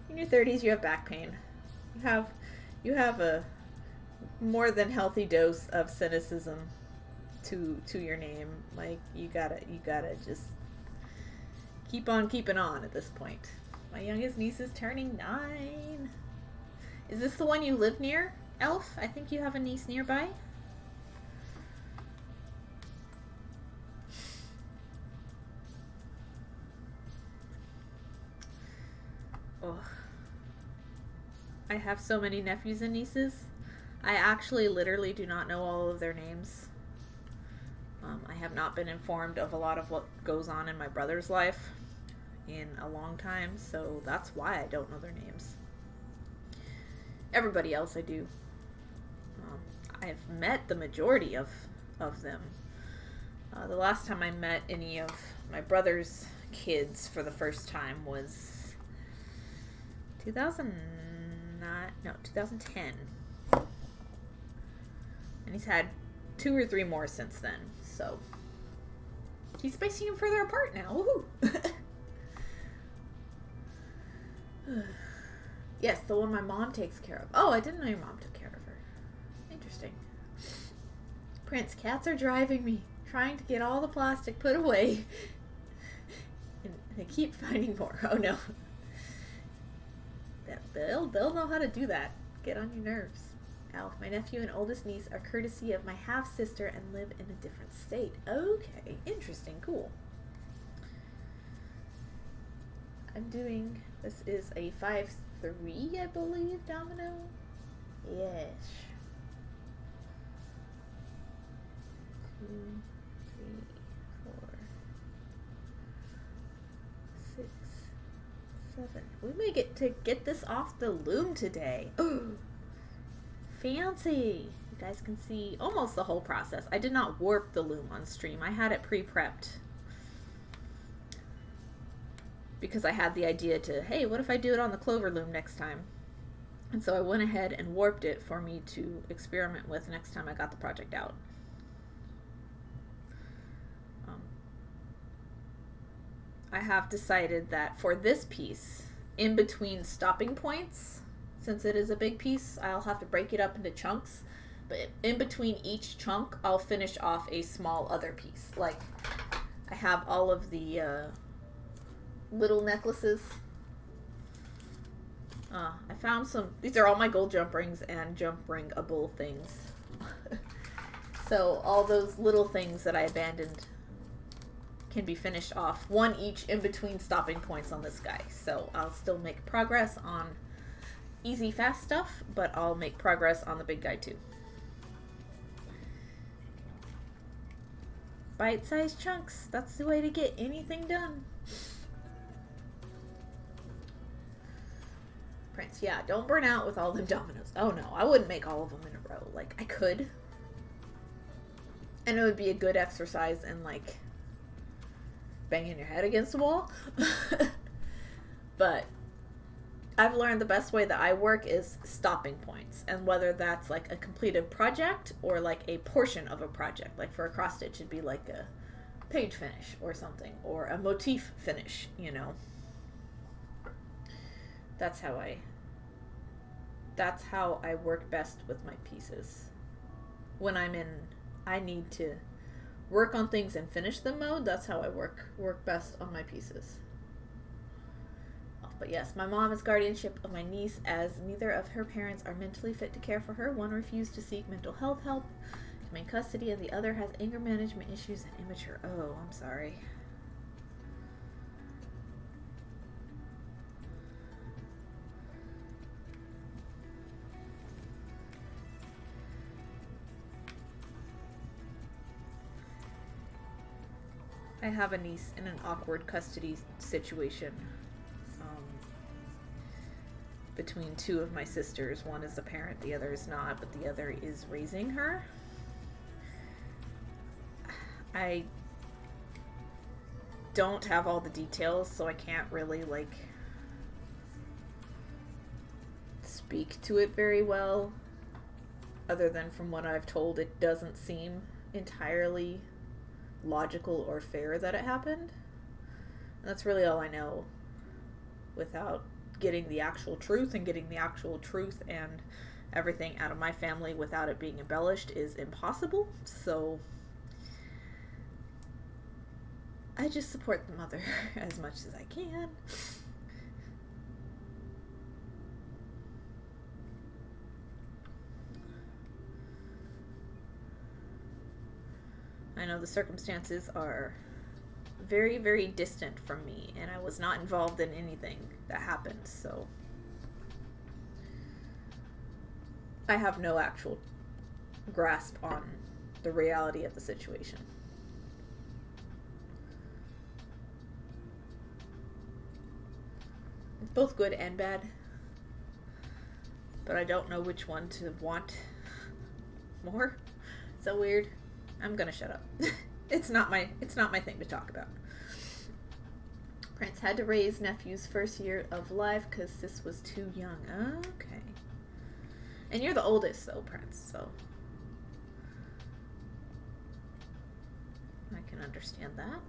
Speaker 1: In your 30s, you have back pain. You have a more than healthy dose of cynicism to your name. Like, you gotta just keep on keeping on at this point. My youngest niece is turning 9. Is this the one you live near, Elf? I think you have a niece nearby. Oh, I have so many nephews and nieces. I actually literally do not know all of their names. I have not been informed of a lot of what goes on in my brother's life in a long time, so that's why I don't know their names. Everybody else I do. I've met the majority of them. The last time I met any of my brother's kids for the first time was 2010. And he's had 2 or 3 more since then. So he's spacing them further apart now. Woohoo! Yes, the one my mom takes care of. Oh, I didn't know your mom took care of her. Interesting. Prince, cats are driving me. Trying to get all the plastic put away. And they keep finding more. Oh no. They'll know how to do that. Get on your nerves. Alf, my nephew and oldest niece are courtesy of my half-sister and live in a different state. Okay, interesting, cool. I'm doing, this is a 5-3, I believe, domino. Yes. 2, 3, 4, 6, 7. We may get to get this off the loom today. Ooh. Fancy. You guys can see almost the whole process. I did not warp the loom on stream. I had it pre-prepped because I had the idea to, hey, what if I do it on the clover loom next time? And so I went ahead and warped it for me to experiment with next time I got the project out. I have decided that for this piece, in between stopping points, since it is a big piece, I'll have to break it up into chunks. But in between each chunk, I'll finish off a small other piece. Like, I have all of the little necklaces. I found some, these are all my gold jump rings and jump ring-able things. So all those little things that I abandoned can be finished off, one each in between stopping points on this guy. So I'll still make progress on easy, fast stuff, but I'll make progress on the big guy too. Bite-sized chunks, that's the way to get anything done. Prince, yeah, don't burn out with all them dominoes. Oh no, I wouldn't make all of them in a row. Like, I could. And it would be a good exercise in, like, banging your head against the wall. But I've learned the best way that I work is stopping points, and whether that's like a completed project or like a portion of a project. Like for a cross stitch, it'd be like a page finish or something, or a motif finish, you know. That's how I work best with my pieces. When I'm in, I need to work on things and finish them mode, that's how I work best on my pieces. But yes, my mom is guardianship of my niece, as neither of her parents are mentally fit to care for her. One refused to seek mental health help to main custody, and the other has anger management issues and immature. Oh, I'm sorry. I have a niece in an awkward custody situation between 2 of my sisters. One is a parent, the other is not, but the other is raising her. I don't have all the details, so I can't really, like, speak to it very well. Other than from what I've told, it doesn't seem entirely logical or fair that it happened. And that's really all I know, without getting the actual truth, and getting the actual truth and everything out of my family without it being embellished is impossible. So I just support the mother as much as I can. I know the circumstances are very, very distant from me, and I was not involved in anything that happened, so I have no actual grasp on the reality of the situation. It's both good and bad, but I don't know which one to want more. Is that weird? I'm gonna shut up. It's not my thing to talk about. Prince had to raise nephew's first year of life because sis was too young. Okay. And you're the oldest, though, Prince, so can understand that.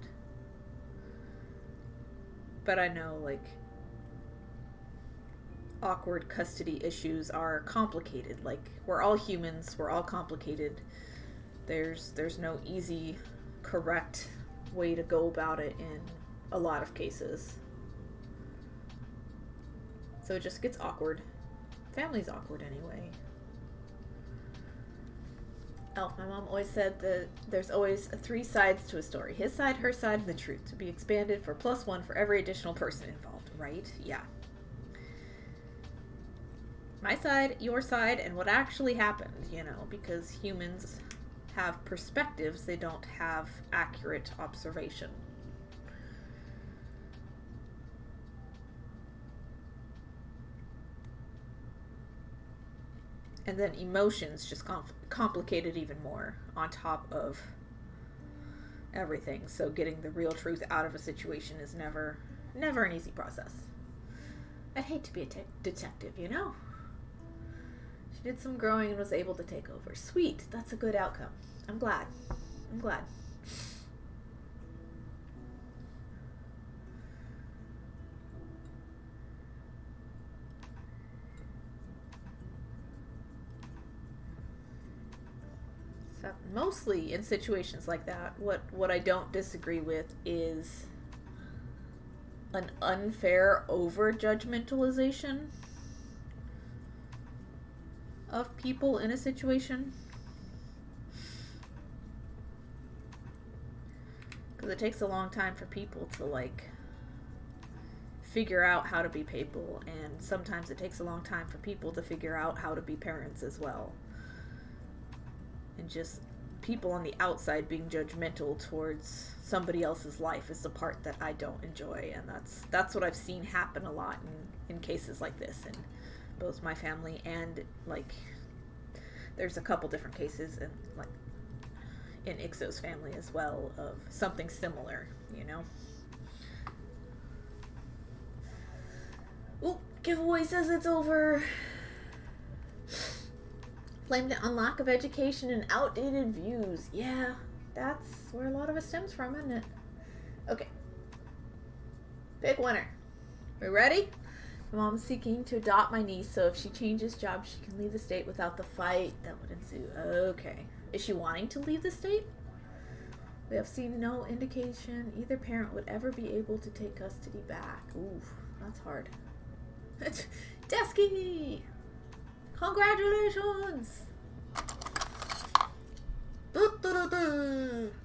Speaker 1: But I know, like, awkward custody issues are complicated. Like, we're all humans, we're all complicated. There's no easy, correct way to go about it in a lot of cases. So it just gets awkward. Family's awkward anyway. Oh, my mom always said that there's always 3 sides to a story. His side, her side, and the truth. To be expanded for +1 for every additional person involved, right? Yeah. My side, your side, and what actually happened, you know, because humans have perspectives, they don't have accurate observation. And then emotions just complicate it even more on top of everything. So getting the real truth out of a situation is never an easy process. I'd hate to be a detective, you know? She did some growing and was able to take over. Sweet, that's a good outcome. I'm glad. So mostly in situations like that, what I don't disagree with is an unfair over-judgmentalization of people in a situation. Because it takes a long time for people to, like, figure out how to be people, and sometimes it takes a long time for people to figure out how to be parents as well. And just people on the outside being judgmental towards somebody else's life is the part that I don't enjoy, and that's what I've seen happen a lot in cases like this in both my family and, like, there's a couple different cases in, like, in Ixo's family as well of something similar, you know. Ooh, giveaway says it's over. Blamed it on lack of education and outdated views. Yeah, that's where a lot of it stems from, isn't it? Okay. Big winner. We ready? My mom's seeking to adopt my niece, so if she changes jobs, she can leave the state without the fight that would ensue. Okay. Is she wanting to leave the state? We have seen no indication either parent would ever be able to take custody back. Ooh, that's hard. Desky! Congratulations!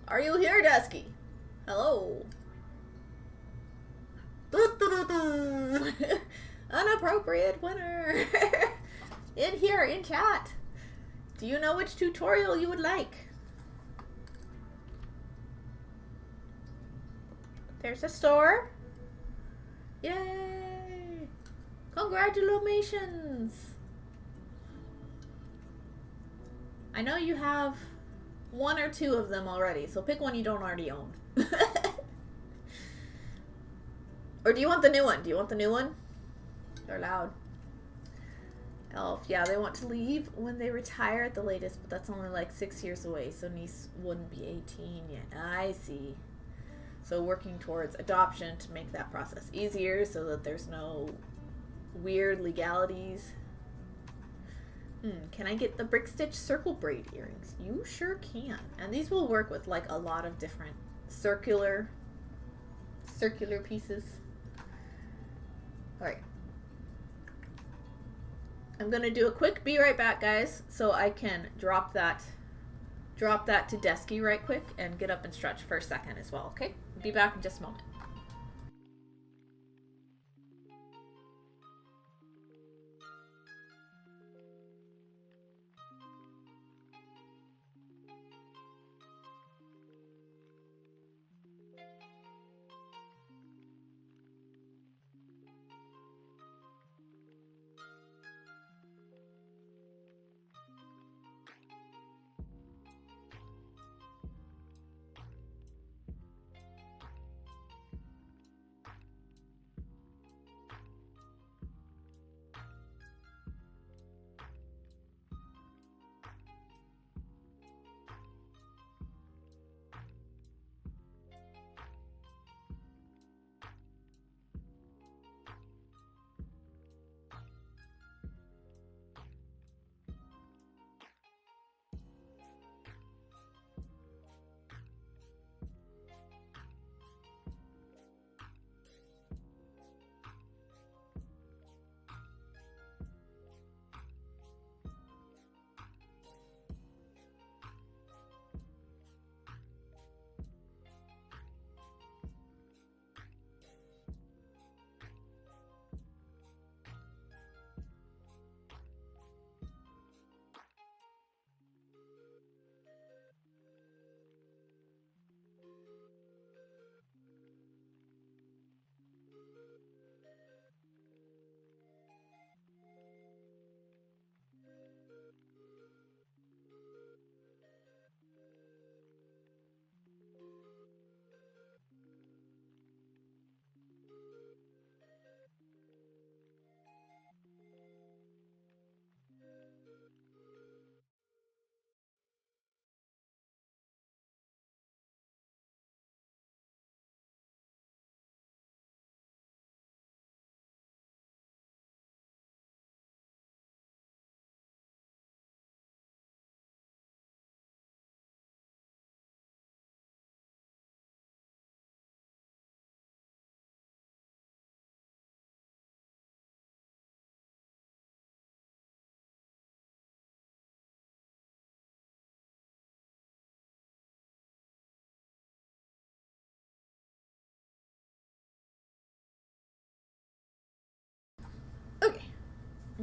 Speaker 1: Are you here, Desky? Hello. Unappropriate winner. In here, in chat. Do you know which tutorial you would like? There's a store. Yay! Congratulations! I know you have 1 or 2 of them already, so pick one you don't already own. Or do you want the new one? Do you want the new one? They're loud. Elf, yeah, they want to leave when they retire at the latest, but that's only like 6 years away, so niece wouldn't be 18 yet. I see. So working towards adoption to make that process easier so that there's no weird legalities. Can I get the brick stitch circle braid earrings? You sure can. And these will work with like a lot of different circular pieces. Alright. I'm gonna do a quick be right back, guys, so I can drop that to Desky right quick and get up and stretch for a second as well, okay? Be back in just a moment.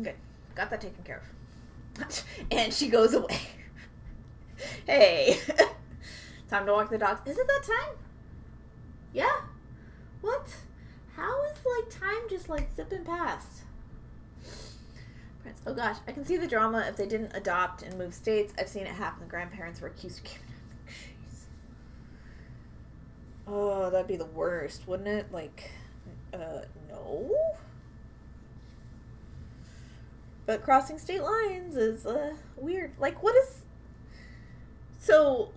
Speaker 1: Okay, got that taken care of. And she goes away. Hey, time to walk the dogs. Is it that time? Yeah. What? How is time just zipping past? Prince. Oh gosh, I can see the drama if they didn't adopt and move states. I've seen it happen. The grandparents were accused of kidnapping. Jeez. Oh, that'd be the worst, wouldn't it? No. But crossing state lines is weird. What is... So,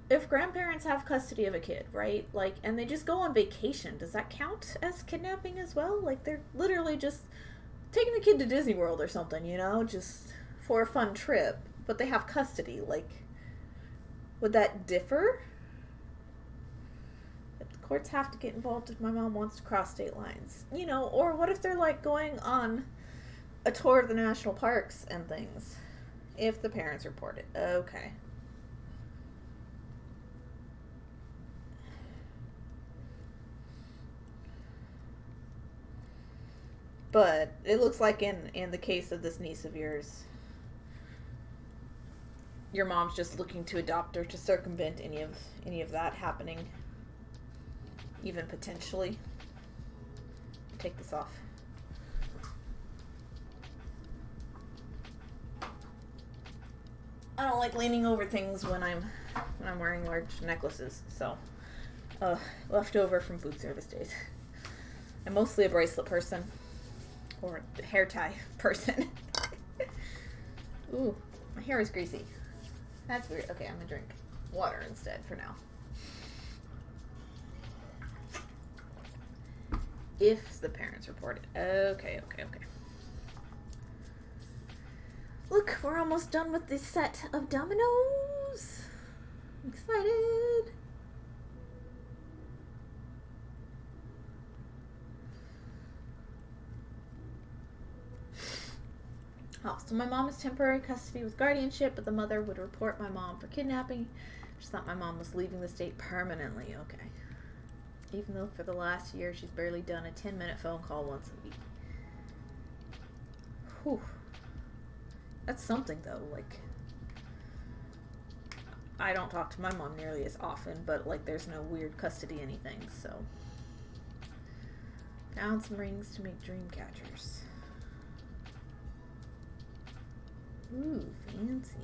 Speaker 1: if grandparents have custody of a kid, right? And they just go on vacation, does that count as kidnapping as well? They're literally just taking the kid to Disney World or something, just for a fun trip, but they have custody. Would that differ? If the courts have to get involved if my mom wants to cross state lines, or what if they're going on a tour of the national parks and things? If the parents report it. Okay. But it looks like in the case of this niece of yours, your mom's just looking to adopt her to circumvent any of that happening, even potentially. Take this off. I don't like leaning over things when I'm wearing large necklaces, so leftover from food service days. I'm mostly a bracelet person. Or a hair tie person. Ooh, my hair is greasy. That's weird. Okay, I'm gonna drink water instead for now. If the parents report it. Okay. Look, we're almost done with this set of dominoes. I'm excited. Oh, so my mom is temporary custody with guardianship, but the mother would report my mom for kidnapping. She thought my mom was leaving the state permanently. Okay. Even though for the last year she's barely done a 10-minute phone call once a week. Whew. That's something, though. I don't talk to my mom nearly as often, but, there's no weird custody anything, so. Found some rings to make dream catchers. Ooh, fancy.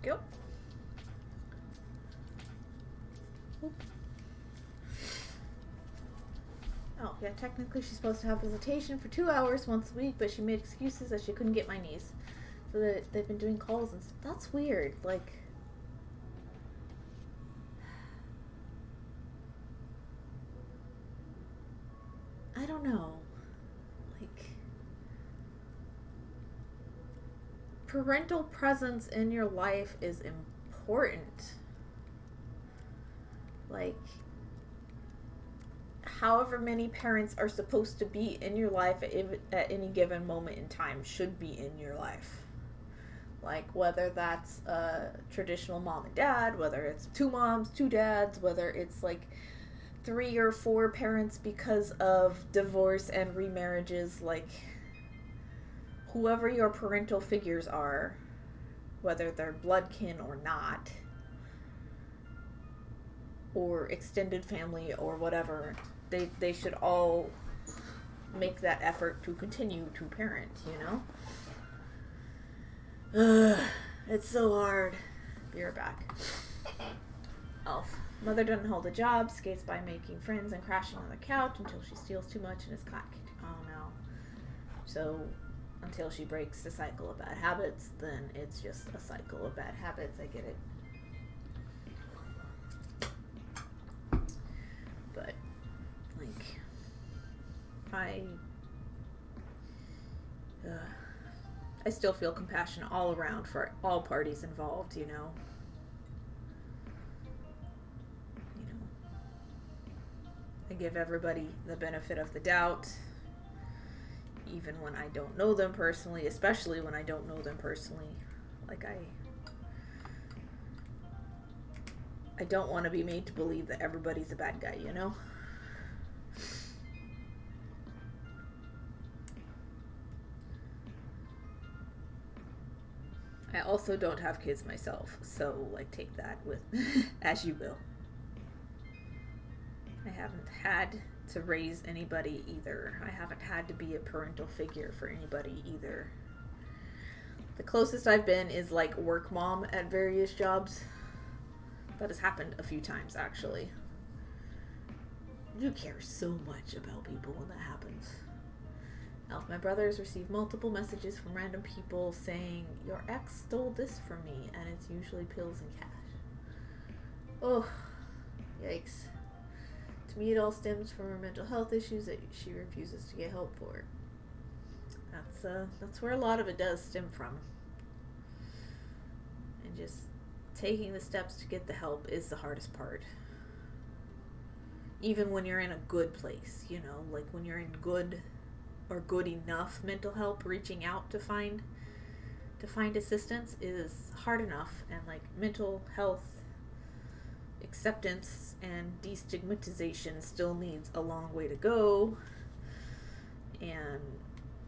Speaker 1: Go. Oh, yeah, technically she's supposed to have visitation for 2 hours once a week, but she made excuses that she couldn't get my niece. So that they've been doing calls and stuff. That's weird. I don't know. Parental presence in your life is important. However many parents are supposed to be in your life at any given moment in time should be in your life. Whether that's a traditional mom and dad, whether it's 2 moms, 2 dads, whether it's 3 or 4 parents because of divorce and remarriages, whoever your parental figures are, whether they're blood kin or not, or extended family or whatever, they should all make that effort to continue to parent, Ugh, it's so hard. Be right back. Elf. Mother doesn't hold a job, skates by making friends and crashing on the couch until she steals too much and is caught. Oh no. So, until she breaks the cycle of bad habits, then it's just a cycle of bad habits. I get it. But, like, I still feel compassion all around for all parties involved, you know. I give everybody the benefit of the doubt, even when I don't know them personally, especially when I don't know them personally. Like, I don't want to be made to believe that everybody's a bad guy, you know? I also don't have kids myself, so, like, take that with as you will. I haven't had to raise anybody either. I haven't had to be a parental figure for anybody either. The closest I've been is, like, work mom at various jobs. That has happened a few times, actually. You care so much about people when that happens. Elf, my brother has received multiple messages from random people saying, your ex stole this from me, and it's usually pills and cash. Oh, yikes. To me, it all stems from her mental health issues that she refuses to get help for. That's where a lot of it does stem from. And just taking the steps to get the help is the hardest part. Even when you're in a good place, you know, like when you're in good or good enough mental help, reaching out to find assistance is hard enough, and like mental health acceptance and destigmatization still needs a long way to go, and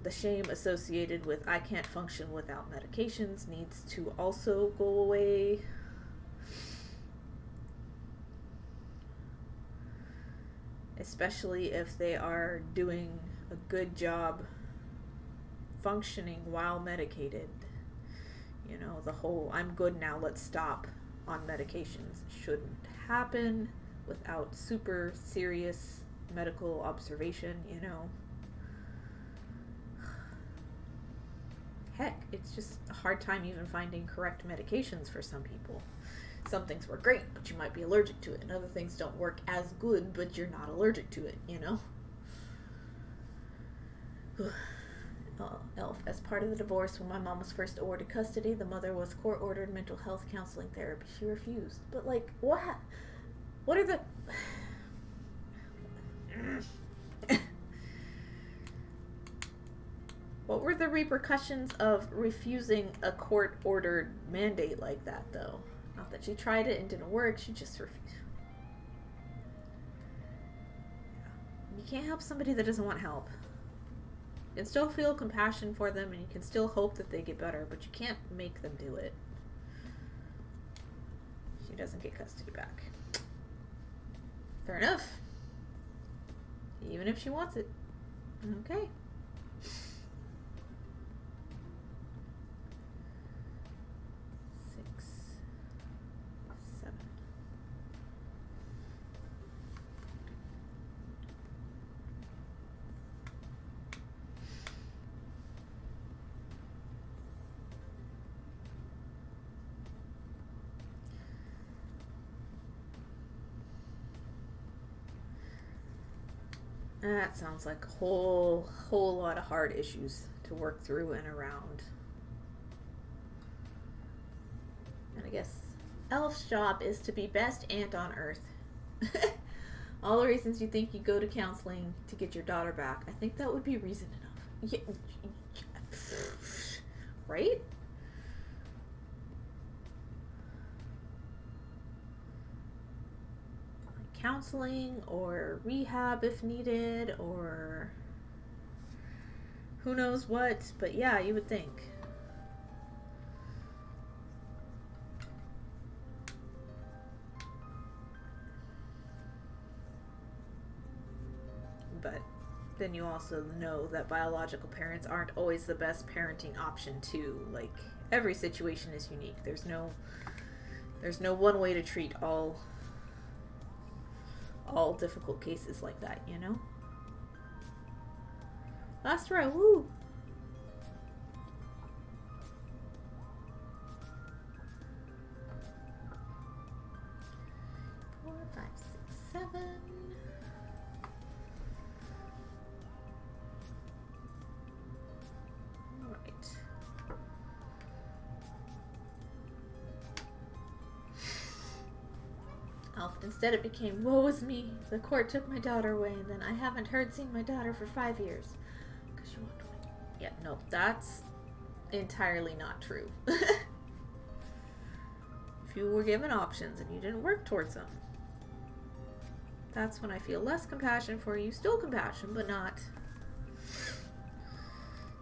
Speaker 1: the shame associated with I can't function without medications needs to also go away. Especially if they are doing a good job functioning while medicated. You know, the whole I'm good now, let's stop on medications shouldn't happen without super serious medical observation, you know. Heck, it's just a hard time even finding correct medications for some people. Some things work great, but you might be allergic to it, and other things don't work as good, but you're not allergic to it, you know? Elf, as part of the divorce, when my mom was first awarded custody, the mother was court-ordered mental health counseling therapy. She refused. But, like, what? What are the... What were the repercussions of refusing a court-ordered mandate like that, though? Not that she tried it and didn't work, she just refused. You can't help somebody that doesn't want help. You can still feel compassion for them, and you can still hope that they get better, but you can't make them do it. She doesn't get custody back. Fair enough. Even if she wants it. Okay. That sounds like a whole lot of hard issues to work through and around. And I guess Elf's job is to be best aunt on earth. All the reasons you think you go to counseling to get your daughter back, I think that would be reason enough. Yeah. Right? Counseling or rehab if needed, or who knows what, but yeah, you would think. But then you also know that biological parents aren't always the best parenting option too. Like, every situation is unique. There's no one way to treat all all difficult cases like that, you know? Last row, woo! 4, 5, 6, 7. All right. Instead it became, woe is me, the court took my daughter away, and then I haven't seen my daughter for 5 years. Because she walked away. Yeah, no, that's entirely not true. If you were given options and you didn't work towards them, that's when I feel less compassion for you. Still compassion, but not.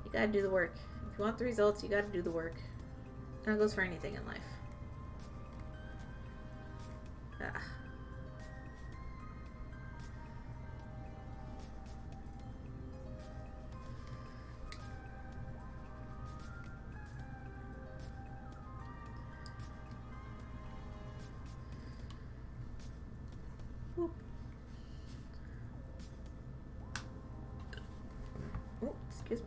Speaker 1: You gotta do the work. If you want the results, you gotta do the work. And that goes for anything in life. Ah. Oh, excuse me.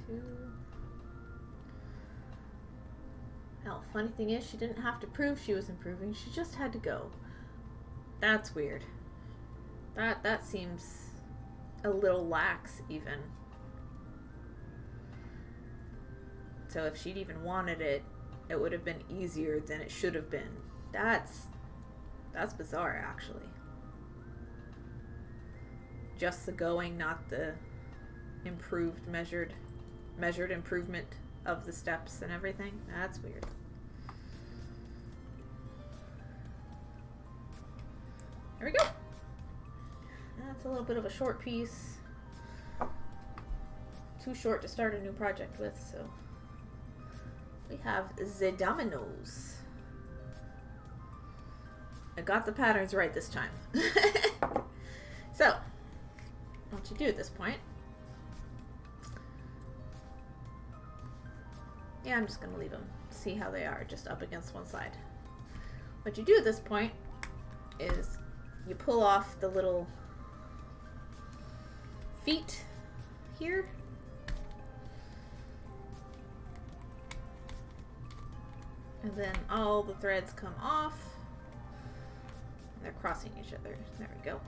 Speaker 1: Two. Hell, funny thing is, she didn't have to prove she was improving. She just had to go. That's weird. That seems a little lax, even. So if she'd even wanted it, it would have been easier than it should have been. That's bizarre, actually. Just the going, not the improved, measured improvement of the steps and everything. That's weird. There we go. That's a little bit of a short piece. Too short to start a new project with, so we have the dominoes. I got the patterns right this time. So, what you do at this point, yeah, I'm just going to leave them, see how they are, just up against one side. What you do at this point is you pull off the little feet here. And then all the threads come off. They're crossing each other. There we go.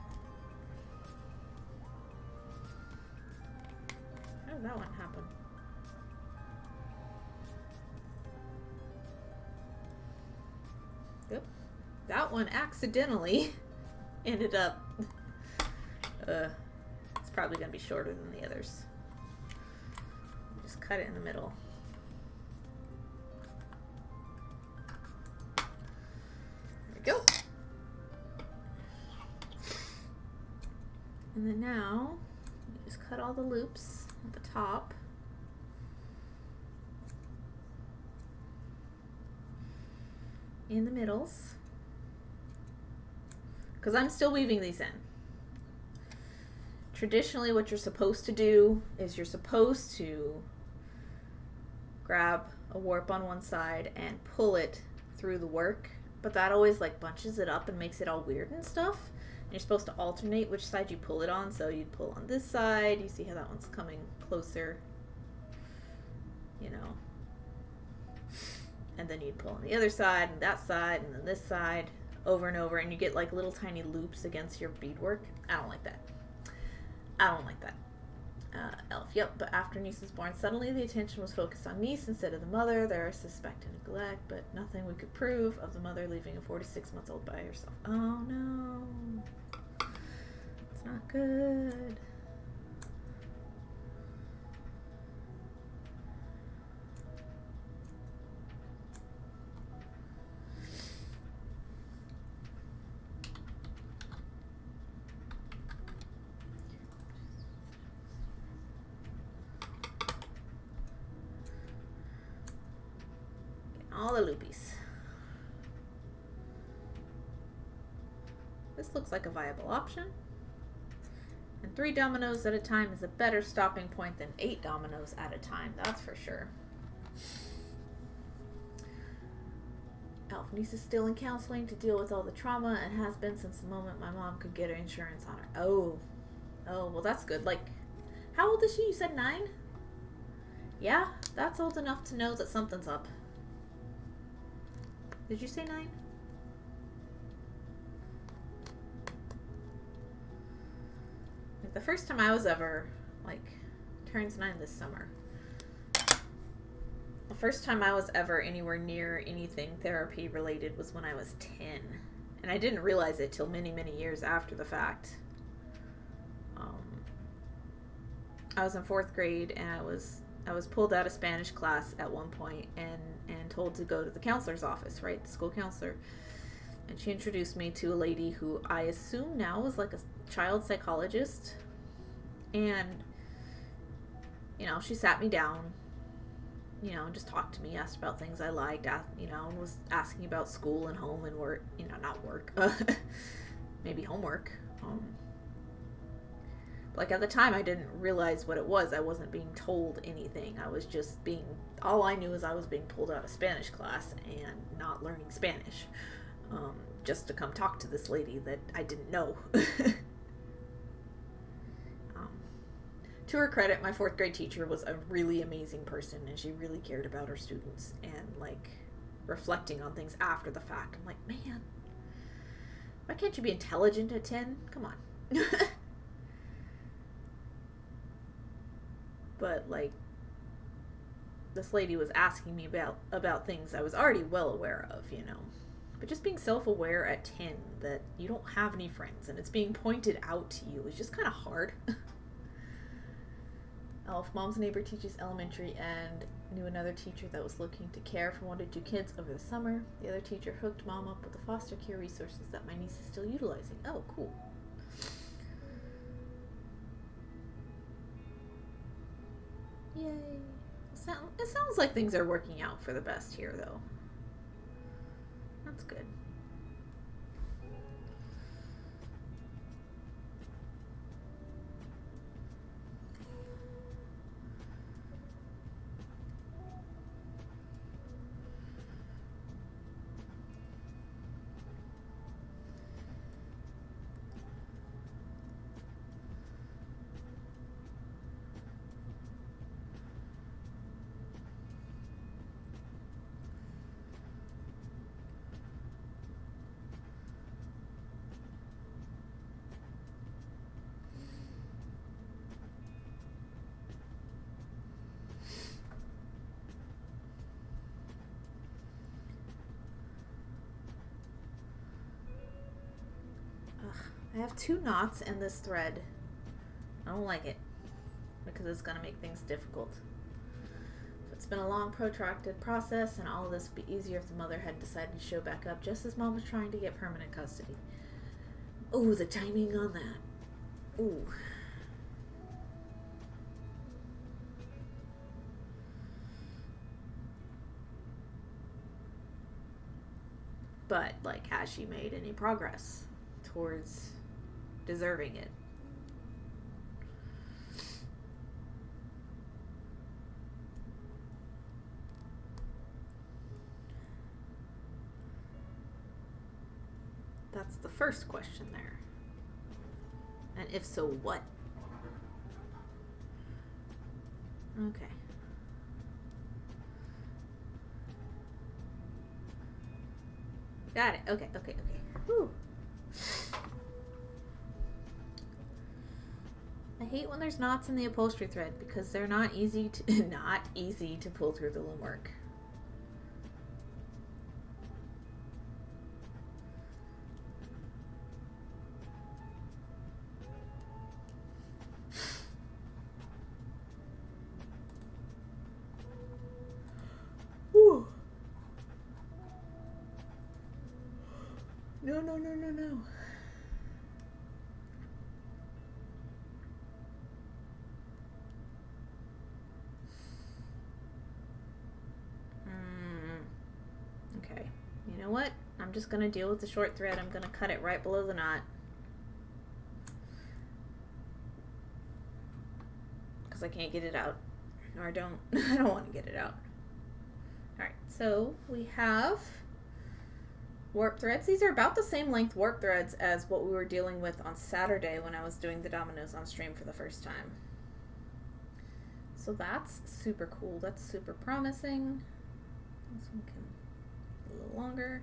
Speaker 1: How did that one happen? Yep. That one accidentally ended up, it's probably going to be shorter than the others. Just cut it in the middle. There we go. And then now, you just cut all the loops at the top. In the middles. Because I'm still weaving these in. Traditionally, what you're supposed to do is you're supposed to grab a warp on one side and pull it through the work. But that always like bunches it up and makes it all weird and stuff. And you're supposed to alternate which side you pull it on. So you'd pull on this side. You see how that one's coming closer. You know. And then you'd pull on the other side and that side and then this side over and over. And you get like little tiny loops against your beadwork. I don't like that. I don't like that. Elf, yep, but after Niece was born, suddenly the attention was focused on Niece instead of the mother. There are suspected neglect, but nothing we could prove of the mother leaving a 46-month-old by herself. Oh no. It's not good. All the loopies. This looks like a viable option. And 3 dominoes at a time is a better stopping point than 8 dominoes at a time, that's for sure. Niece is still in counseling to deal with all the trauma and has been since the moment my mom could get her insurance on her. Oh, well, that's good. Like, how old is she? You said 9? Yeah, that's old enough to know that something's up. Did you say 9? Like, the first time I was ever, like, turns 9 this summer. The first time I was ever anywhere near anything therapy related was when I was 10. And I didn't realize it till many, many years after the fact. I was in 4th grade and I was pulled out of Spanish class at one point and told to go to the counselor's office, right? The school counselor. And she introduced me to a lady who I assume now was like a child psychologist. And, you know, she sat me down, you know, and just talked to me, asked about things I liked, you know, and was asking about school and home and work, you know, not work, maybe homework. Like, at the time, I didn't realize what it was. I wasn't being told anything. I was just all I knew is I was being pulled out of Spanish class and not learning Spanish, just to come talk to this lady that I didn't know. To her credit, my 4th grade teacher was a really amazing person, and she really cared about her students. And, like, reflecting on things after the fact, I'm like, man, why can't you be intelligent at 10? Come on. But, like, this lady was asking me about things I was already well aware of, you know. But just being self-aware at 10 that you don't have any friends and it's being pointed out to you is just kind of hard. Elf, mom's neighbor teaches elementary and knew another teacher that was looking to care for 1 to 2 kids over the summer. The other teacher hooked mom up with the foster care resources that my niece is still utilizing. Oh, cool. Yay. It sounds like things are working out for the best here, though. That's good. I have 2 knots in this thread. I don't like it because it's going to make things difficult. It's been a long, protracted process, and all of this would be easier if the mother had decided to show back up just as mom was trying to get permanent custody. Oh, the timing on that. Ooh. But, like, has she made any progress towards deserving it? That's the first question there. And if so, what? Okay. Got it. Okay. Whew. I hate when there's knots in the upholstery thread because they're not easy to pull through the loom work. Whew. No. Okay. You know what? I'm just going to deal with the short thread. I'm going to cut it right below the knot. Because I can't get it out. Or I don't want to get it out. Alright, so we have warp threads. These are about the same length warp threads as what we were dealing with on Saturday when I was doing the dominoes on stream for the first time. So that's super cool. That's super promising. This one can be a little longer.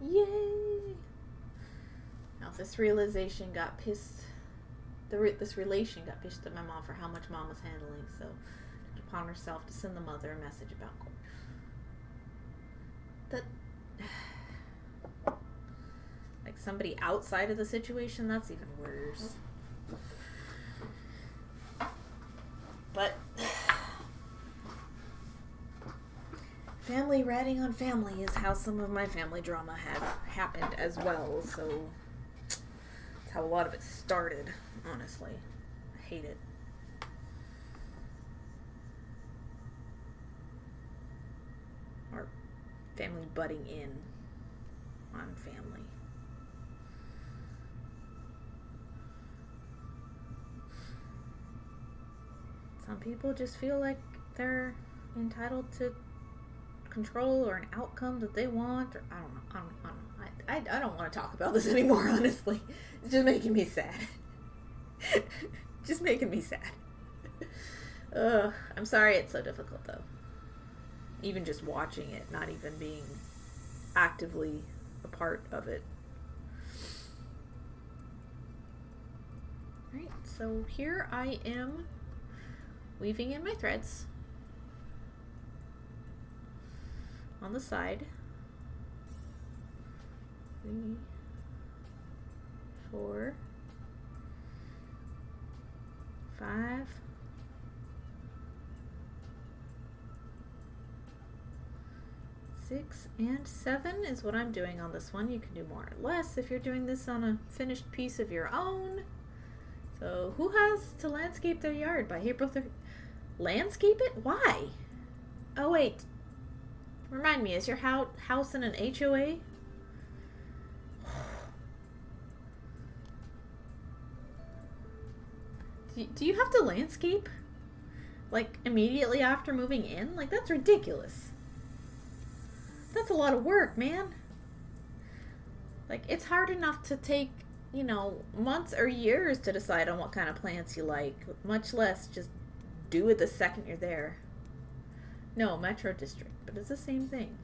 Speaker 1: Yay! Now this realization got pissed. This relation got pissed at my mom for how much mom was handling, so took it upon herself to send the mother a message about court. That, like somebody outside of the situation, that's even worse. But family ratting on family is how some of my family drama has happened as well, so that's how a lot of it started, honestly. I hate it. Or family butting in on family. Some people just feel like they're entitled to control or an outcome that they want, or I don't know. I don't want to talk about this anymore, honestly. It's just making me sad. Just making me sad. I'm sorry it's so difficult, though. Even just watching it, not even being actively a part of it. Right, so here I am weaving in my threads on the side. 3, 4, 5, 6, and 7 is what I'm doing on this one. You can do more or less if you're doing this on a finished piece of your own. So who has to landscape their yard by April 3rd? Landscape it? Why? Oh wait, remind me, is your house in an HOA? Do you have to landscape? Like, immediately after moving in? Like, that's ridiculous. That's a lot of work, man. Like, it's hard enough to take, you know, months or years to decide on what kind of plants you like, much less just do it the second you're there. No, Metro District, but it's the same thing.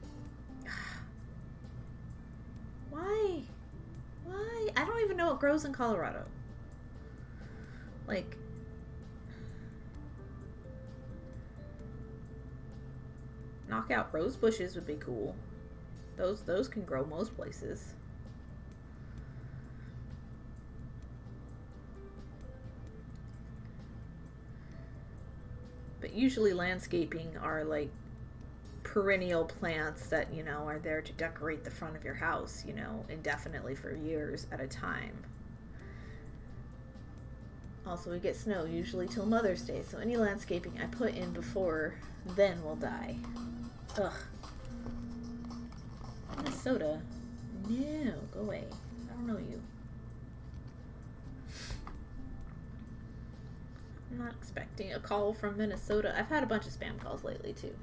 Speaker 1: Why? Why? I don't even know what grows in Colorado. Like, knockout rose bushes would be cool. Those can grow most places. But usually landscaping are like perennial plants that, you know, are there to decorate the front of your house, you know, indefinitely for years at a time. Also, we get snow usually till Mother's Day, so any landscaping I put in before then will die. Ugh. Minnesota? No, go away. I don't know you. I'm not expecting a call from Minnesota. I've had a bunch of spam calls lately, too.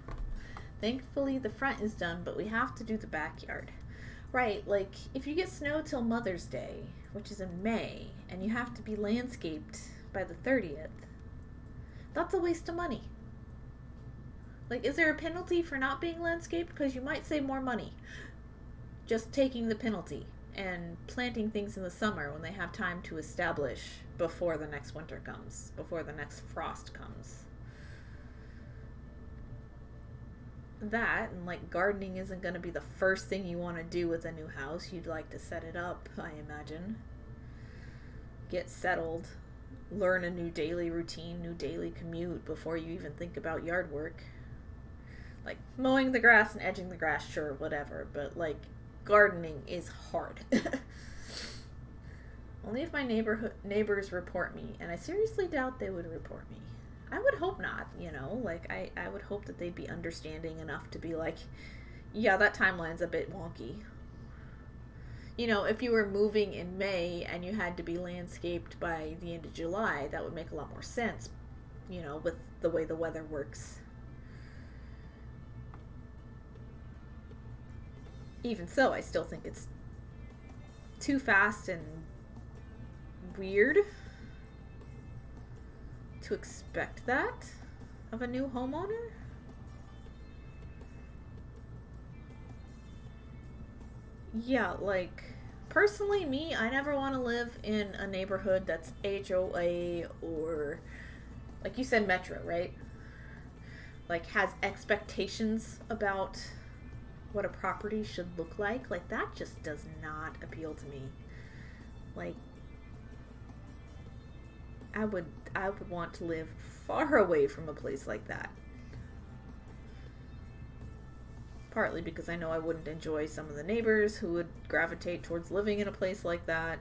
Speaker 1: Thankfully, the front is done, but we have to do the backyard. Right, like, if you get snow till Mother's Day, which is in May, and you have to be landscaped by the 30th, that's a waste of money. Like, is there a penalty for not being landscaped? Because you might save more money just taking the penalty and planting things in the summer when they have time to establish before the next winter comes, before the next frost comes. That, and like gardening isn't going to be the first thing you want to do with a new house. You'd like to set it up, I imagine. Get settled. Learn a new daily routine, new daily commute before you even think about yard work. Like, mowing the grass and edging the grass, sure, whatever. But, like, gardening is hard. Only if my neighbors report me. And I seriously doubt they would report me. I would hope not, you know. Like, I would hope that they'd be understanding enough to be like, yeah, that timeline's a bit wonky. You know, if you were moving in May and you had to be landscaped by the end of July, that would make a lot more sense, you know, with the way the weather works. Even so, I still think it's too fast and weird to expect that of a new homeowner. Yeah, like, personally, me, I never want to live in a neighborhood that's HOA or, like you said, Metro, right? Like, has expectations about what a property should look like. Like, that just does not appeal to me. Like, I would want to live far away from a place like that. Partly because I know I wouldn't enjoy some of the neighbors who would gravitate towards living in a place like that.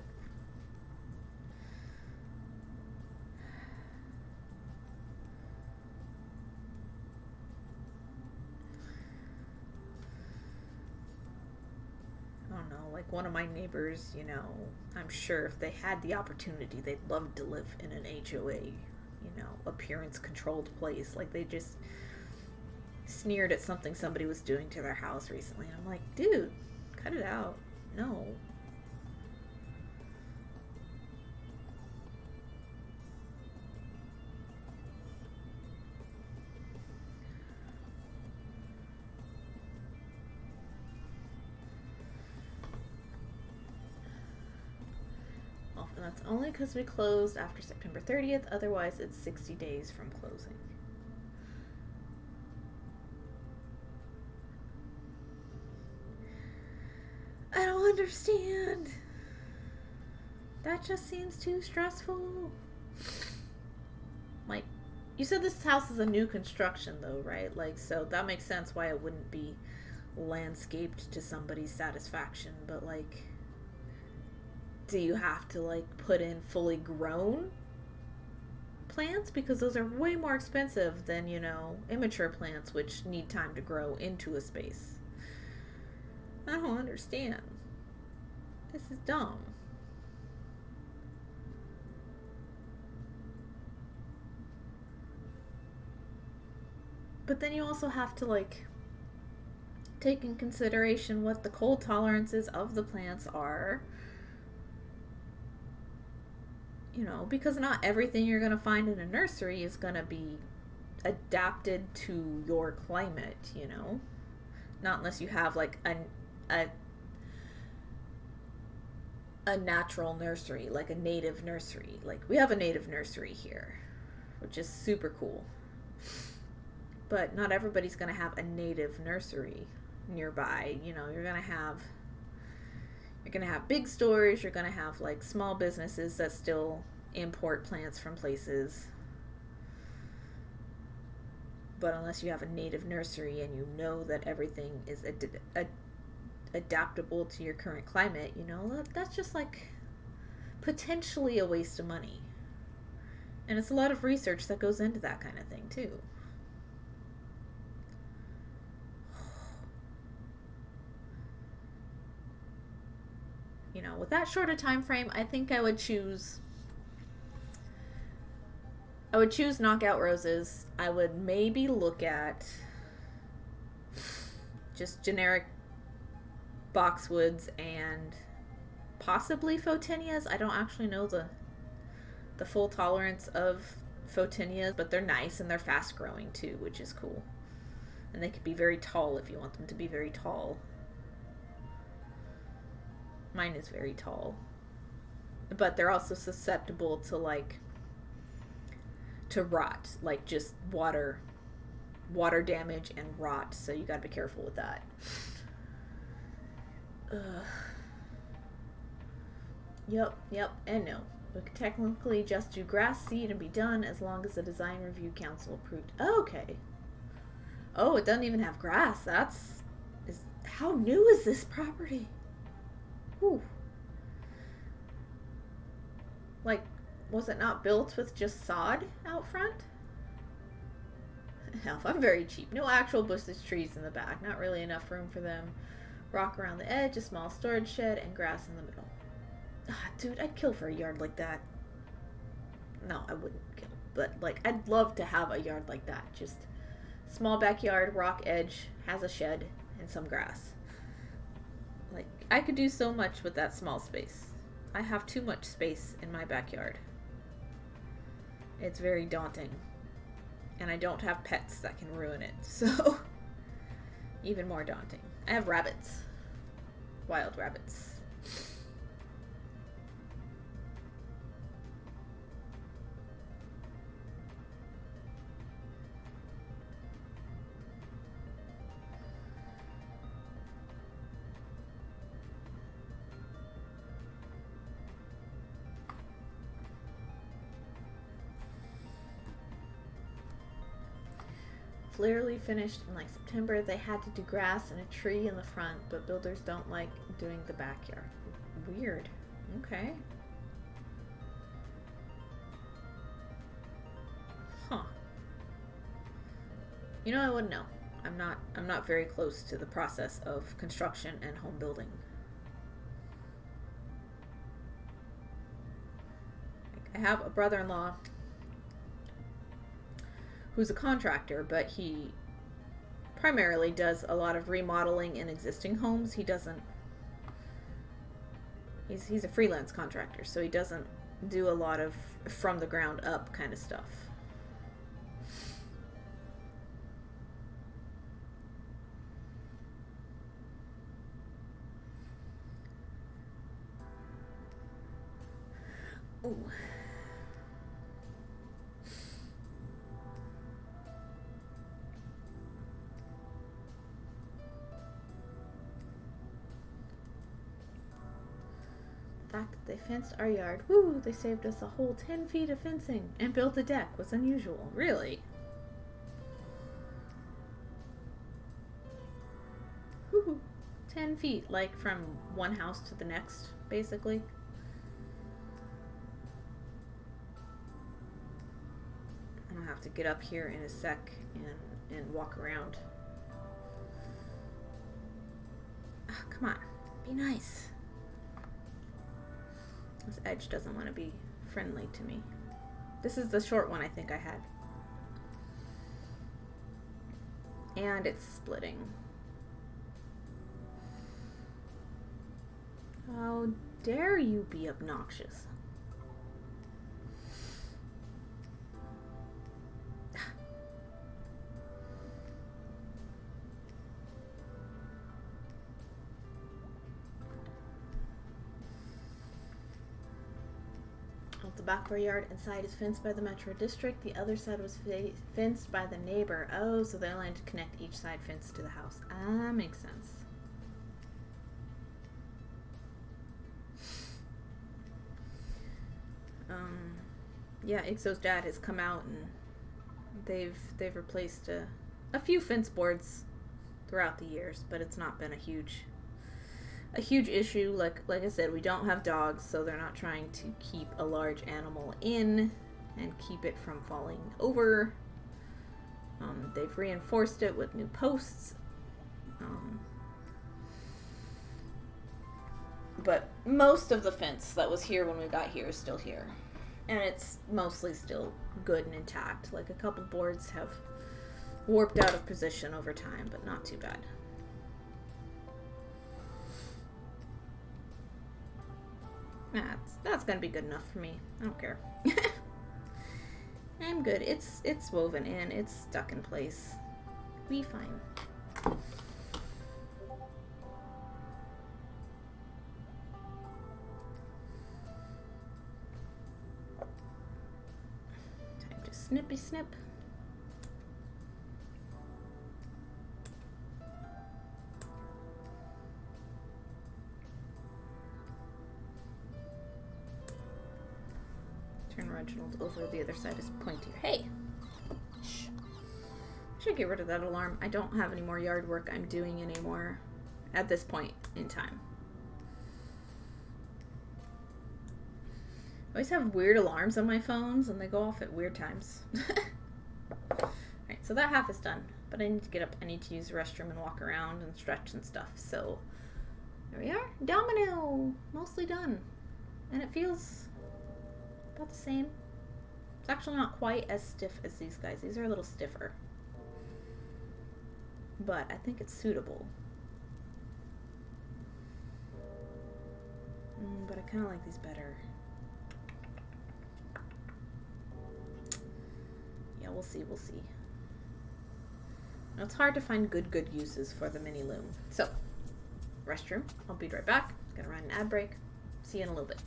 Speaker 1: I don't know, like one of my neighbors, you know, I'm sure if they had the opportunity, they'd love to live in an HOA, you know, appearance controlled place. Like they just sneered at something somebody was doing to their house recently. And I'm like, dude, cut it out. No. Well, and that's only because we closed after September 30th. Otherwise, it's 60 days from closing. I don't understand. That just seems too stressful. Like, you said this house is a new construction though, right? Like, so that makes sense why it wouldn't be landscaped to somebody's satisfaction. But like, do you have to like put in fully grown plants? Because those are way more expensive than, you know, immature plants which need time to grow into a space. I don't understand. This is dumb. But then you also have to like take in consideration what the cold tolerances of the plants are. You know, because not everything you're going to find in a nursery is going to be adapted to your climate, you know? Not unless you have like a natural nursery, like a native nursery. Like we have a native nursery here, which is super cool. But not everybody's going to have a native nursery nearby. You know, you're going to have big stores, you're going to have like small businesses that still import plants from places. But unless you have a native nursery and you know that everything is adaptable to your current climate, you know, that's just like potentially a waste of money. And it's a lot of research that goes into that kind of thing too. You know, with that short a time frame, I think I would choose knockout roses. I would maybe look at just generic boxwoods and possibly photinias. I don't actually know the full tolerance of photinias, but they're nice and they're fast growing too, which is cool. And they could be very tall if you want them to be very tall. Mine is very tall. But they're also susceptible to like to rot, like just water damage and rot, so you gotta be careful with that. Yep, and no. We could technically just do grass seed and be done as long as the design review council approved. Okay. Oh, it doesn't even have grass. How new is this property? Whew. Like, was it not built with just sod out front? Hell, I'm very cheap. No actual bushes, trees in the back. Not really enough room for them. Rock around the edge, a small storage shed, and grass in the middle. Ah, dude, I'd kill for a yard like that. No, I wouldn't kill. But, like, I'd love to have a yard like that. Just small backyard, rock edge, has a shed, and some grass.
Speaker 2: I could do so much with that small space. I have too much space in my backyard. It's very daunting. And I don't have pets that can ruin it, so even more daunting. I have rabbits. Wild rabbits. Clearly finished in like September. They had to do grass and a tree in the front, but builders don't like doing the backyard. Weird. Okay. Huh. You know, I wouldn't know. I'm not very close to the process of construction and home building. I have a brother-in-law who's a contractor, but he primarily does a lot of remodeling in existing homes. He doesn't, he's a freelance contractor, so he doesn't do a lot of from the ground up kind of stuff. Ooh. Fact they fenced our yard. Woo! They saved us a whole 10 feet of fencing and built a deck was unusual. Really? Woo! 10 feet, like from one house to the next, basically. I'm gonna have to get up here in a sec and walk around. Oh, come on, be nice. This edge doesn't want to be friendly to me. This is the short one I think I had. And it's splitting. How dare you be obnoxious? The back of our yard inside is fenced by the Metro District. The other side was fenced by the neighbor. Oh, so they only had to connect each side fence to the house. Ah, makes sense. Yeah, Ixo's dad has come out and they've replaced a few fence boards throughout the years, but it's not been a huge issue. Like I said, we don't have dogs, so they're not trying to keep a large animal in and keep it from falling over. They've reinforced it with new posts. But most of the fence that was here when we got here is still here. And it's mostly still good and intact. Like a couple boards have warped out of position over time, but not too bad. That's gonna be good enough for me. I don't care. I'm good. It's woven in. It's stuck in place. We fine. Time to snippy snip. Turn Reginald over. The other side is pointier. Hey! Shh. I should get rid of that alarm. I don't have any more yard work I'm doing anymore at this point in time. I always have weird alarms on my phones and they go off at weird times. Alright, so that half is done. But I need to get up. I need to use the restroom and walk around and stretch and stuff. So, there we are. Domino! Mostly done. And it feels about the same. It's actually not quite as stiff as these guys. These are a little stiffer. But I think it's suitable. But I kind of like these better. Yeah, we'll see. Now, it's hard to find good uses for the mini loom. So, restroom. I'll be right back. Gonna run an ad break. See you in a little bit.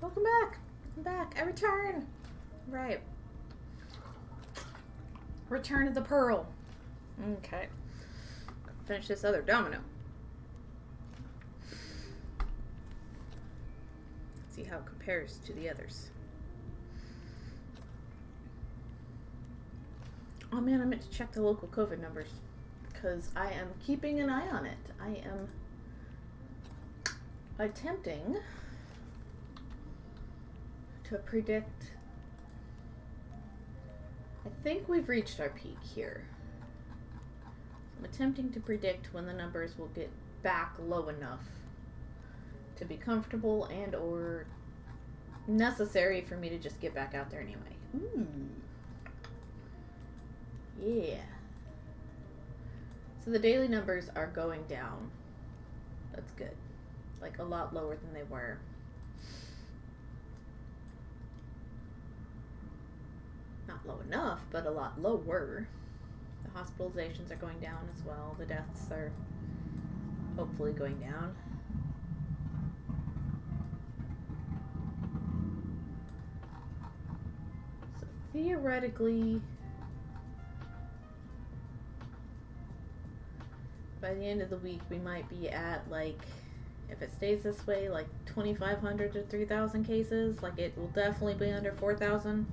Speaker 1: Welcome back. Welcome back. I return. Right. Return of the Pearl. Okay. Finish this other domino. See how it compares to the others. Oh man, I meant to check the local COVID numbers because I am keeping an eye on it. I am attempting to predict. I think we've reached our peak here. I'm attempting to predict when the numbers will get back low enough to be comfortable and or necessary for me to just get back out there anyway. Ooh. Yeah. So the daily numbers are going down. That's good. Like a lot lower than they were. Not low enough, but a lot lower. The hospitalizations are going down as well. The deaths are hopefully going down. So theoretically, by the end of the week, we might be at, like, if it stays this way, like 2,500 to 3,000 cases. Like, it will definitely be under 4,000,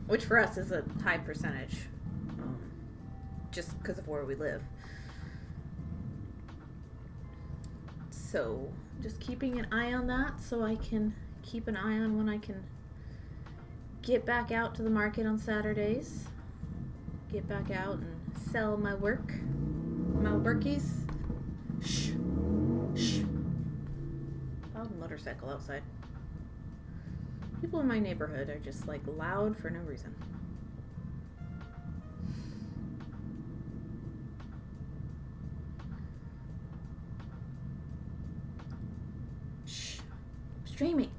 Speaker 1: which for us is a high percentage, just because of where we live. So, just keeping an eye on that so I can keep an eye on when I can get back out to the market on Saturdays. Get back out and sell my work. My workies. Shh. Shh. Loud motorcycle outside. People in my neighborhood are just like loud for no reason. Shh. I'm streaming.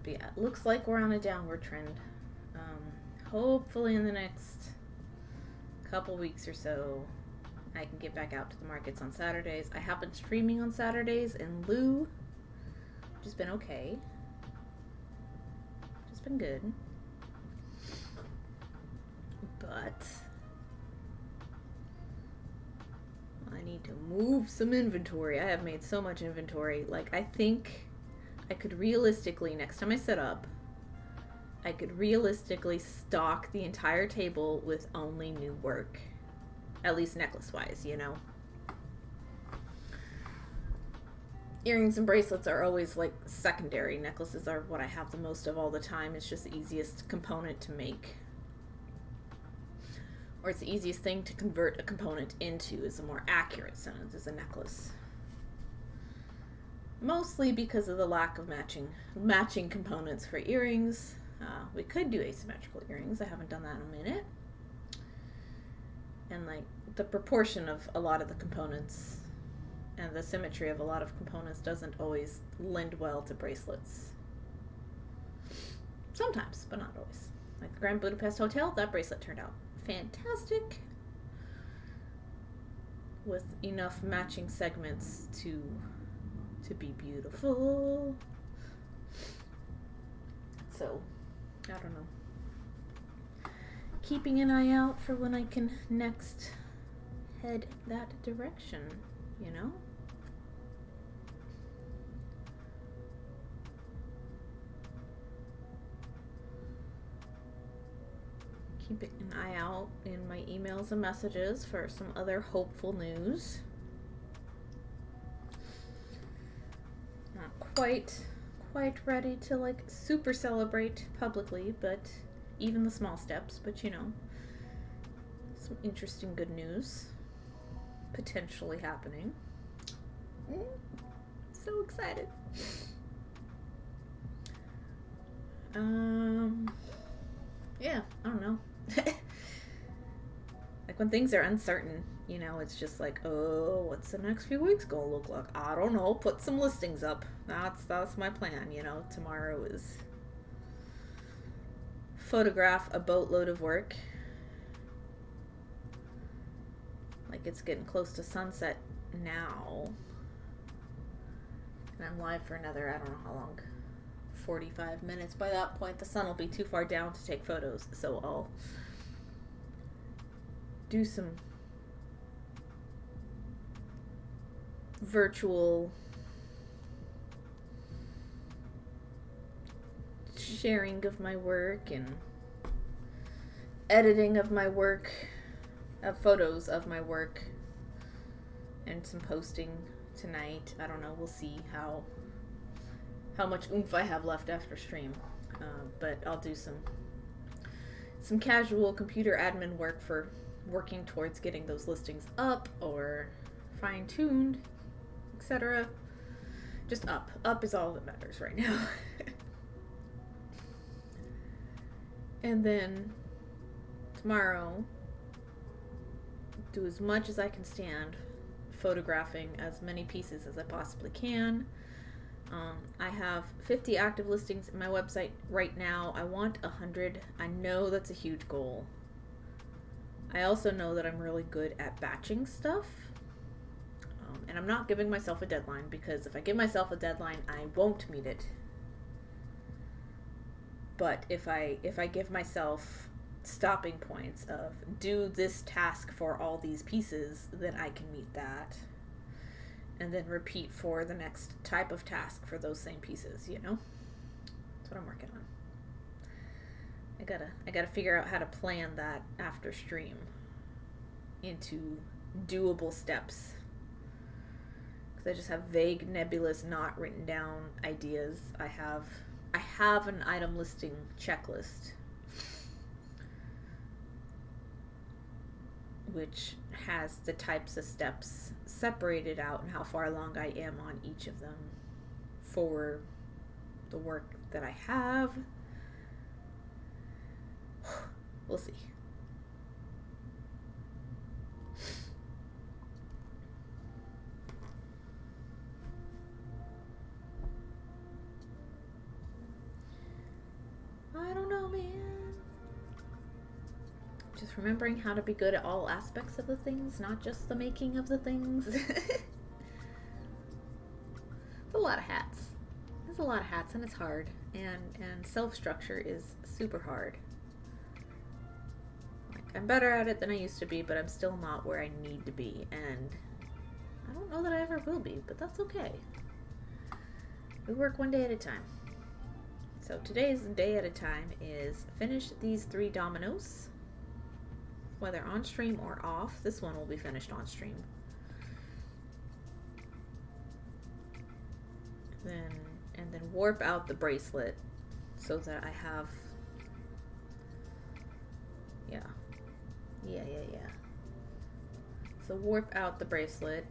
Speaker 1: But yeah, it looks like we're on a downward trend. Hopefully in the next couple weeks or so, I can get back out to the markets on Saturdays. I have been streaming on Saturdays in lieu, which has been okay. Which has been good. But I need to move some inventory. I have made so much inventory. Like, I think I could realistically, next time I set up, I could realistically stock the entire table with only new work. At least necklace-wise, you know? Earrings and bracelets are always, like, secondary. Necklaces are what I have the most of all the time. It's just the easiest component to make. Or it's the easiest thing to convert a component into, is a more accurate sentence, is a necklace. Mostly because of the lack of matching components for earrings. We could do asymmetrical earrings. I haven't done that in a minute. And like the proportion of a lot of the components and the symmetry of a lot of components doesn't always lend well to bracelets. Sometimes, but not always. Like the Grand Budapest Hotel, that bracelet turned out fantastic with enough matching segments to be beautiful. So, I don't know. Keeping an eye out for when I can next head that direction, you know? Keeping an eye out in my emails and messages for some other hopeful news. Not quite ready to like super celebrate publicly, but even the small steps, but you know, some interesting good news potentially happening. So excited. Yeah, I don't know. Like when things are uncertain, you know, it's just like, oh, what's the next few weeks gonna look like? I don't know. Put some listings up. That's my plan, you know. Tomorrow is photograph a boatload of work. Like it's getting close to sunset now.
Speaker 2: And I'm live for another, I don't know how long, 45 minutes. By that point, the sun will be too far down to take photos, so I'll do some virtual sharing of my work and editing of my work, of photos of my work, and some posting tonight. I don't know, we'll see how much oomph I have left after stream, but I'll do some casual computer admin work for working towards getting those listings up or fine-tuned, etc. Just up is all that matters right now. And then tomorrow, do as much as I can stand photographing as many pieces as I possibly can. I have 50 active listings in my website right now. I want 100. I know that's a huge goal. I also know that I'm really good at batching stuff. And I'm not giving myself a deadline, because if I give myself a deadline, I won't meet it. But if I give myself stopping points of do this task for all these pieces, then I can meet that. And then repeat for the next type of task for those same pieces, you know? That's what I'm working on. I gotta figure out how to plan that after stream into doable steps. Because I just have vague, nebulous, not written down ideas. I have an item listing checklist, which has the types of steps separated out and how far along I am on each of them for the work that I have. We'll see. I don't know, man. Just remembering how to be good at all aspects of the things, not just the making of the things. It's a lot of hats. There's a lot of hats, and it's hard. And self-structure is super hard. Like, I'm better at it than I used to be, but I'm still not where I need to be. And I don't know that I ever will be, but that's okay. We work one day at a time. So today's day at a time is finish these 3 dominoes. Whether on stream or off, this one will be finished on stream. And then warp out the bracelet so that I have, yeah. So warp out the bracelet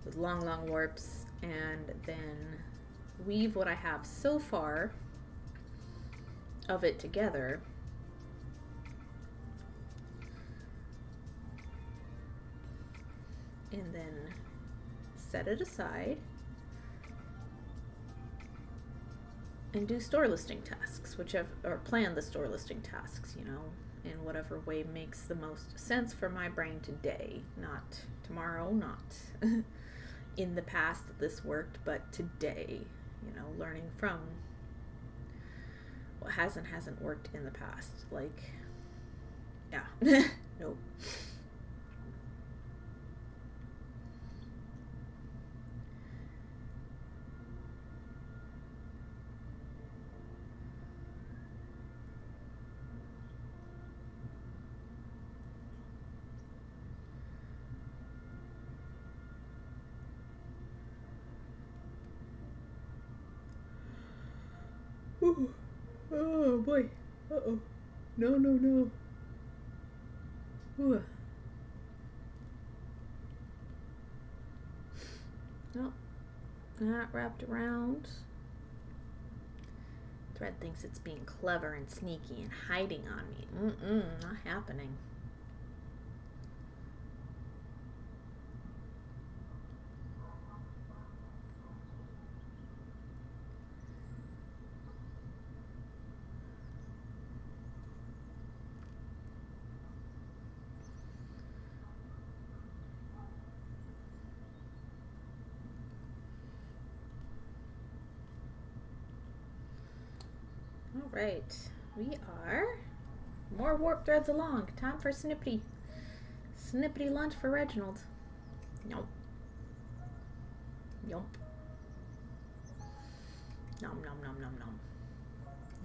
Speaker 2: with long warps, and then weave what I have so far of it together. And then set it aside and do store listing tasks, or plan the store listing tasks, you know, in whatever way makes the most sense for my brain today. Not tomorrow, not in the past that this worked, but today, you know, learning from what hasn't worked in the past. Like, yeah, nope. Ooh. Oh boy. Uh-oh. No. Ooh. Nope. Not wrapped around. Thread thinks it's being clever and sneaky and hiding on me. Not happening. right. We are more warp threads along. Time for Snippety. Snippety lunch for Reginald. Nope. Yump. Nom nom nom nom nom.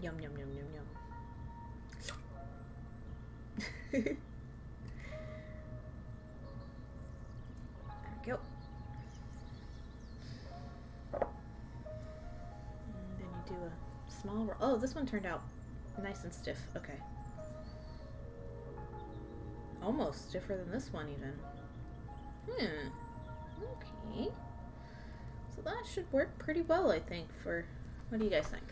Speaker 2: Yum yum yum yum yum. There we go. And then you do a small roll. Oh, this one turned out nice and stiff. Okay. Almost stiffer than this one even. Okay. So that should work pretty well, I think, for... What do you guys think?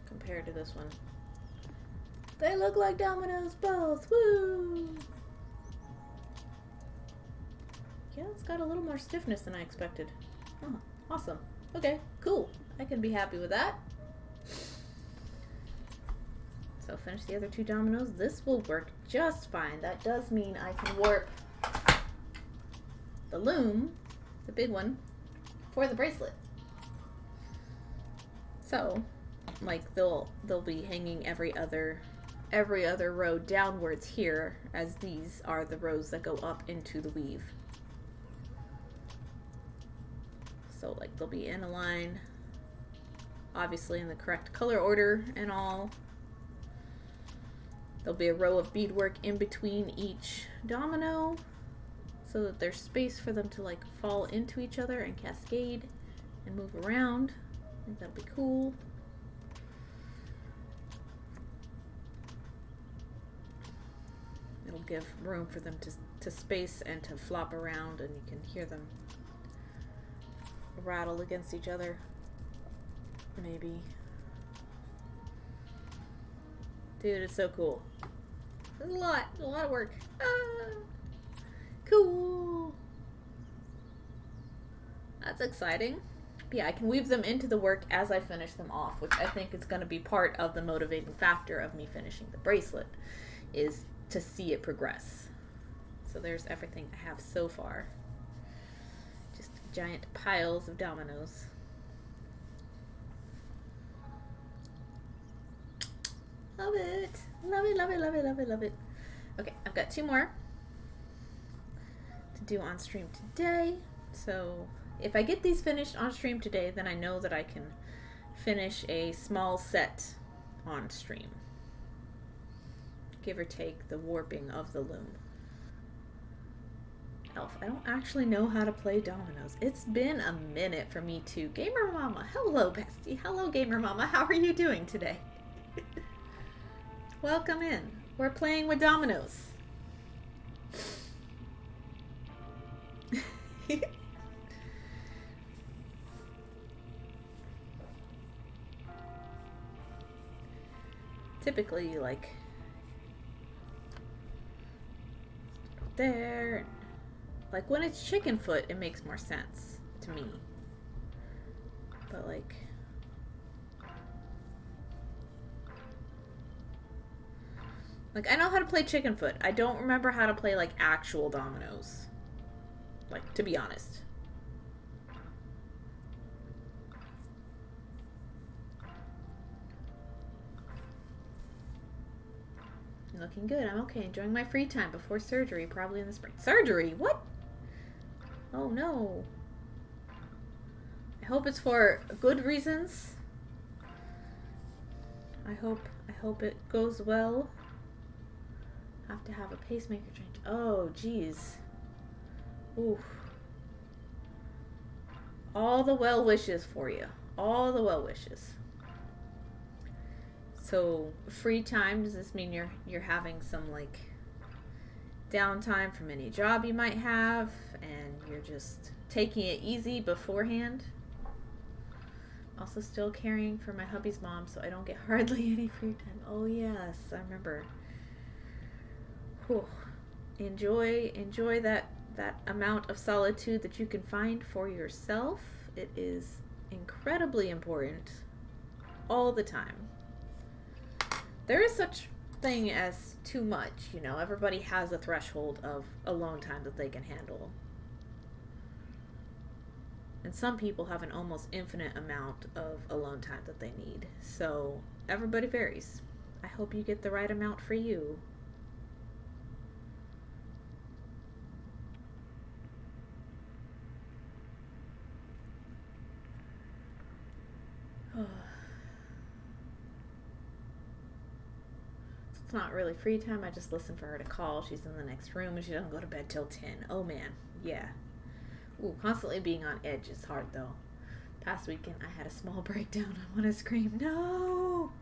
Speaker 2: Compared to this one. They look like dominoes both! Woo! Yeah, it's got a little more stiffness than I expected. Oh, awesome. Okay, cool. I can be happy with that. So finish the other two dominoes. This will work just fine. That does mean I can warp the loom, the big one, for the bracelet. So, like they'll be hanging every other row downwards here, as these are the rows that go up into the weave. So like they'll be in a line, obviously in the correct color order and all. There'll be a row of beadwork in between each domino so that there's space for them to like fall into each other and cascade and move around. I think that'll be cool. It'll give room for them to space and to flop around, and you can hear them rattle against each other, maybe. Dude, it's so cool. It's a lot of work. Ah, cool. That's exciting. But yeah, I can weave them into the work as I finish them off, which I think is going to be part of the motivating factor of me finishing the bracelet, is to see it progress. So there's everything I have so far. Just giant piles of dominoes. Love it. Love it, love it, love it, love it, love it. Okay, I've got two more to do on stream today. So if I get these finished on stream today, then I know that I can finish a small set on stream. Give or take the warping of the loom. Elf, I don't actually know how to play dominoes. It's been a minute for me too. Gamer Mama, hello bestie. Hello Gamer Mama, how are you doing today? Welcome in. We're playing with dominoes. Typically, like, there, like when it's chicken foot, it makes more sense to me. But like, I know how to play chicken foot. I don't remember how to play like actual dominoes. Like, to be honest. Looking good. I'm okay. Enjoying my free time before surgery, probably in the spring. Surgery? What? Oh no. I hope it's for good reasons. I hope it goes well. Have to have a pacemaker change. Oh, geez. Oof. All the well wishes for you. All the well wishes. So, free time, does this mean you're having some like downtime from any job you might have and you're just taking it easy beforehand? Also still caring for my hubby's mom, so I don't get hardly any free time. Oh yes, I remember. Whew. Enjoy that amount of solitude that you can find for yourself. It is incredibly important all the time. There is such thing as too much, you know. Everybody has a threshold of alone time that they can handle. And some people have an almost infinite amount of alone time that they need. So everybody varies. I hope you get the right amount for you. It's not really free time. I just listen for her to call. She's in the next room and she doesn't go to bed till 10. Oh man, yeah. Ooh, constantly being on edge is hard though. Past weekend I had a small breakdown. I want to scream, no!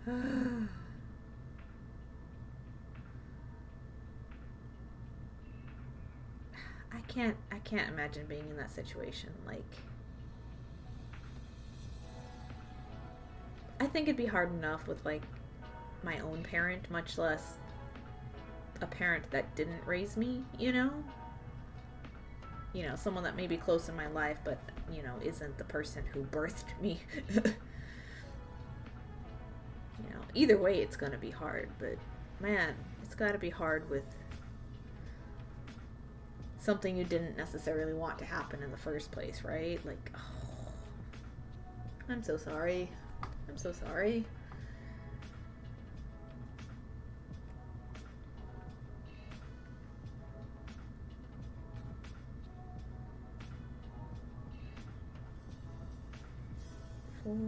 Speaker 2: I can't imagine being in that situation. Like, I think it'd be hard enough with like my own parent, much less a parent that didn't raise me, you know? You know, someone that may be close in my life, but, you know, isn't the person who birthed me. You know, either way it's gonna be hard, but man, it's gotta be hard with something you didn't necessarily want to happen in the first place, right? Like, oh, I'm so sorry. I'm so sorry. Oh,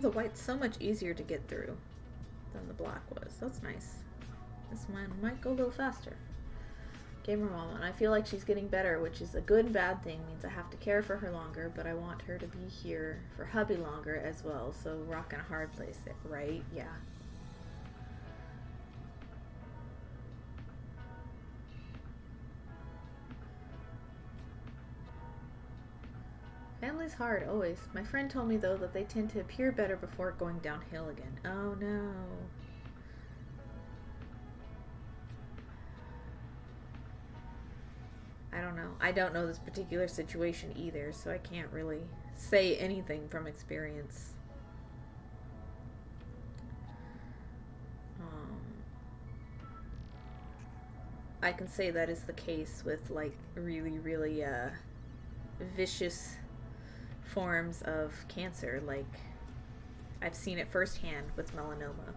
Speaker 2: the white's so much easier to get through than the black was. That's nice. This one might go a little faster. Gamer Mama, and I feel like she's getting better, which is a good and bad thing. Means I have to care for her longer, but I want her to be here for hubby longer as well. So rocking a hard place, right? Yeah. Family's hard, always. My friend told me, though, that they tend to appear better before going downhill again. Oh, no. I don't know. I don't know this particular situation either, so I can't really say anything from experience. I can say that is the case with, like, really, really, vicious forms of cancer. Like, I've seen it firsthand with melanoma.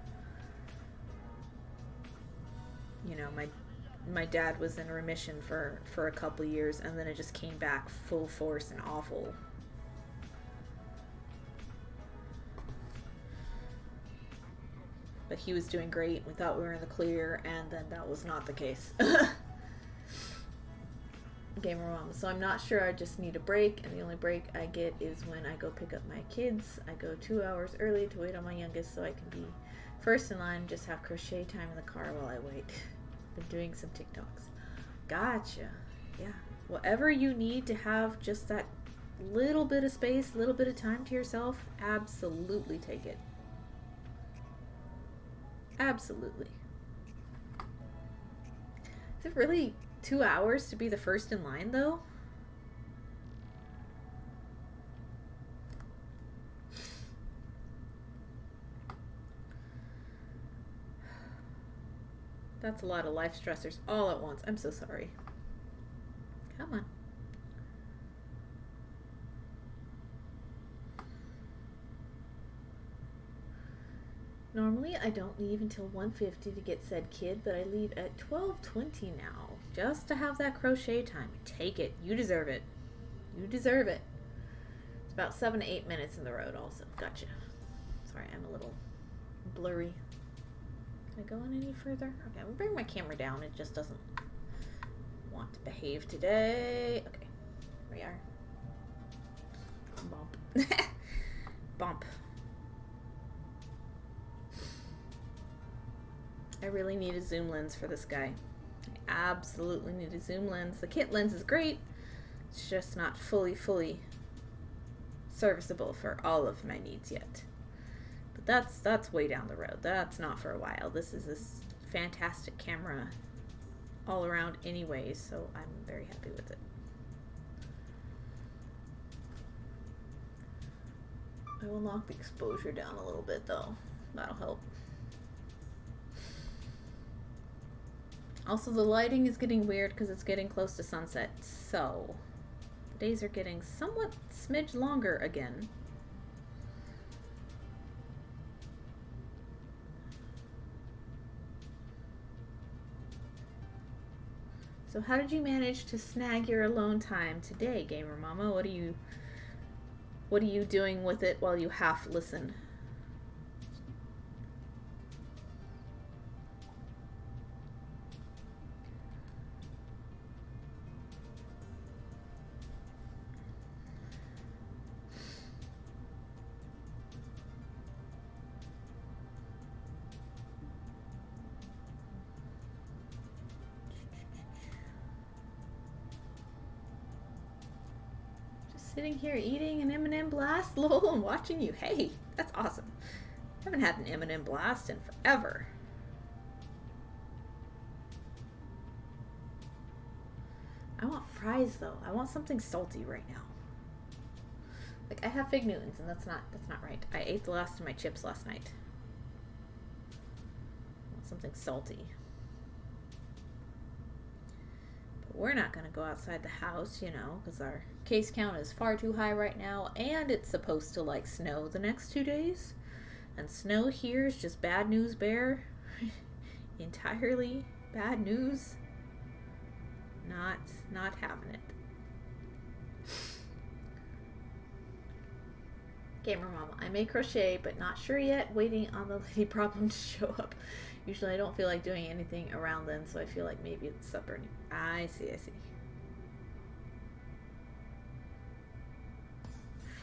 Speaker 2: You know, my dad was in remission for a couple years, and then it just came back full force and awful. But he was doing great. We thought we were in the clear, and then that was not the case. Gamer Mom. So I'm not sure. I just need a break, and the only break I get is when I go pick up my kids. I go 2 hours early to wait on my youngest so I can be first in line and just have crochet time in the car while I wait. Been doing some TikToks. Gotcha. Yeah. Whatever you need to have just that little bit of space, little bit of time to yourself, absolutely take it. Absolutely. Is it really 2 hours to be the first in line, though? That's a lot of life stressors all at once. I'm so sorry. Come on. Normally, I don't leave until 1:50 to get said kid, but I leave at 12:20 now, just to have that crochet time. Take it. You deserve it. You deserve it. It's about 7 to 8 minutes in the road also. Gotcha. Sorry, I'm a little blurry. Can I go on any further? Okay, I'm gonna bring my camera down. It just doesn't want to behave today. Okay, here we are. Bump. Bump. I really need a zoom lens for this guy. I absolutely need a zoom lens. The kit lens is great. It's just not fully serviceable for all of my needs yet. But that's way down the road. That's not for a while. This is this fantastic camera all around anyways, so I'm very happy with it. I will knock the exposure down a little bit though. That'll help. Also, the lighting is getting weird because it's getting close to sunset, so the days are getting somewhat smidge longer again. So how did you manage to snag your alone time today, Gamer Mama? What are you doing with it while you half listen? Sitting here eating an M&M Blast, lol, and watching you. Hey, that's awesome. I haven't had an M&M Blast in forever. I want fries though. I want something salty right now. Like, I have Fig Newtons, and that's not right. I ate the last of my chips last night. I want something salty. We're not going to go outside the house, you know, because our case count is far too high right now, and it's supposed to, like, snow the next 2 days. And snow here is just bad news bear. Entirely bad news. Not having it. Gamer Mama, I may crochet, but not sure yet. Waiting on the lady problem to show up. Usually I don't feel like doing anything around then, so I feel like maybe it's supper. I see.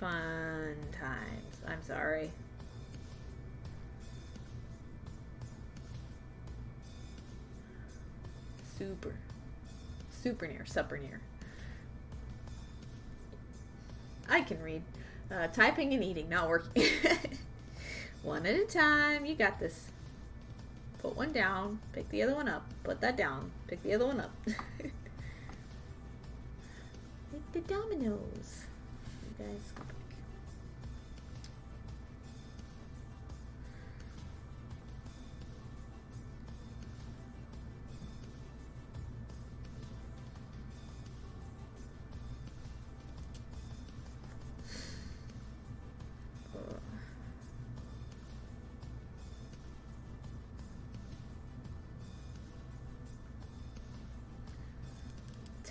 Speaker 2: Fun times. I'm sorry. Super near, supper near. I can read. Typing and eating, not working. One at a time. You got this. Put one down, pick the other one up, put that down, pick the other one up. Like the dominoes. You guys go back.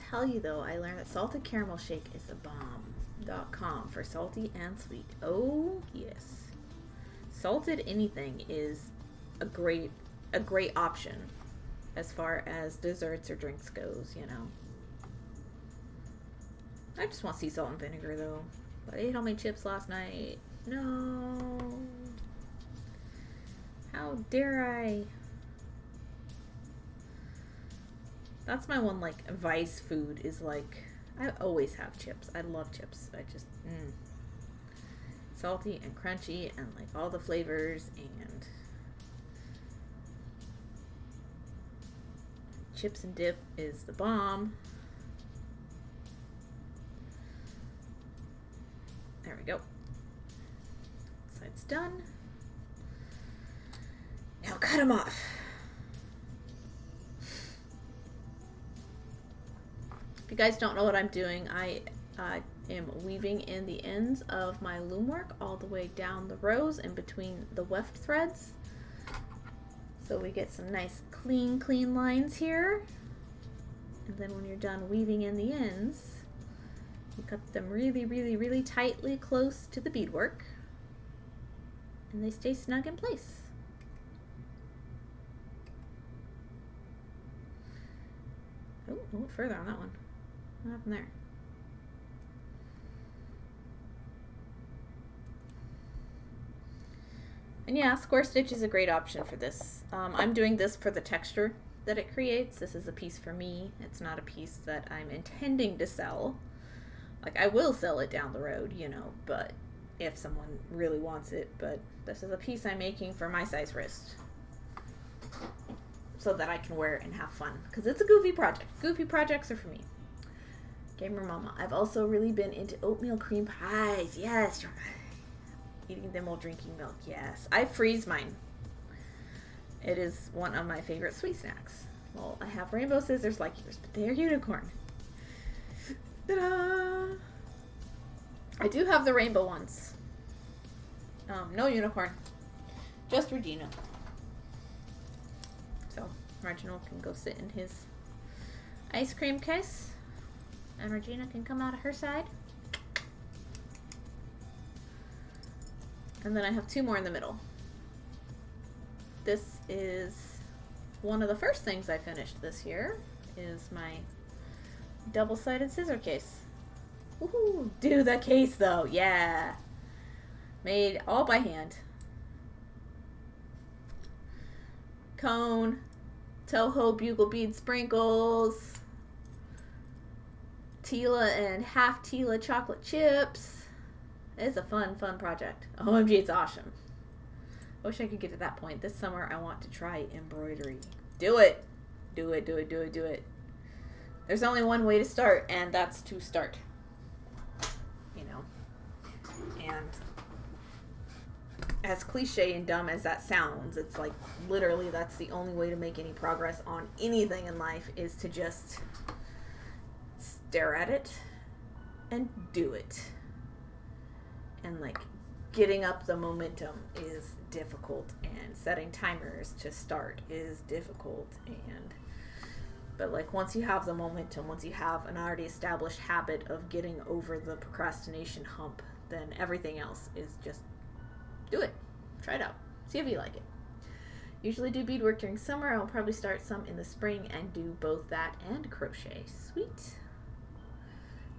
Speaker 2: Tell you though, I learned that salted caramel shake is a bomb.com for salty and sweet. Oh yes, salted anything is a great option as far as desserts or drinks goes, you know. I just want sea salt and vinegar though. But I ate all my chips last night. No, how dare I? That's my one, like, vice food is, like, I always have chips. I love chips. I just, salty and crunchy and, like, all the flavors, and chips and dip is the bomb. There we go. Side's done. Now cut them off. If you guys don't know what I'm doing, I am weaving in the ends of my loom work all the way down the rows in between the weft threads. So we get some nice clean lines here. And then when you're done weaving in the ends, you cut them really tightly close to the beadwork. And they stay snug in place. Oh, a little further on that one. What happened there? And yeah, square stitch is a great option for this. I'm doing this for the texture that it creates. This is a piece for me. It's not a piece that I'm intending to sell. Like, I will sell it down the road, you know, but if someone really wants it. But this is a piece I'm making for my size wrist, so that I can wear it and have fun. Because it's a goofy project. Goofy projects are for me. Gamer Mama, I've also really been into oatmeal cream pies. Yes, you're eating them while drinking milk. Yes, I freeze mine. It is one of my favorite sweet snacks.
Speaker 1: Well, I have rainbow scissors like yours, but they're unicorn. Ta-da! I do have the rainbow ones. No unicorn. Just Regina. So, Reginald can go sit in his ice cream case. And Regina can come out of her side. And then I have 2 more in the middle. This is one of the first things I finished this year, is my double-sided scissor case. Woohoo! Do the case though, yeah! Made all by hand. Cone, Toho bugle bead sprinkles, Tila and half Tila chocolate chips. It's a fun project. OMG, it's awesome. I wish I could get to that point. This summer I want to try embroidery. Do it! Do it, do it, do it, do it. There's only one way to start, and that's to start. You know? And as cliche and dumb as that sounds, it's like literally that's the only way to make any progress on anything in life, is to just stare at it and do it. And like getting up the momentum is difficult, and setting timers to start is difficult, but like once you have the momentum, once you have an already established habit of getting over the procrastination hump, then everything else is just do it. Try it out. See if you like it. Usually do beadwork during summer. I'll probably start some in the spring and do both that and crochet. Sweet.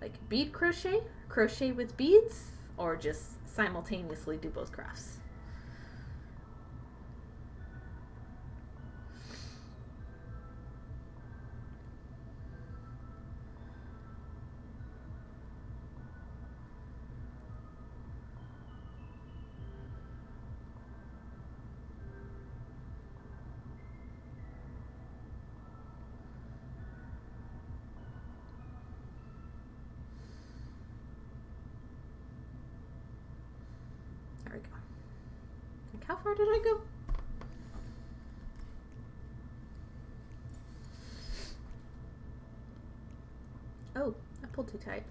Speaker 1: Like bead crochet with beads, or just simultaneously do both crafts. There we go. Like, how far did I go? Oh, I pulled too tight.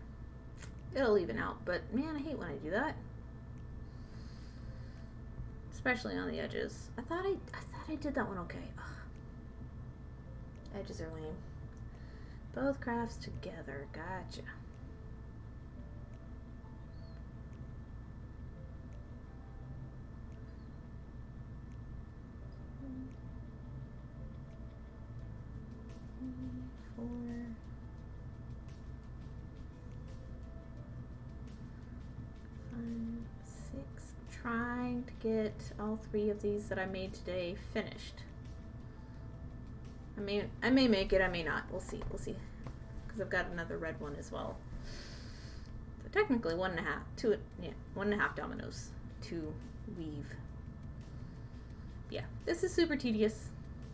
Speaker 1: It'll even out, but man, I hate when I do that. Especially on the edges. I thought I did that one okay. Ugh. Edges are lame. Both crafts together. Gotcha. Trying to get all 3 of these that I made today finished. I may make it, I may not. We'll see. Because I've got another red one as well. So technically 1.5 dominoes to weave. Yeah, this is super tedious,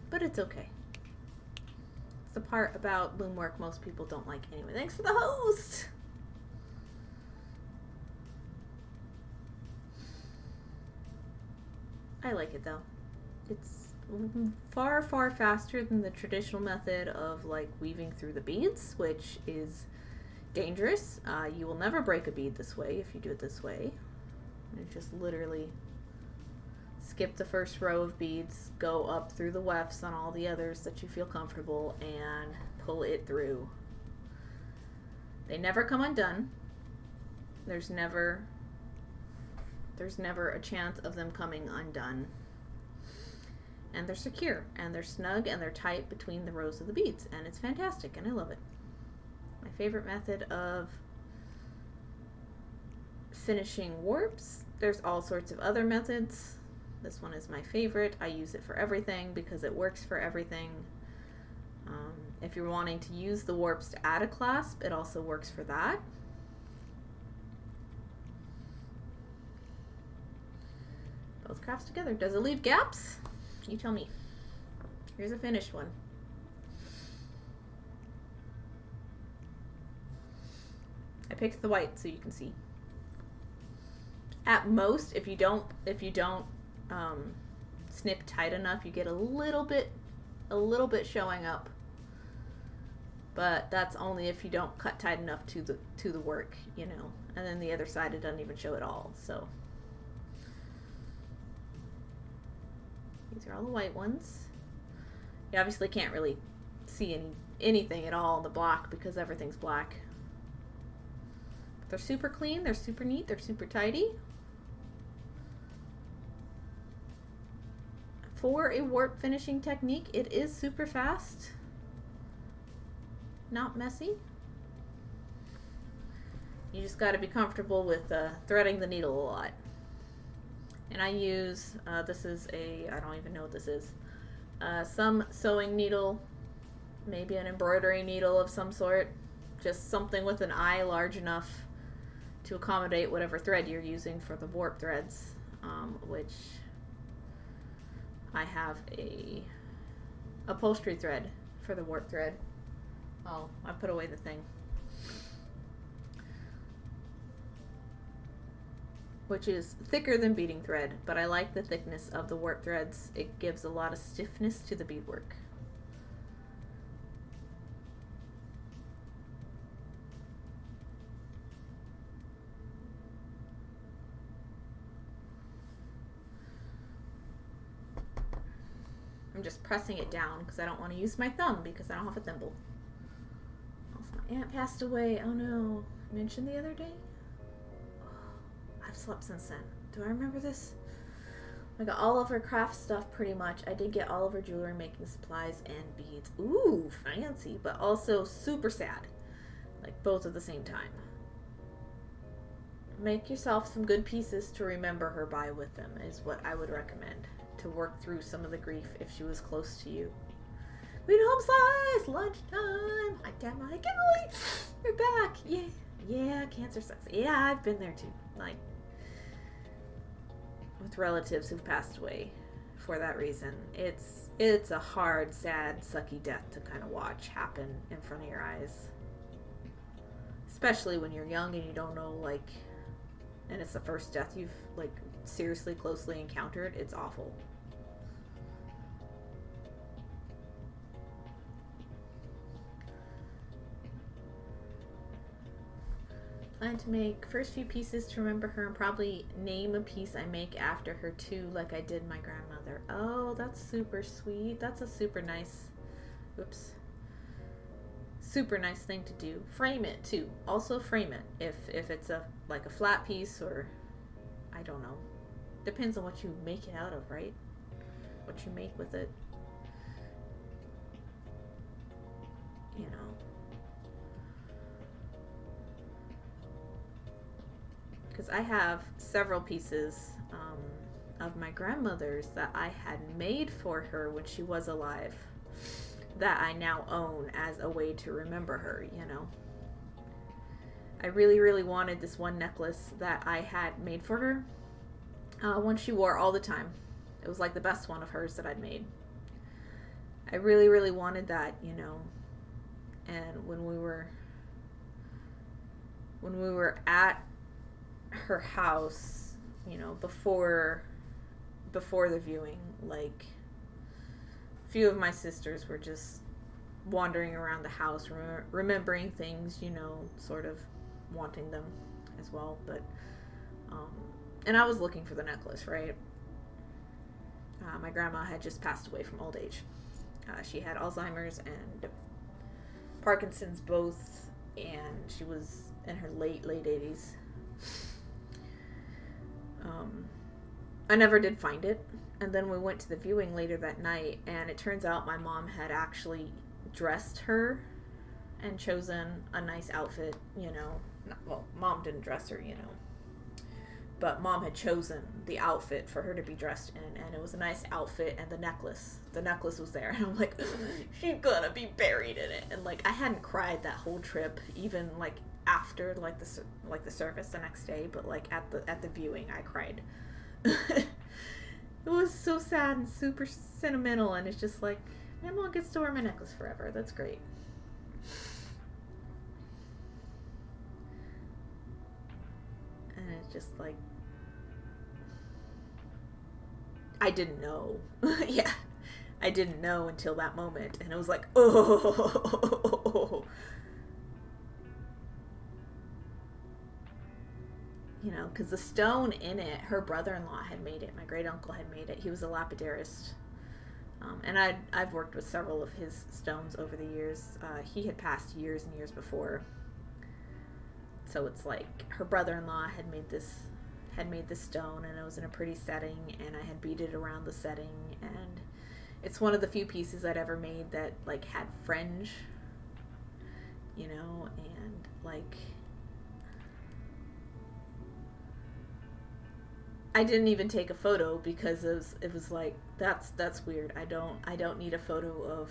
Speaker 1: but it's okay. It's the part about loom work most people don't like anyway. Thanks for the host! I like it though. It's far faster than the traditional method of like weaving through the beads, which is dangerous. You will never break a bead this way if you do it this way. You just literally skip the first row of beads, go up through the wefts on all the others that you feel comfortable, and pull it through. They never come undone. There's never a chance of them coming undone. And they're secure, and they're snug, and they're tight between the rows of the beads, and it's fantastic, and I love it. My favorite method of finishing warps. There's all sorts of other methods. This one is my favorite. I use it for everything because it works for everything. If you're wanting to use the warps to add a clasp, it also works for that. Both crafts together. Does it leave gaps? You tell me. Here's a finished one. I picked the white so you can see. At most, if you don't snip tight enough, you get a little bit
Speaker 2: a little bit showing up, but that's only if you don't cut tight enough to the work, you know. And then the other side, it doesn't even show at all. So these are all the white ones. You obviously can't really see anything at all in the block because everything's black. But they're super clean, they're super neat, they're super tidy. For a warp finishing technique, it is super fast. Not messy. You just got to be comfortable with threading the needle a lot. And I use, this is I don't even know what this is. Some sewing needle, maybe an embroidery needle of some sort. Just something with an eye large enough to accommodate whatever thread you're using for the warp threads, which I have a upholstery thread for the warp thread. Oh, I put away the thing. Which is thicker than beading thread, but I like the thickness of the warp threads. It gives a lot of stiffness to the beadwork. I'm just pressing it down because I don't want to use my thumb because I don't have a thimble. Also, my aunt passed away. Oh no. Mentioned the other day? I've slept since then. Do I remember this? I got all of her craft stuff pretty much. I did get all of her jewelry making supplies and beads. Ooh, fancy, but also super sad. Like both at the same time. Make yourself some good pieces to remember her by with them is what I would recommend. To work through some of the grief if she was close to you. We'd home slice! Lunchtime! Hi, Dad, my Kelly! We're back! Yeah. Yeah, cancer sucks. Yeah, I've been there too. Like, with relatives who've passed away for that reason. It's a hard, sad, sucky death to kind of watch happen in front of your eyes. Especially when you're young and you don't know, like, and it's the first death you've, like, seriously closely encountered. It's awful. Plan to make first few pieces to remember her and probably name a piece I make after her too, like I did my grandmother. Oh, that's super sweet. That's a super nice, super nice thing to do. Frame it too. Also frame it if it's like a flat piece, or I don't know. Depends on what you make it out of, right? What you make with it. You know. Because I have several pieces of my grandmother's that I had made for her when she was alive that I now own as a way to remember her, you know. I really, really wanted this one necklace that I had made for her. One she wore all the time. It was like the best one of hers that I'd made. I really, really wanted that, you know. And when we were at her house, you know, before the viewing, like, a few of my sisters were just wandering around the house, remembering things, you know, sort of wanting them as well, but and I was looking for the necklace, right? My grandma had just passed away from old age. She had Alzheimer's and Parkinson's both, and she was in her late 80s. I never did find it, and then we went to the viewing later that night, and it turns out my mom had actually dressed her and chosen a nice outfit, you know. Well, Mom didn't dress her, you know, but Mom had chosen the outfit for her to be dressed in, and it was a nice outfit, and the necklace was there, and I'm like, she's gonna be buried in it. And like, I hadn't cried that whole trip, even like after like the service the next day, but like at the viewing I cried. It was so sad and super sentimental, and it's just like, my mom gets to wear my necklace forever. That's great. And it's just like, I didn't know. Yeah, I didn't know until that moment, and it was like, oh. You know, because the stone in it, her brother-in-law had made it. My great uncle had made it. He was a lapidarist. And I've worked with several of his stones over the years. He had passed years and years before. So it's like her brother-in-law had made this stone, and it was in a pretty setting, and I had beaded around the setting, and it's one of the few pieces I'd ever made that like had fringe, you know, and like I didn't even take a photo because it was like that's weird. I don't need a photo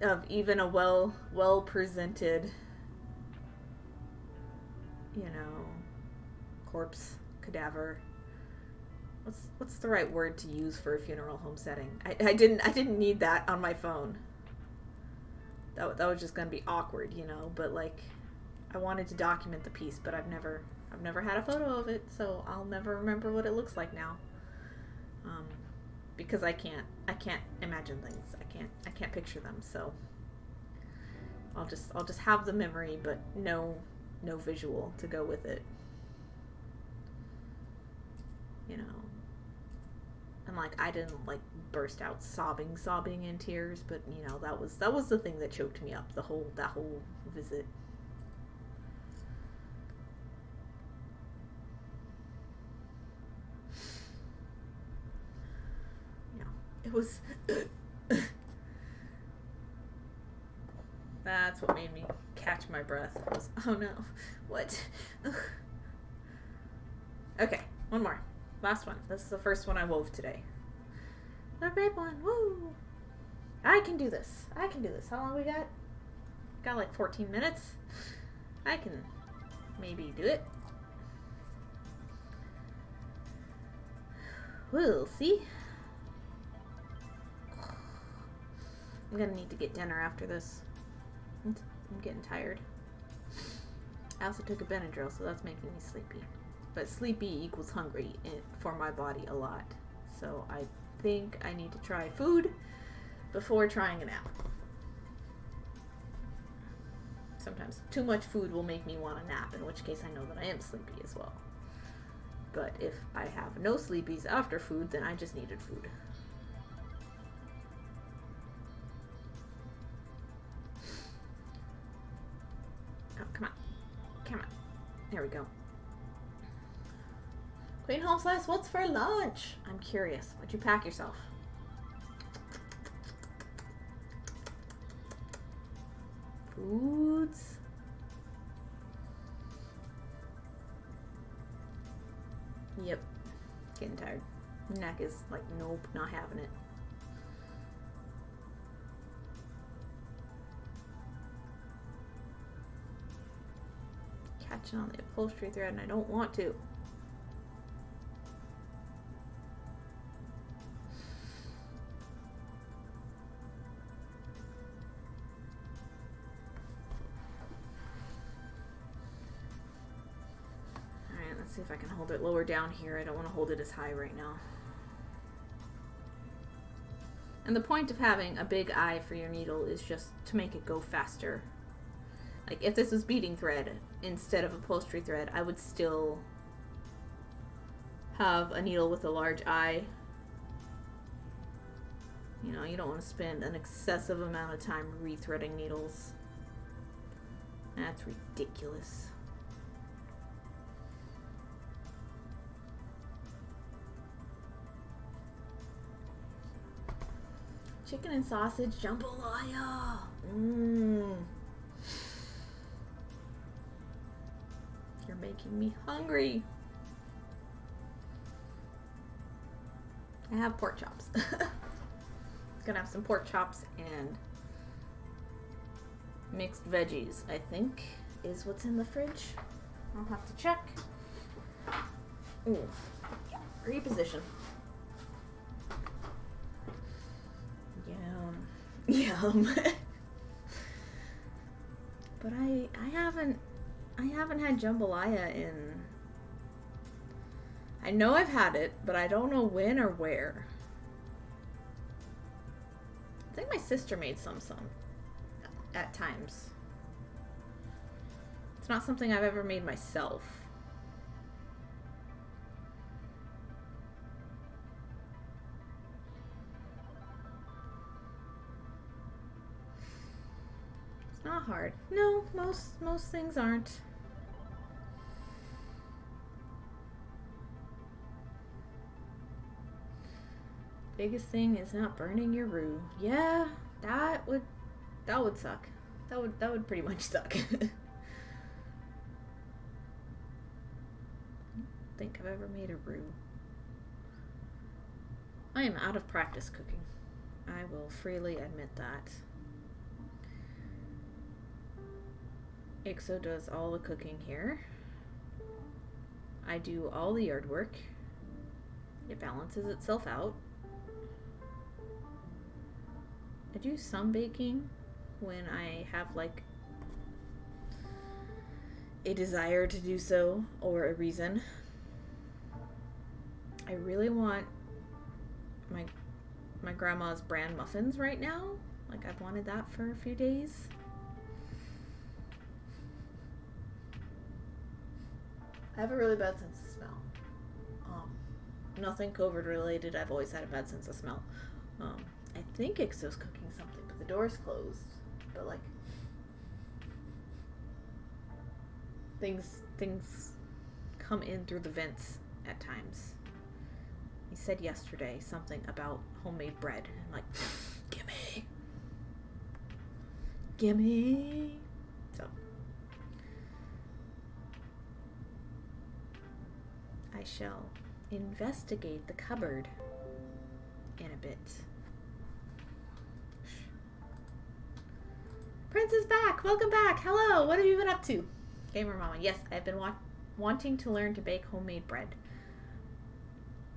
Speaker 2: of even a well presented, you know, corpse, cadaver. What's the right word to use for a funeral home setting? I didn't need that on my phone. That was just gonna be awkward, you know. But like, I wanted to document the piece, but I've never had a photo of it, so I'll never remember what it looks like now. Because I can't imagine things. I can't picture them. So I'll just have the memory, but no visual to go with it. You know. And like, I didn't like burst out sobbing in tears, but you know, that was the thing that choked me up that whole visit. It was that's what made me catch my breath. It was, oh no, what? Okay, one more. Last one. This is the first one I wove today. The red one. Woo! I can do this. How long we got? Got like 14 minutes. I can maybe do it. We'll see. I'm gonna need to get dinner after this. I'm getting tired. I also took a Benadryl, so that's making me sleepy. But sleepy equals hungry for my body a lot. So I think I need to try food before trying a nap. Sometimes too much food will make me want a nap, in which case I know that I am sleepy as well. But if I have no sleepies after food, then I just needed food. Oh, come on. There we go. Queen Home Slice, what's for lunch? I'm curious. What'd you pack yourself? Foods. Yep. Getting tired. Neck is like, nope, not having it. Catching on the upholstery thread, and I don't want to. See if I can hold it lower down here. I don't want to hold it as high right now. And the point of having a big eye for your needle is just to make it go faster. Like if this was beading thread instead of upholstery thread, I would still have a needle with a large eye. You know, you don't want to spend an excessive amount of time rethreading needles. That's ridiculous. Chicken and sausage jambalaya. You're making me hungry. I have pork chops. Gonna have some pork chops and mixed veggies, I think, is what's in the fridge. I'll have to check. Ooh. Reposition. Yum. But I haven't had jambalaya in. I know I've had it, but I don't know when or where.
Speaker 1: I think my sister made some at times. It's not something I've ever made myself. It's not hard. No, most things aren't. Biggest thing is not burning your roux. Yeah, that would suck. That would pretty much suck. I don't think I've ever made a roux. I am out of practice cooking. I will freely admit that. Ixo does all the cooking here. I do all the yard work. It balances itself out. I do some baking when I have like a desire to do so or a reason. I really want my grandma's bran muffins right now. Like I've wanted that for a few days. I have a really bad sense of smell. Nothing COVID related. I've always had a bad sense of smell. I think Ixo's cooking something, but the door's closed. But like things come in through the vents at times. He said yesterday something about homemade bread. I'm like, gimme. So I shall investigate the cupboard in a bit. Prince is back! Welcome back! Hello! What have you been up to? Gamer Mama. Yes, I've been wanting to learn to bake homemade bread.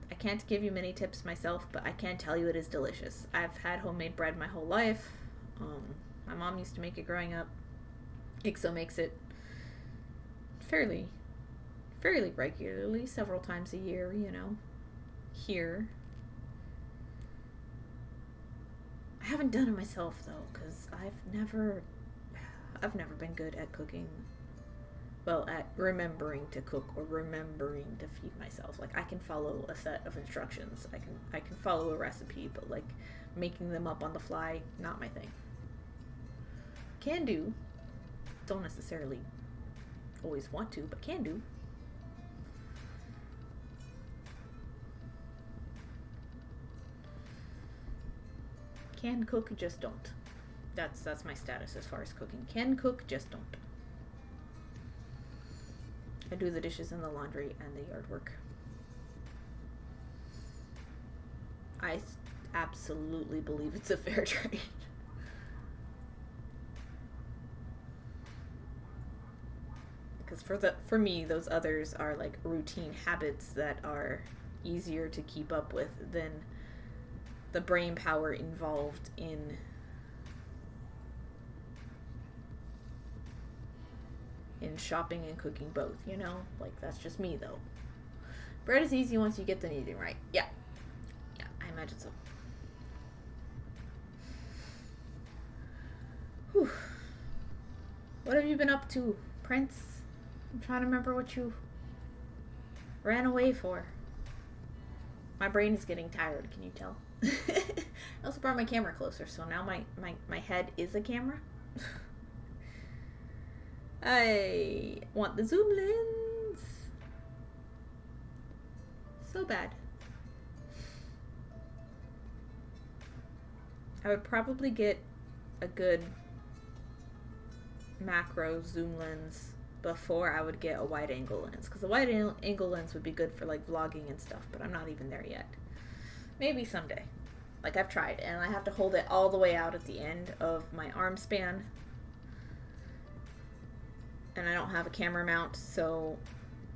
Speaker 1: I can't give you many tips myself, but I can tell you it is delicious. I've had homemade bread my whole life. My mom used to make it growing up. Ixo makes it fairly regularly, several times a year, you know, here. I haven't done it myself though, because I've never been good at cooking. Well, at remembering to cook or remembering to feed myself. Like I can follow a set of instructions. I can follow a recipe, but like making them up on the fly, not my thing. Can do. Don't necessarily always want to, but can do. Can cook, just don't. That's my status as far as cooking. Can cook, just don't. I do the dishes and the laundry and the yard work. I absolutely believe it's a fair trade. Because for me, those others are like routine habits that are easier to keep up with than the brain power involved in shopping and cooking both, you know? Like, that's just me, though. Bread is easy once you get the kneading right. Yeah, I imagine so. Whew. What have you been up to, Prince? I'm trying to remember what you ran away for. My brain is getting tired, can you tell? I also brought my camera closer, so now my head is a camera. I want the zoom lens so bad. I would probably get a good macro zoom lens before I would get a wide angle lens, because the wide angle lens would be good for like vlogging and stuff, but I'm not even there yet. Maybe someday. Like I've tried, and I have to hold it all the way out at the end of my arm span. And I don't have a camera mount, so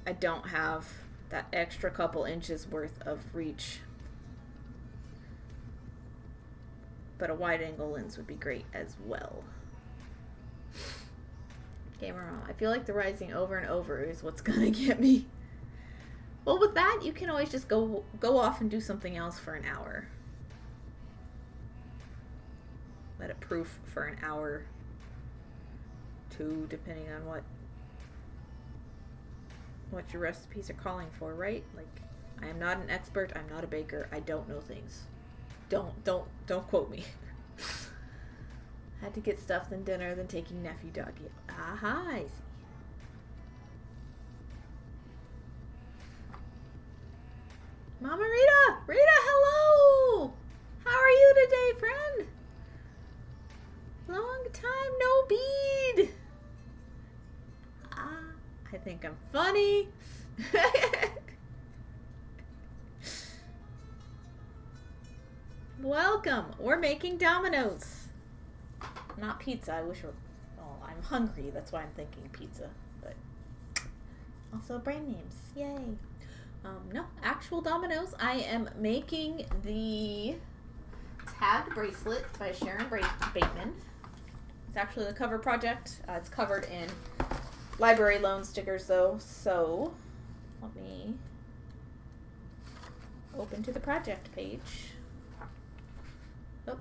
Speaker 1: I don't have that extra couple inches worth of reach. But a wide angle lens would be great as well. Gamer Mom, I feel like the rising over and over is what's gonna get me. Well, with that, you can always just go off and do something else for an hour.
Speaker 2: let it proof for an hour, 2, depending on what your recipes are calling for, right? Like, I am not an expert. I'm not a baker. I don't know things. Don't quote me. Had to get stuff than dinner, than taking nephew doggy. Aha, I see. Mama Rita! Rita, hello! How are you today, friend? Long time no bead. I think I'm funny. Welcome. We're making dominoes. Not pizza. I wish I'm hungry. That's why I'm thinking pizza. But also brand names. Yay. No, actual dominoes. I am making the tag bracelet by Sharon Bateman. It's actually the cover project. It's covered in library loan stickers though, so let me open to the project page. Oh,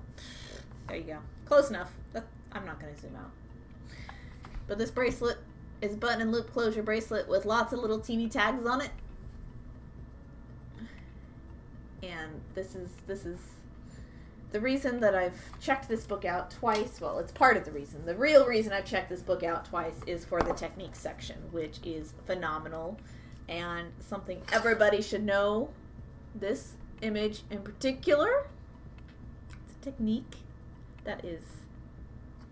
Speaker 2: there you go. Close enough. I'm not going to zoom out. But this bracelet is button and loop closure bracelet with lots of little teeny tags on it. And this is the reason that I've checked this book out twice. Well, it's part of the reason. The real reason I've checked this book out twice is for the technique section, which is phenomenal and something everybody should know. This image in particular, it's a technique that is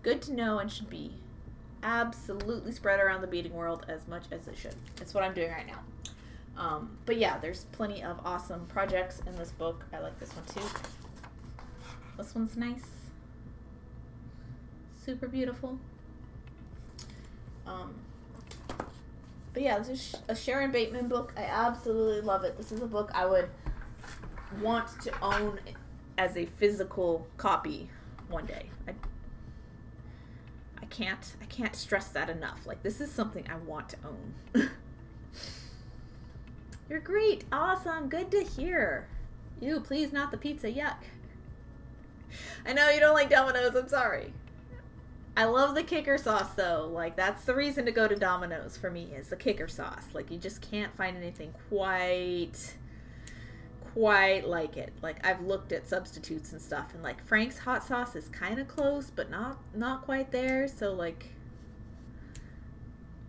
Speaker 2: good to know and should be absolutely spread around the beading world as much as it should. It's what I'm doing right now. But yeah, there's plenty of awesome projects in this book. I like this one too. This one's nice. Super beautiful. But yeah, this is a Sharon Bateman book. I absolutely love it. This is a book I would want to own as a physical copy one day. I can't stress that enough. Like, this is something I want to own. You're great. Awesome. Good to hear. Ew, please not the pizza. Yuck. I know you don't like Domino's. I'm sorry. I love the kicker sauce, though. Like, that's the reason to go to Domino's for me, is the kicker sauce. Like, you just can't find anything quite like it. Like, I've looked at substitutes and stuff, and, like, Frank's hot sauce is kind of close, but not quite there. So, like,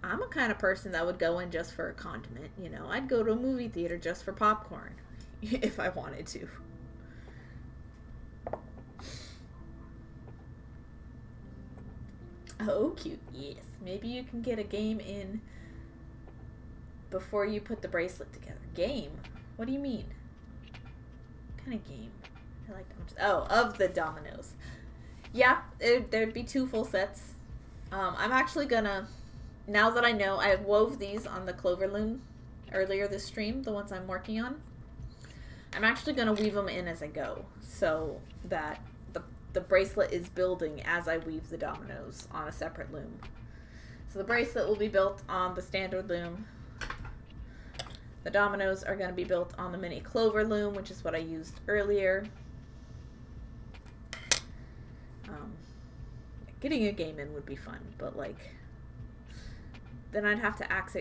Speaker 2: I'm a kind of person that would go in just for a condiment, you know. I'd go to a movie theater just for popcorn if I wanted to. Oh, cute. Yes. Maybe you can get a game in before you put the bracelet together. Game? What do you mean? What kind of game? I like dominoes. Oh, of the dominoes. Yeah, there'd be 2 full sets. I'm actually gonna... Now that I know, I wove these on the clover loom earlier this stream, the ones I'm working on. I'm actually going to weave them in as I go, so that the bracelet is building as I weave the dominoes on a separate loom. So the bracelet will be built on the standard loom. The dominoes are going to be built on the mini clover loom, which is what I used earlier. Getting a game in would be fun, but like... Then I'd have to ask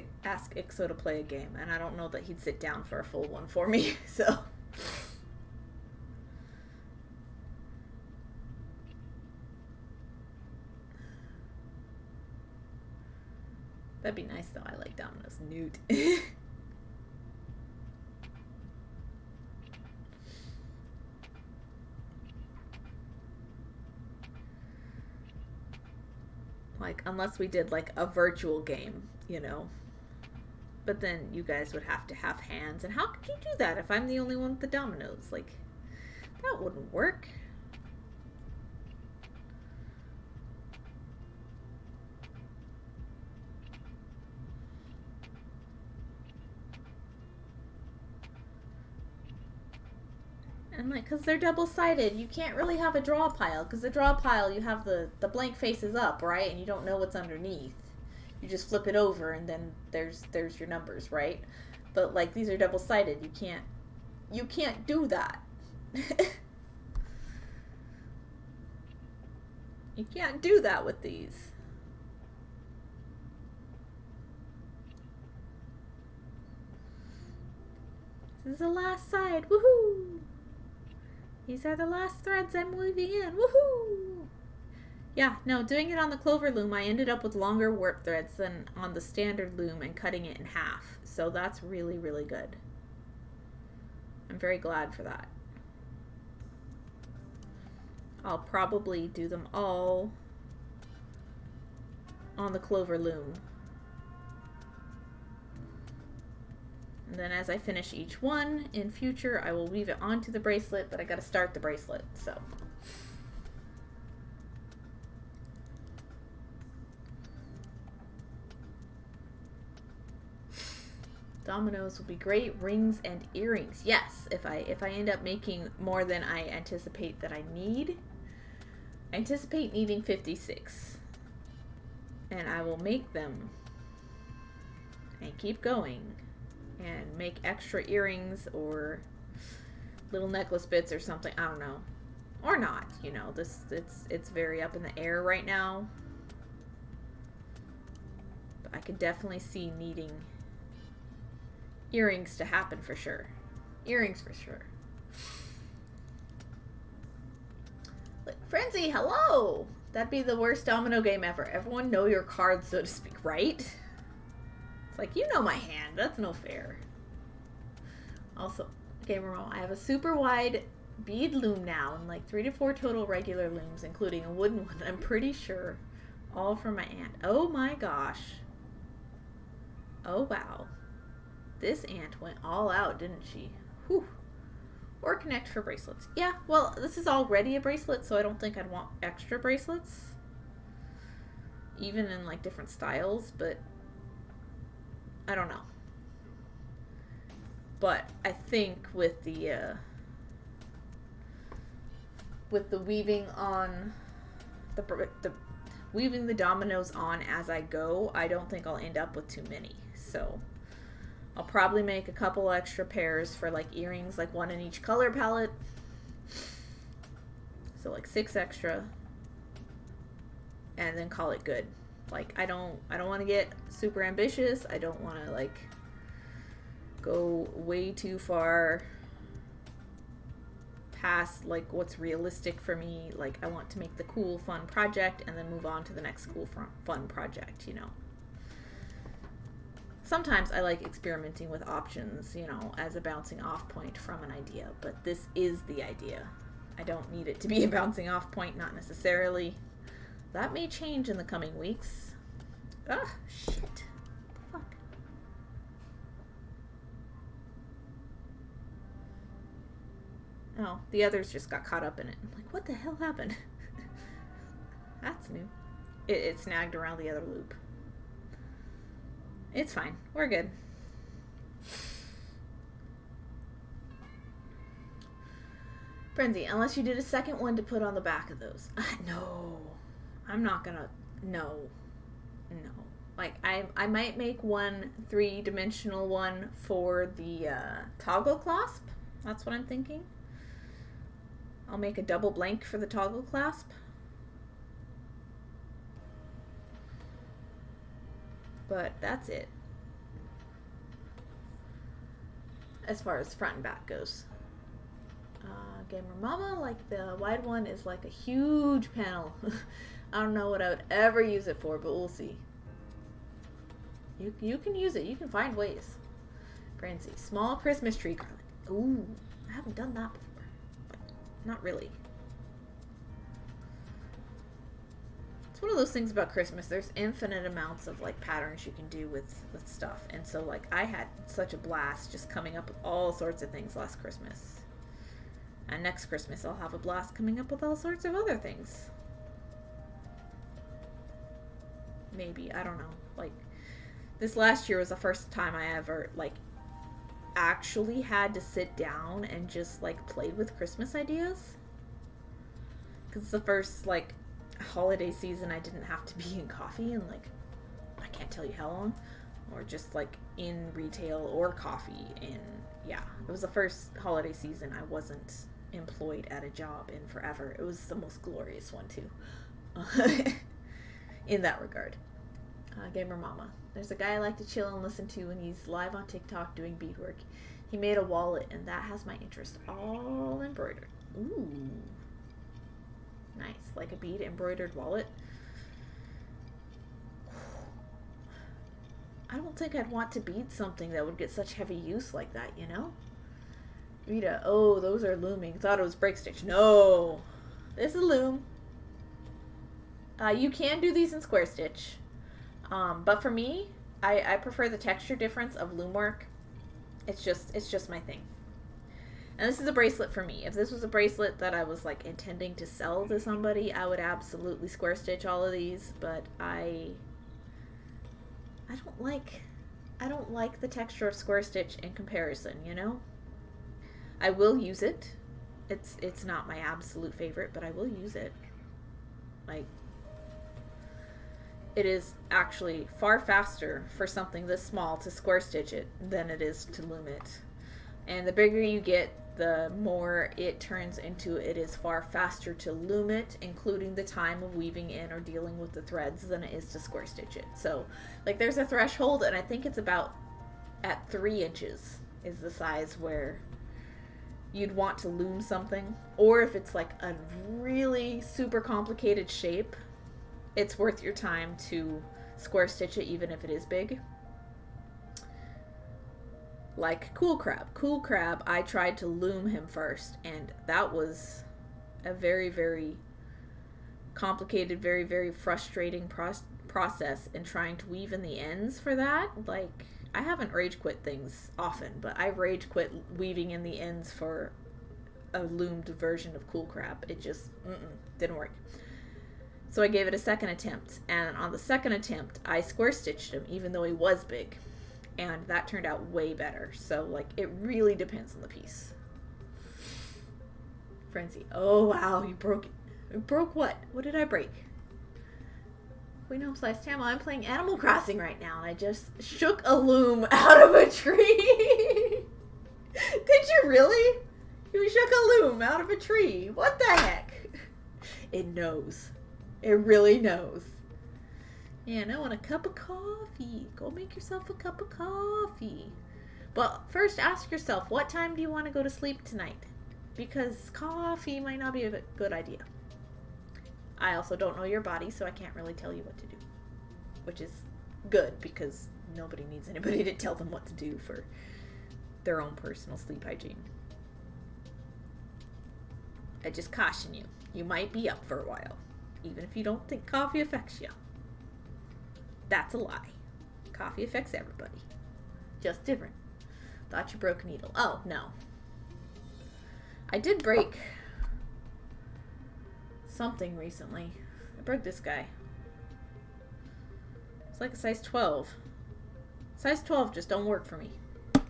Speaker 2: Ixo to play a game, and I don't know that he'd sit down for a full one for me, so... That'd be nice, though. I like Domino's nude. Like, unless we did, like, a virtual game, you know. But then you guys would have to have hands. And how could you do that if I'm the only one with the dominoes? Like, that wouldn't work. And, like, because they're double-sided, you can't really have a draw pile. Because the draw pile, you have the blank faces up, right? And you don't know what's underneath. You just flip it over, and then there's your numbers, right? But, like, these are double-sided. You can't do that. You can't do that with these. This is the last side. Woohoo! These are the last threads I'm weaving in. Woohoo! Yeah, no, doing it on the clover loom, I ended up with longer warp threads than on the standard loom and cutting it in half. So that's really, really good. I'm very glad for that. I'll probably do them all on the clover loom. And then as I finish each one in future, I will weave it onto the bracelet, but I gotta start the bracelet, so. Dominoes will be great. Rings and earrings. Yes, if I end up making more than I anticipate that I need. I anticipate needing 56. And I will make them and keep going and make extra earrings or little necklace bits or something. I don't know. Or not, you know. It's very up in the air right now. But I could definitely see needing earrings to happen for sure. Earrings for sure. Frenzy, hello! That'd be the worst domino game ever. Everyone know your cards, so to speak, right? It's like, you know my hand. That's no fair. Also, Gamer Mom, I have a super wide bead loom now and like 3 to 4 total regular looms, including a wooden one. I'm pretty sure all from my aunt. Oh my gosh. Oh wow. This aunt went all out, didn't she? Whew. Or connect for bracelets. Yeah, well, this is already a bracelet, so I don't think I'd want extra bracelets. Even in, like, different styles, but I don't know. But I think with the weaving on, the weaving the dominoes on as I go, I don't think I'll end up with too many, so I'll probably make a couple extra pairs for like earrings, like one in each color palette. So like 6 extra. And then call it good. Like I don't want to get super ambitious. I don't want to like go way too far past like what's realistic for me. Like I want to make the cool fun project and then move on to the next cool fun project, you know. Sometimes I like experimenting with options, you know, as a bouncing off point from an idea, but this is the idea. I don't need it to be a bouncing off point, not necessarily. That may change in the coming weeks. Ah, shit. Fuck. Oh, the others just got caught up in it. I'm like, what the hell happened? That's new. It snagged around the other loop. It's fine. We're good. Frenzy, unless you did a second one to put on the back of those. No. I'm not gonna... No. Like, I might make one 3-dimensional one for the toggle clasp. That's what I'm thinking. I'll make a double blank for the toggle clasp. But that's it. As far as front and back goes. Gamer Mama, like the wide one is like a huge panel. I don't know what I would ever use it for, but we'll see. You can use it. You can find ways. Francie, small Christmas tree garland. Ooh, I haven't done that before. But not really. One of those things about Christmas, there's infinite amounts of like patterns you can do with stuff, and so like I had such a blast just coming up with all sorts of things last Christmas, and next Christmas I'll have a blast coming up with all sorts of other things. Maybe, I don't know, like this last year was the first time I ever like actually had to sit down and just like play with Christmas ideas, because it's the first like holiday season I didn't have to be in coffee in like I can't tell you how long, or just like in retail or coffee, and yeah, it was the first holiday season I wasn't employed at a job in forever. It was the most glorious one too.
Speaker 1: in that regard. Gamer Mama. There's a guy I like to chill and listen to when he's live on TikTok doing beadwork. He made a wallet, and that has my interest all embroidered. Ooh. Nice. Like a bead embroidered wallet. I don't think I'd want to bead something that would get such heavy use like that, you know? Rita, oh, those are looming. Thought it was break stitch. No. This is loom. You can do these in square stitch. But for me, I prefer the texture difference of loom work. It's just my thing. And this is a bracelet for me. If this was a bracelet that I was like intending to sell to somebody, I would absolutely square stitch all of these, but I don't like the texture of square stitch in comparison, you know? I will use it. It's not my absolute favorite, but I will use it. Like, it is actually far faster for something this small to square stitch it than it is to loom it. And the bigger you get, the more it turns into it is far faster to loom it, including the time of weaving in or dealing with the threads, than it is to square stitch it. So, like, there's a threshold, and I think it's about at 3 inches is the size where you'd want to loom something. Or if it's like a really super complicated shape, it's worth your time to square stitch it even if it is big. Like Cool Crab. Cool Crab, I tried to loom him first, and that was a very, very complicated, very, very frustrating process in trying to weave in the ends for that. Like, I haven't rage quit things often, but I rage quit weaving in the ends for a loomed version of Cool Crab. It just didn't work. So I gave it a second attempt, and on the second attempt, I square stitched him, even though he was big, and that turned out way better. So, like, it really depends on the piece. Frenzy. Oh, wow, you broke it. You broke what? What did I break? Queen Home Slice Tama, I'm playing Animal Crossing right now, and I just shook a loom out of a tree. Did you really? You shook a loom out of a tree. What the heck? It knows. It really knows. Yeah, I want a cup of coffee. Go make yourself a cup of coffee. But first, ask yourself, what time do you want to go to sleep tonight? Because coffee might not be a good idea. I also don't know your body, so I can't really tell you what to do. Which is good, because nobody needs anybody to tell them what to do for their own personal sleep hygiene. I just caution you. You might be up for a while, even if you don't think coffee affects you. That's a lie. Coffee affects everybody. Just different. Thought you broke a needle. Oh, no. I did break something recently. I broke this guy. It's like a size 12. Size 12 just don't work for me.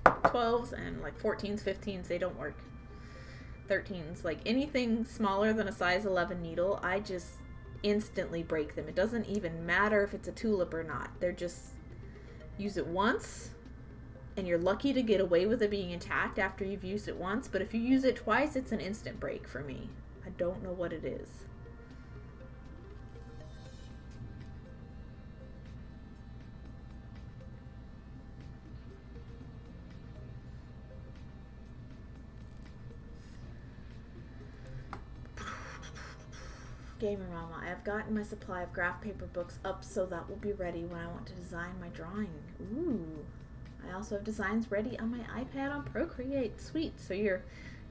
Speaker 1: 12s and like 14s, 15s, they don't work. 13s, like anything smaller than a size 11 needle, I just instantly break them. It doesn't even matter if it's a tulip or not. They're just, use it once and you're lucky to get away with it being intact after you've used it once, but if you use it twice, it's an instant break for me. I don't know what it is. Gamer Mama, I have gotten my supply of graph paper books up, so that will be ready when I want to design my drawing. Ooh. I also have designs ready on my iPad on Procreate. Sweet. So you're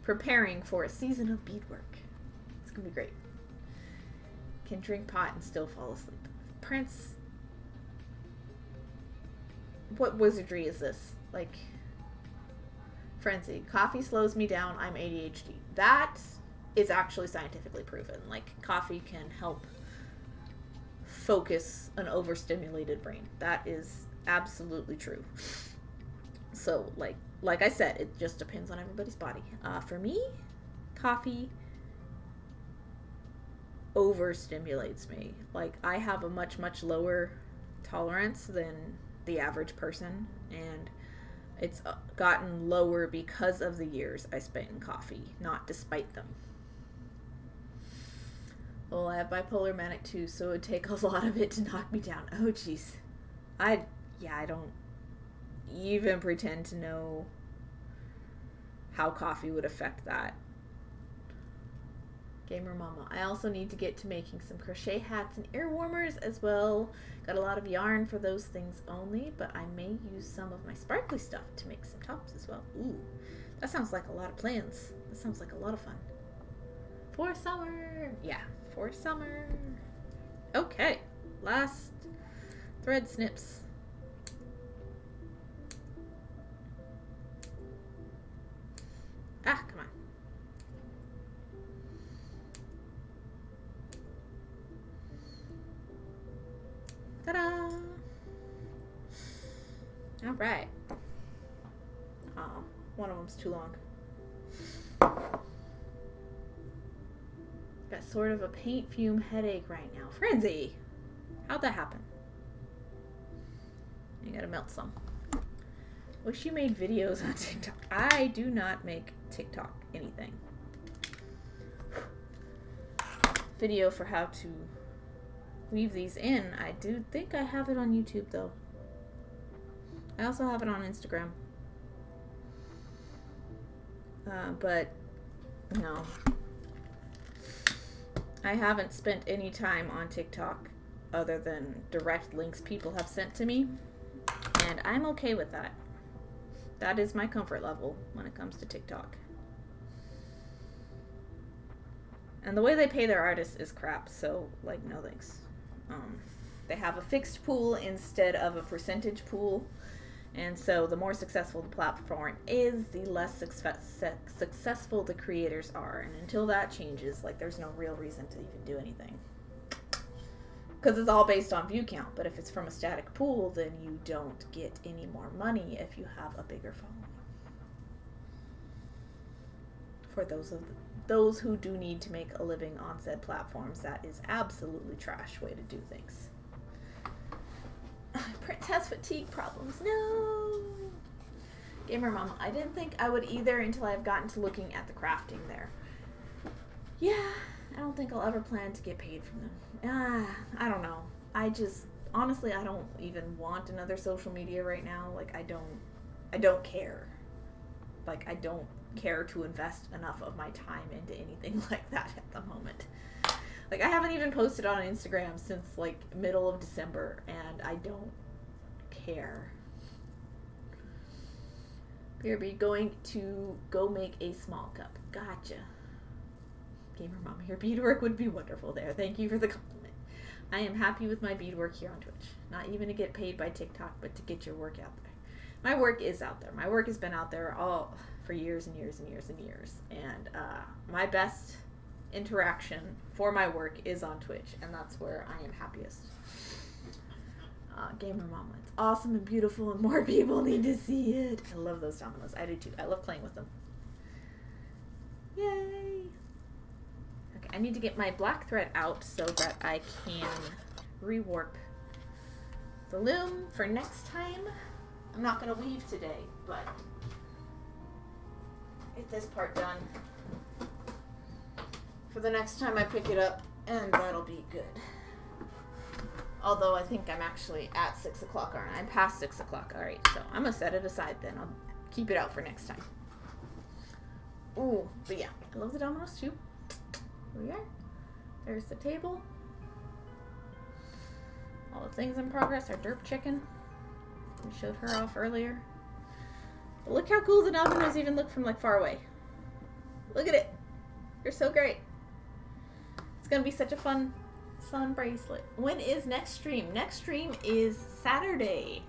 Speaker 1: preparing for a season of beadwork. It's going to be great. Can drink pot and still fall asleep. Prince, what wizardry is this? Like, Frenzy. Coffee slows me down. I'm ADHD. That is actually scientifically proven. Like, coffee can help focus an overstimulated brain. That is absolutely true. So, like I said, it just depends on everybody's body. For me, coffee overstimulates me. Like, I have a much, much lower tolerance than the average person, and it's gotten lower because of the years I spent in coffee, not despite them.
Speaker 2: Well, I have bipolar manic too, so it would take a lot of it to knock me down. Oh, jeez. I don't even pretend to know how coffee would affect that. Gamer Mama. I also need to get to making some crochet hats and ear warmers as well. Got a lot of yarn for those things only, but I may use some of my sparkly stuff to make some tops as well. Ooh, that sounds like a lot of plans. That sounds like a lot of fun. For summer! Yeah, for summer. Okay, last thread snips. Ah, come on. Ta-da! All right. Oh, one of them's too long. Got sort of a paint fume headache right now. Frenzy! How'd that happen? You gotta melt some. Wish you made videos on TikTok. I do not make TikTok anything. Video for how to weave these in. I do think I have it on YouTube though. I also have it on Instagram. But no. I haven't spent any time on TikTok other than direct links people have sent to me. And I'm okay with that. That is my comfort level when it comes to TikTok. And the way they pay their artists is crap, so, like, no thanks. They have a fixed pool instead of a percentage pool, and so the more successful the platform is, the less successful the creators are. And until that changes, like, there's no real reason to even do anything. Because it's all based on view count, but if it's from a static pool, then you don't get any more money if you have a bigger following. For those who do need to make a living on said platforms, that is absolutely trash way to do things. Prince has fatigue problems. No! Gamer Mama, I didn't think I would either until I've gotten to looking at the crafting there. Yeah, I don't think I'll ever plan to get paid from them. I don't know. Honestly, I don't even want another social media right now. Like, I don't care. Like, I don't care to invest enough of my time into anything like that at the moment. Like, I haven't even posted on Instagram since, like, middle of December, and I don't care. BRB, going to go make a small cup. Gotcha. Gamer Mama, your beadwork would be wonderful there. Thank you for the compliment. I am happy with my beadwork here on Twitch. Not even to get paid by TikTok, but to get your work out there. My work is out there. My work has been out there all for years and years and years and years. And my best interaction for my work is on Twitch, and that's where I am happiest. Gamer Mama, it's awesome and beautiful, and more people need to see it. I love those dominoes. I do too. I love playing with them. Yay! Okay, I need to get my black thread out so that I can rewarp the loom for next time. I'm not going to weave today, but get this part done for the next time I pick it up, and that'll be good. Although I think I'm actually at 6 o'clock, aren't I? I'm past 6 o'clock. All right, so I'm going to set it aside then. I'll keep it out for next time. Ooh, but yeah, I love the dominoes too. Here we are. There's the table. All the things in progress. Our derp chicken. We showed her off earlier. But look how cool the dominoes even look from like far away. Look at it. You're so great. It's going to be such a fun bracelet. When is next stream? Next stream is Saturday.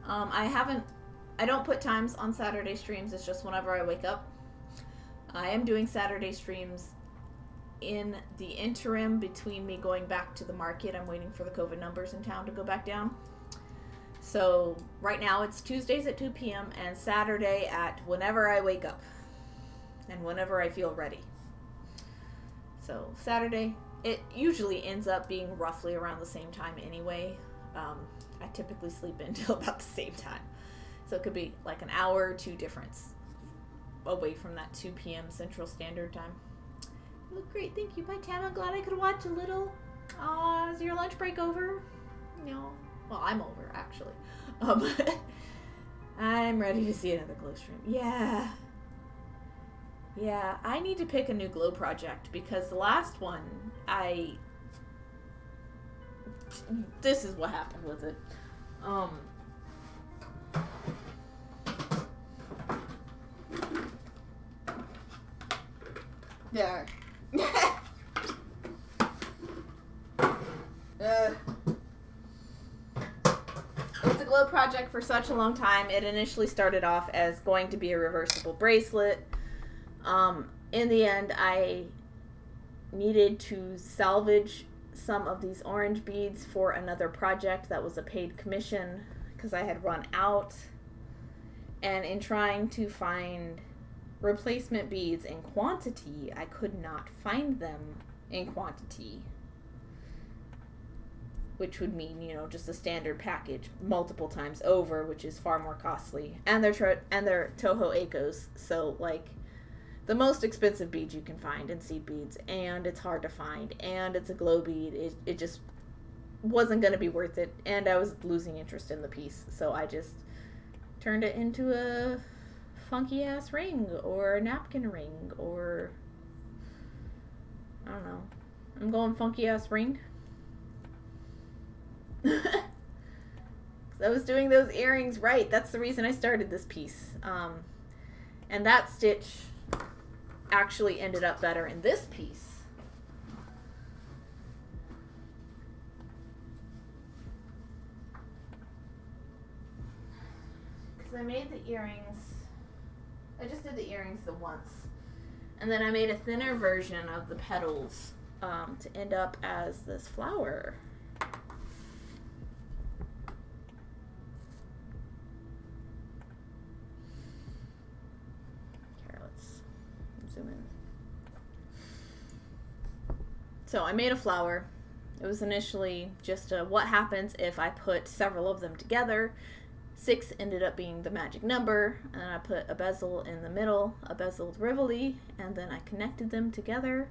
Speaker 2: I don't put times on Saturday streams. It's just whenever I wake up. I am doing Saturday streams in the interim between me going back to the market. I'm waiting for the COVID numbers in town to go back down. So right now it's Tuesdays at 2 p.m. and Saturday at whenever I wake up and whenever I feel ready. So Saturday, it usually ends up being roughly around the same time anyway. I typically sleep until about the same time. So it could be like an hour or two difference away from that 2 p.m. Central Standard Time.
Speaker 1: Look great, thank you. Bye, Tam. I'm glad I could watch a little. Is your lunch break over? No. Well, I'm over, actually. I'm ready to see another glow stream. Yeah. Yeah, I need to pick a new glow project because the last one, this is what happened with it. There. It's a glow project for such a long time. It initially started off as going to be a reversible bracelet. In the end, I needed to salvage some of these orange beads for another project that was a paid commission because I had run out. And in trying to find replacement beads in quantity, I could not find them in quantity, which would mean, you know, just a standard package multiple times over, which is far more costly. And they're Toho Eikos, so like the most expensive beads you can find in seed beads, and it's hard to find, and it's a glow bead. It just wasn't going to be worth it, and I was losing interest in the piece, so I just turned it into a funky ass ring or a napkin ring, or I don't know. I'm going funky ass ring. I was doing those earrings right. That's the reason I started this piece. And that stitch actually ended up better in this piece. Because I made the earrings, I just did the earrings the once. And then I made a thinner version of the petals to end up as this flower. So I made a flower. It was initially just a what happens if I put several of them together. 6 ended up being the magic number, and I put a bezel in the middle, a bezeled rivoli, and then I connected them together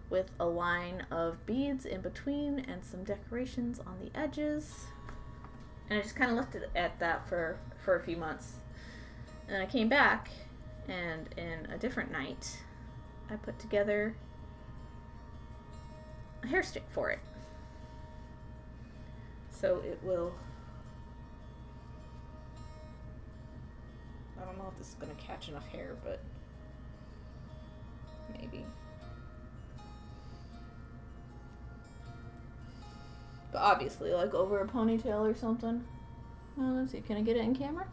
Speaker 1: with a line of beads in between and some decorations on the edges. And I just kind of left it at that for a few months. And then I came back, and in a different night, I put together a hair stick for it. So it will, I don't know if this is going to catch enough hair, but maybe. But obviously, like over a ponytail or something. Oh, let's see, can I get it in camera?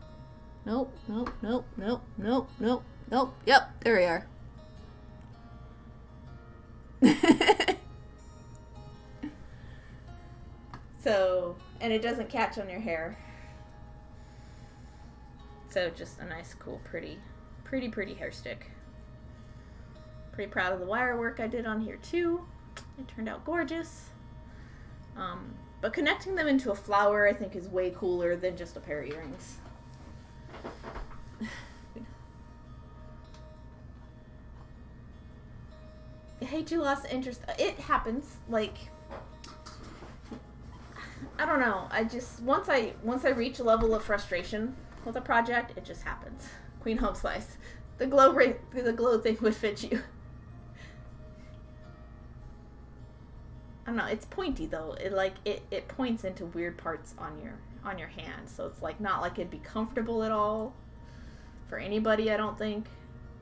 Speaker 1: Nope, nope, nope, nope, nope, nope, nope. Yep, there we are. So, and it doesn't catch on your hair. So just a nice, cool, pretty hair stick. Pretty proud of the wire work I did on here too. It turned out gorgeous. But connecting them into a flower I think is way cooler than just a pair of earrings. I hate you lost interest. It happens. Like, I don't know. I just once I reach a level of frustration with a project, it just happens. Queen Home Slice. The glow thing would fit you. I don't know. It's pointy though. It points into weird parts on your hand, so it's like not like it'd be comfortable at all for anybody. I don't think.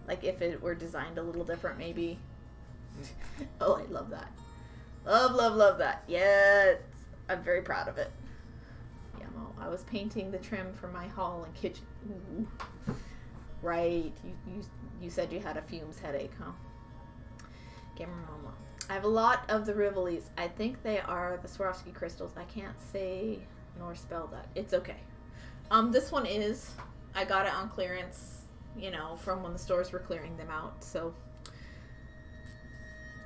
Speaker 1: Like if it were designed a little different, maybe. Oh, I love that. Love that. Yeah. I'm very proud of it. Yeah, well, I was painting the trim for my hall and kitchen. Ooh. Right. You said you had a fumes headache, huh? Gamer Mama. I have a lot of the Rivolis. I think they are the Swarovski crystals. I can't say nor spell that. It's okay. This one is. I got it on clearance, you know, from when the stores were clearing them out. So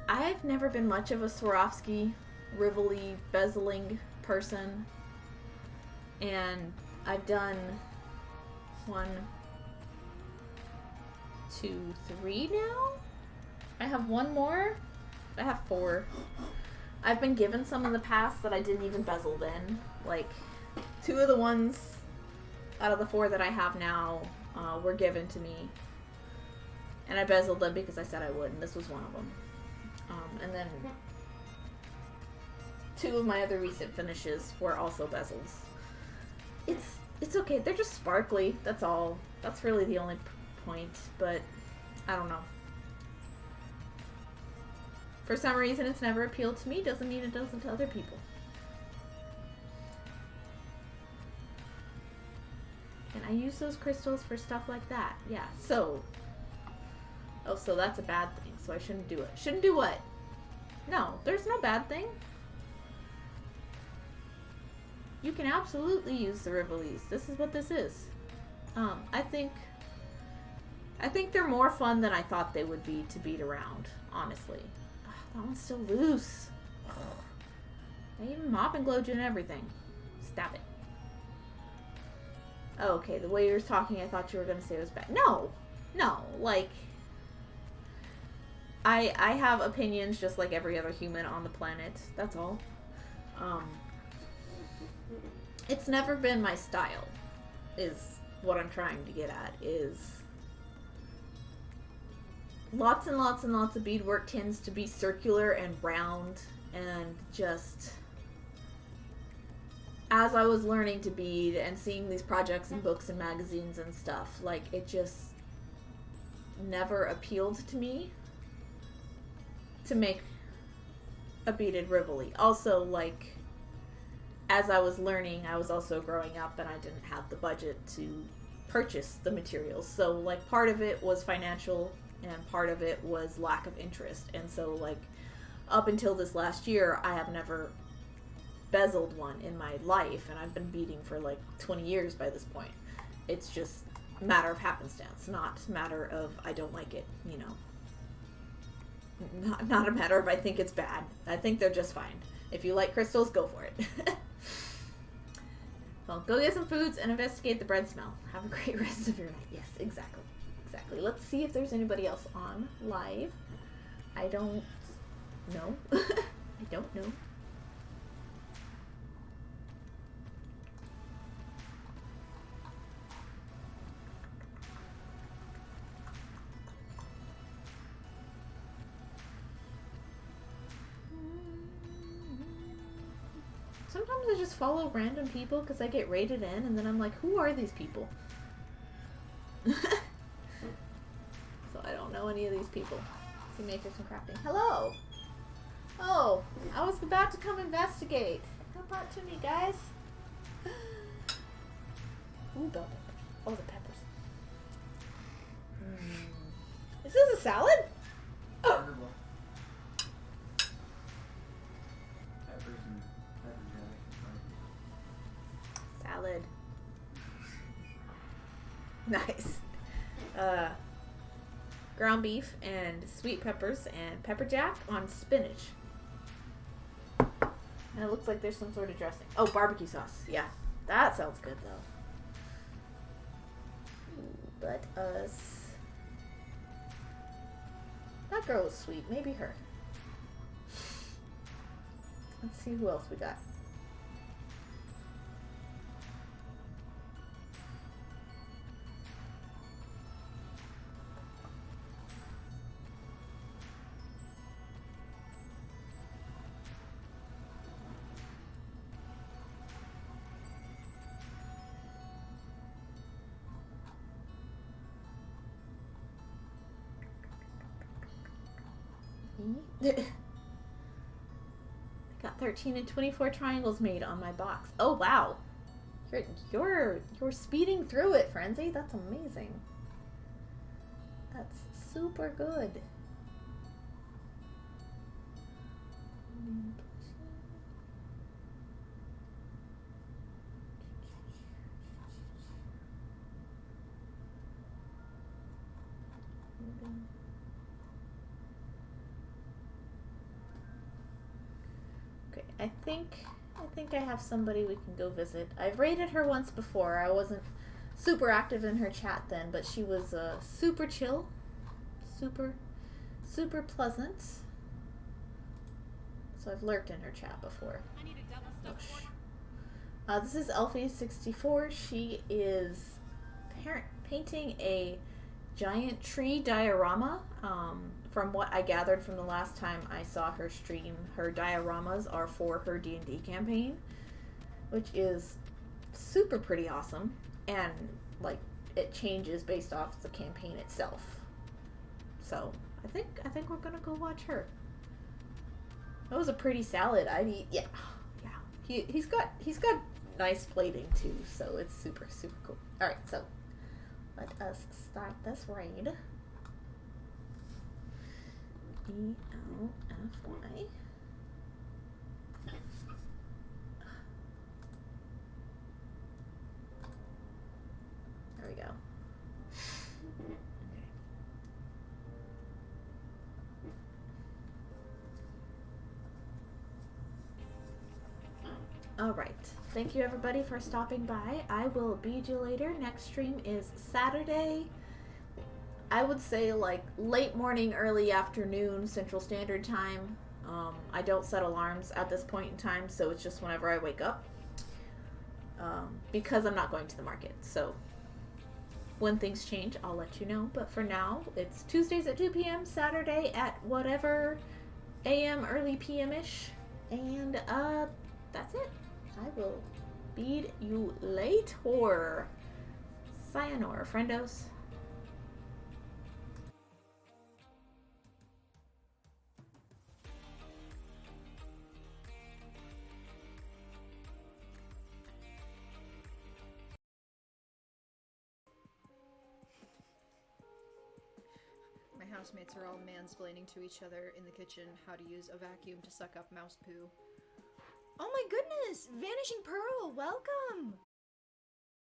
Speaker 1: I've never been much of a Swarovski Rivoli bezeling person, and I've done 1, 2, 3 now. I have one more. I have 4. I've been given some in the past that I didn't even bezel in. Like, 2 of the ones out of the 4 that I have now were given to me. And I bezeled them because I said I would, and this was one of them. And then 2 of my other recent finishes were also bezels. It's okay. They're just sparkly. That's all. That's really the only point. But I don't know. For some reason, it's never appealed to me. Doesn't mean it doesn't to other people. And I use those crystals for stuff like that. Yeah. So. Oh, so that's a bad thing. So I shouldn't do it. Shouldn't do what? No, there's no bad thing. You can absolutely use the Rivolis. This is what this is. I think they're more fun than I thought they would be to beat around, honestly. Ugh, that one's still loose. Ugh. I even mop and glowed you and everything. Stop it. Oh, okay, the way you were talking, I thought you were going to say it was bad. No, like... I have opinions just like every other human on the planet. That's all. It's never been my style, is what I'm trying to get at, is lots and lots and lots of beadwork tends to be circular and round, and just as I was learning to bead and seeing these projects in books and magazines and stuff, like, it just never appealed to me to make a beaded Rivoli. Also, like, as I was learning, I was also growing up and I didn't have the budget to purchase the materials. So, like, part of it was financial and part of it was lack of interest. And so, like, up until this last year, I have never bezeled one in my life, and I've been beading for like 20 years by this point. It's just a matter of happenstance, not a matter of I don't like it, you know. Not a matter of I think it's bad. I think they're just fine. If you like crystals, go for it. Well, go get some foods and investigate the bread smell. Have a great rest of your night. Yes, exactly. Exactly. Let's see if there's anybody else on live. I don't know. I don't know. Sometimes I just follow random people because I get rated in, and then I'm like, who are these people? So I don't know any of these people. See, makers and crafting. Hello! Oh, I was about to come investigate. Come on to me, guys. Ooh, bell peppers. Oh, the peppers. Is this a salad? Oh! Salad. Nice. Ground beef and sweet peppers and pepper jack on spinach. And it looks like there's some sort of dressing. Oh, barbecue sauce. Yeah, that sounds good though. But us. That girl was sweet. Maybe her. Let's see who else we got. Got 13 and 24 triangles made on my box. Oh wow, you're speeding through it, Frenzy. That's amazing. That's super good. I think I have somebody we can go visit. I've rated her once before. I wasn't super active in her chat then, but she was super chill. Super super pleasant. So I've lurked in her chat before. Oh, this is Elfie64. She is painting a giant tree diorama. From what I gathered from the last time I saw her stream, her dioramas are for her D&D campaign, which is super pretty awesome, and like it changes based off the campaign itself. So I think we're gonna go watch her. That was a pretty salad. I'd eat. Yeah. He's got nice plating too, so it's super cool. All right, so let us start this raid. ELFY. There we go. Alright, thank you everybody for stopping by. I will bead you later. Next stream is Saturday. I would say like late morning, early afternoon, Central Standard Time. I don't set alarms at this point in time, so it's just whenever I wake up. Because I'm not going to the market, so when things change, I'll let you know. But for now, it's Tuesdays at 2 p.m., Saturday at whatever a.m., early p.m.-ish. And that's it. I will bead you later. Sayonara, friendos.
Speaker 3: My housemates are all mansplaining to each other in the kitchen how to use a vacuum to suck up mouse poo. Oh my goodness! Vanishing Pearl, welcome!